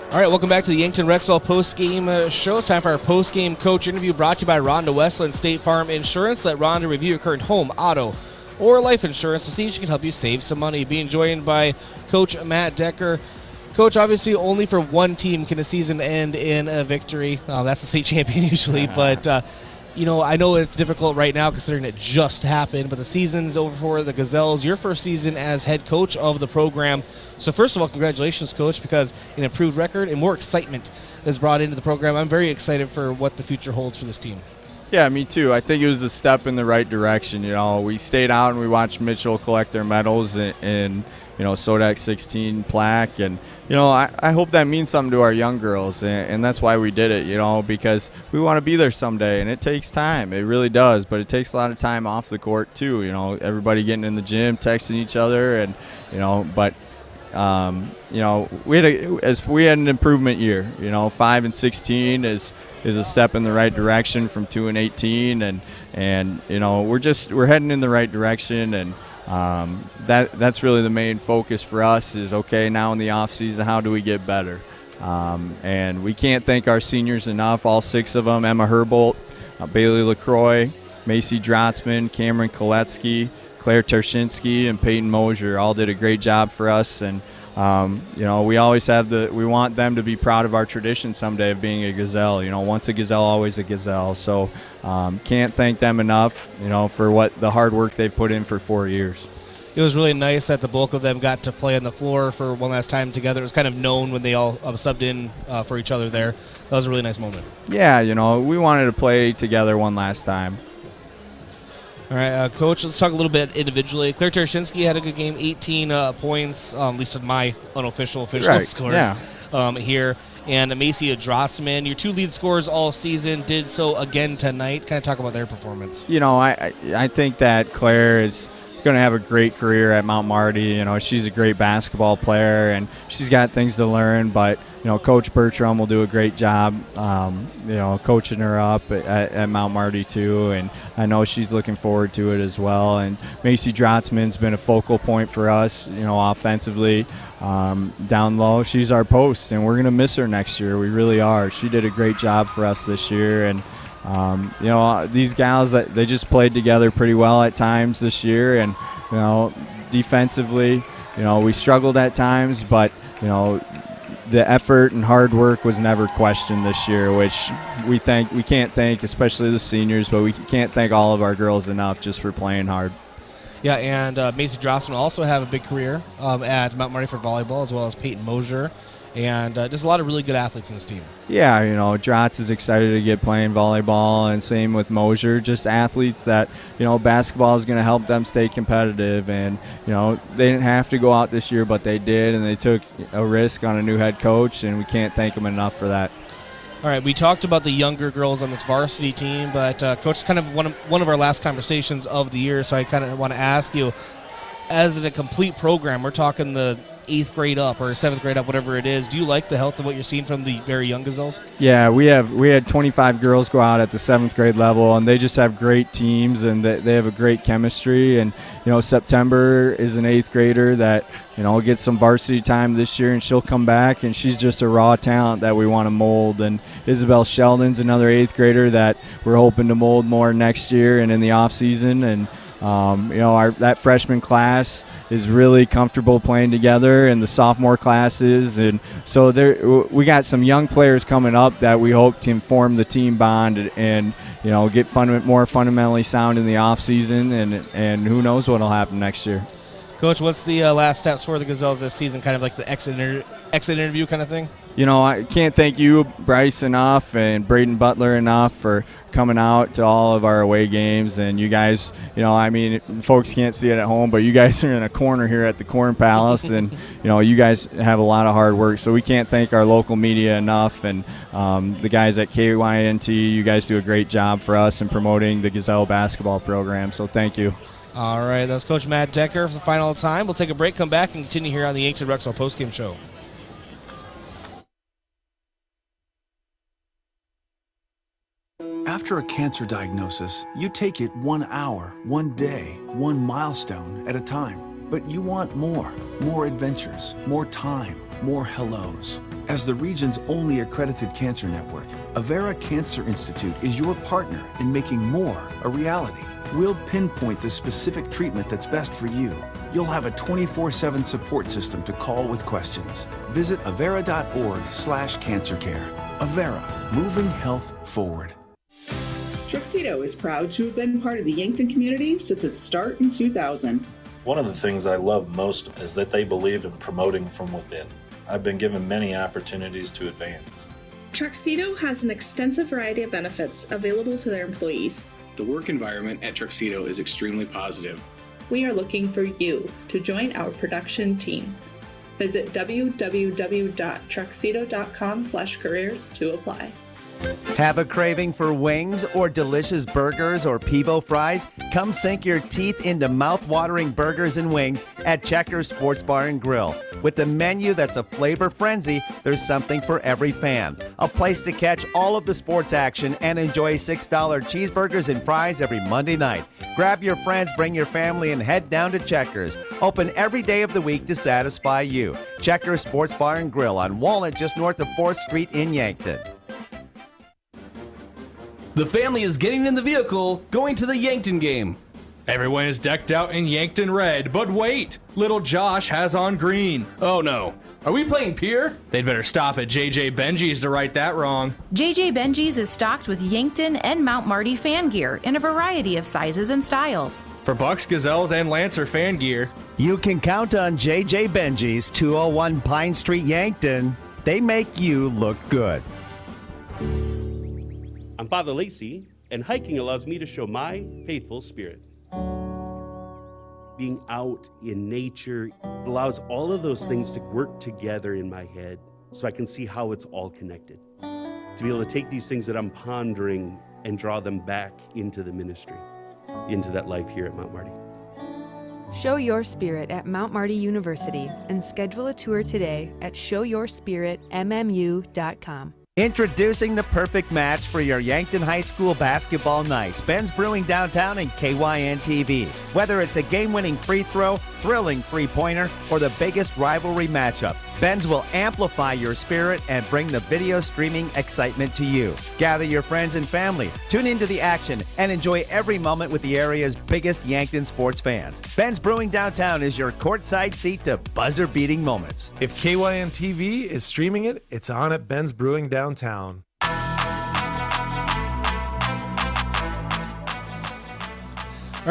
All right, welcome back to the Yankton Rexall post-game show. It's time for our post-game coach interview brought to you by Rhonda Westland State Farm Insurance. Let Rhonda review your current home, auto, or life insurance to see if she can help you save some money. Being joined by Coach Matt Decker. Coach, obviously only for one team can a season end in a victory. That's the state champion usually, but I know it's difficult right now considering it just happened, but the season's over for the Gazelles. Your first season as head coach of the program. So first of all, congratulations, Coach, because an improved record and more excitement is brought into the program. I'm very excited for what the future holds for this team. Yeah, me too. I think it was a step in the right direction. We stayed out and we watched Mitchell collect their medals in Sodak 16 plaque, and I hope that means something to our young girls, and that's why we did it, because we want to be there someday, and it takes time. It really does, but it takes a lot of time off the court too. Everybody getting in the gym, texting each other, and we had an improvement year. 5 and 16 is a step in the right direction from 2 and 18, and we're heading in the right direction, and that's really the main focus for us is, okay, now in the off season, how do we get better? And we can't thank our seniors enough, all 6 of them, Emma Herbolt, Bailey LaCroix, Macy Drotzman, Cameron Koletsky, Claire Tershinsky, and Peyton Mosier all did a great job for us, and we always we want them to be proud of our tradition someday of being a Gazelle. Once a Gazelle, always a Gazelle. So can't thank them enough, for what the hard work they've put in for 4 years. It was really nice that the bulk of them got to play on the floor for one last time together. It was kind of known when they all subbed in for each other there. That was a really nice moment. Yeah, we wanted to play together one last time. All right, Coach, let's talk a little bit individually. Claire Tereshinsky had a good game, 18 points, at least in my unofficial scores here. And Macy Drotzman, your 2 lead scorers all season, did so again tonight. Kind of talk about their performance. I think that Claire is going to have a great career at Mount Marty. She's a great basketball player, and she's got things to learn, but Coach Bertram will do a great job, coaching her up at Mount Marty too, and I know she's looking forward to it as well. And Macy Drotzman's been a focal point for us, offensively, down low. She's our post, and we're going to miss her next year. We really are. She did a great job for us this year, and these gals, that they just played together pretty well at times this year, and defensively, we struggled at times, but the effort and hard work was never questioned this year, which we can't thank, especially the seniors, but we can't thank all of our girls enough just for playing hard. Yeah, and Macy Drossman also have a big career at Mount Marty for volleyball, as well as Peyton Mosier. And there's a lot of really good athletes in this team. Yeah, Drotz is excited to get playing volleyball, and same with Mosier. Just athletes that, basketball is going to help them stay competitive. And, they didn't have to go out this year, but they did, and they took a risk on a new head coach, and we can't thank them enough for that. All right, we talked about the younger girls on this varsity team, but, Coach, kind of one of our last conversations of the year, so I kind of want to ask you, as a complete program, we're talking the 8th grade up or 7th grade up, whatever it is. Do you like the health of what you're seeing from the very young Gazelles? Yeah, we had 25 girls go out at the 7th grade level, and they just have great teams, and they have a great chemistry. And September is an 8th grader that gets some varsity time this year, and she'll come back, and she's just a raw talent that we want to mold. And Isabel Sheldon's another 8th grader that we're hoping to mold more next year and in the off season. And that freshman class, is really comfortable playing together in the sophomore classes, and so we got some young players coming up that we hope to form the team bond and get more fundamentally sound in the off season, and who knows what will happen next year. Coach, what's the last steps for the Gazelles this season? Kind of like the exit interview kind of thing? I can't thank you, Bryce, enough, and Braden Butler enough for coming out to all of our away games. And you guys, folks can't see it at home, but you guys are in a corner here at the Corn Palace, and you guys have a lot of hard work. So we can't thank our local media enough, and the guys at KYNT. You guys do a great job for us in promoting the Gazelle basketball program. So thank you. All right, that was Coach Matt Decker for the final time. We'll take a break, come back, and continue here on the Yankton Rexall postgame show. After a cancer diagnosis, you take it 1 hour, 1 day, 1 milestone at a time. But you want more adventures, more time, more hellos. As the region's only accredited cancer network, Avera Cancer Institute is your partner in making more a reality. We'll pinpoint the specific treatment that's best for you. You'll have a 24/7 support system to call with questions. Visit avera.org/cancercare. Avera, moving health forward. Truxedo is proud to have been part of the Yankton community since its start in 2000. One of the things I love most is that they believe in promoting from within. I've been given many opportunities to advance. Truxedo has an extensive variety of benefits available to their employees. The work environment at Truxedo is extremely positive. We are looking for you to join our production team. Visit www.truxedo.com/careers to apply. Have a craving for wings or delicious burgers or Pivo fries? Come sink your teeth into mouth-watering burgers and wings at Checkers Sports Bar and Grill. With a menu that's a flavor frenzy, there's something for every fan. A place to catch all of the sports action and enjoy $6 cheeseburgers and fries every Monday night. Grab your friends, bring your family, and head down to Checkers. Open every day of the week to satisfy you. Checkers Sports Bar and Grill on Walnut, just north of 4th Street in Yankton. The family is getting in the vehicle, going to the Yankton game. Everyone is decked out in Yankton red, but wait, little Josh has on green. Oh no, are we playing Pier? They'd better stop at JJ Benji's to right that wrong. JJ Benji's is stocked with Yankton and Mount Marty fan gear in a variety of sizes and styles. For Bucks, Gazelles, and Lancer fan gear, you can count on JJ Benji's, 201 Pine Street, Yankton. They make you look good. I'm Father Lacey, and hiking allows me to show my faithful spirit. Being out in nature allows all of those things to work together in my head so I can see how it's all connected. To be able to take these things that I'm pondering and draw them back into the ministry, into that life here at Mount Marty. Show your spirit at Mount Marty University and schedule a tour today at showyourspiritmmu.com. Introducing the perfect match for your Yankton High School basketball nights. Ben's Brewing Downtown and KYNTV. Whether it's a game-winning free throw, thrilling three-pointer, or the biggest rivalry matchup, Ben's will amplify your spirit and bring the video streaming excitement to you. Gather your friends and family, tune into the action, and enjoy every moment with the area's biggest Yankton sports fans. Ben's Brewing Downtown is your courtside seat to buzzer-beating moments. If KYNTV is streaming it, it's on at Ben's Brewing Downtown. All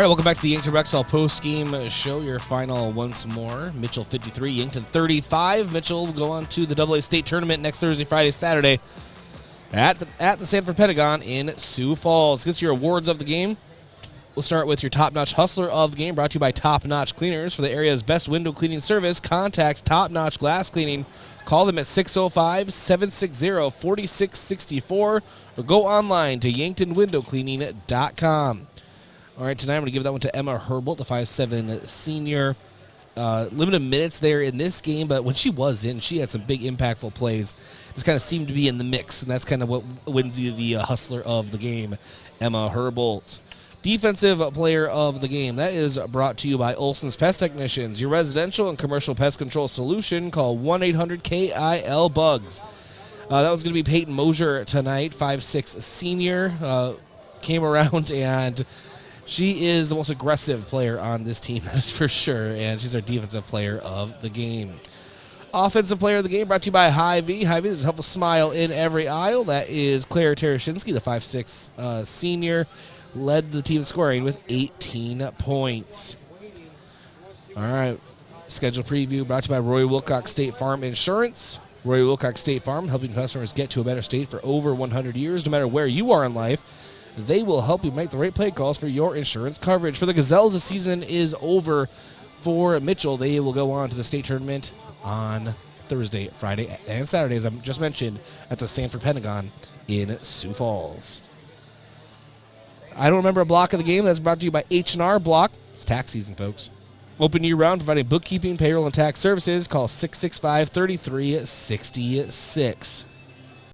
right, welcome back to the Yankton Rexall post-game show. Your final once more. Mitchell 53, Yankton 35. Mitchell will go on to the AA State Tournament next Thursday, Friday, Saturday at the Sanford Pentagon in Sioux Falls. Get your awards of the game. We'll start with your top-notch hustler of the game, brought to you by Top Notch Cleaners. For the area's best window cleaning service, contact Top Notch Glass Cleaning. Call them at 605-760-4664 or go online to yanktonwindowcleaning.com. All right, tonight I'm going to give that one to Emma Herbold, the 5'7" senior. Limited minutes there in this game, but when she was in, she had some big impactful plays. Just kind of seemed to be in the mix, and that's kind of what wins you the hustler of the game, Emma Herbold. Defensive player of the game, that is brought to you by Olson's Pest Technicians, your residential and commercial pest control solution. Call 1-800-KIL-BUGS. That was going to be Peyton Mosier tonight, 5'6" senior. Came around and She is the most aggressive player on this team, that is for sure, and she's our defensive player of the game. Offensive player of the game brought to you by Hy-Vee. Hy-Vee is a helpful smile in every aisle. That is Claire Tereshinsky, the 5'6" senior, led the team scoring with 18 points. All right, schedule preview brought to you by Roy Wilcox State Farm Insurance. Roy Wilcox State Farm, helping customers get to a better state for over 100 years. No matter where you are in life, they will help you make the right play calls for your insurance coverage. For the Gazelles, the season is over. For Mitchell, they will go on to the state tournament on Thursday, Friday, and Saturday, as I just mentioned, at the Sanford Pentagon in Sioux Falls. I don't remember a block of the game. That's brought to you by H&R Block. It's tax season, folks. Open year-round, providing bookkeeping, payroll, and tax services. Call 665-3366.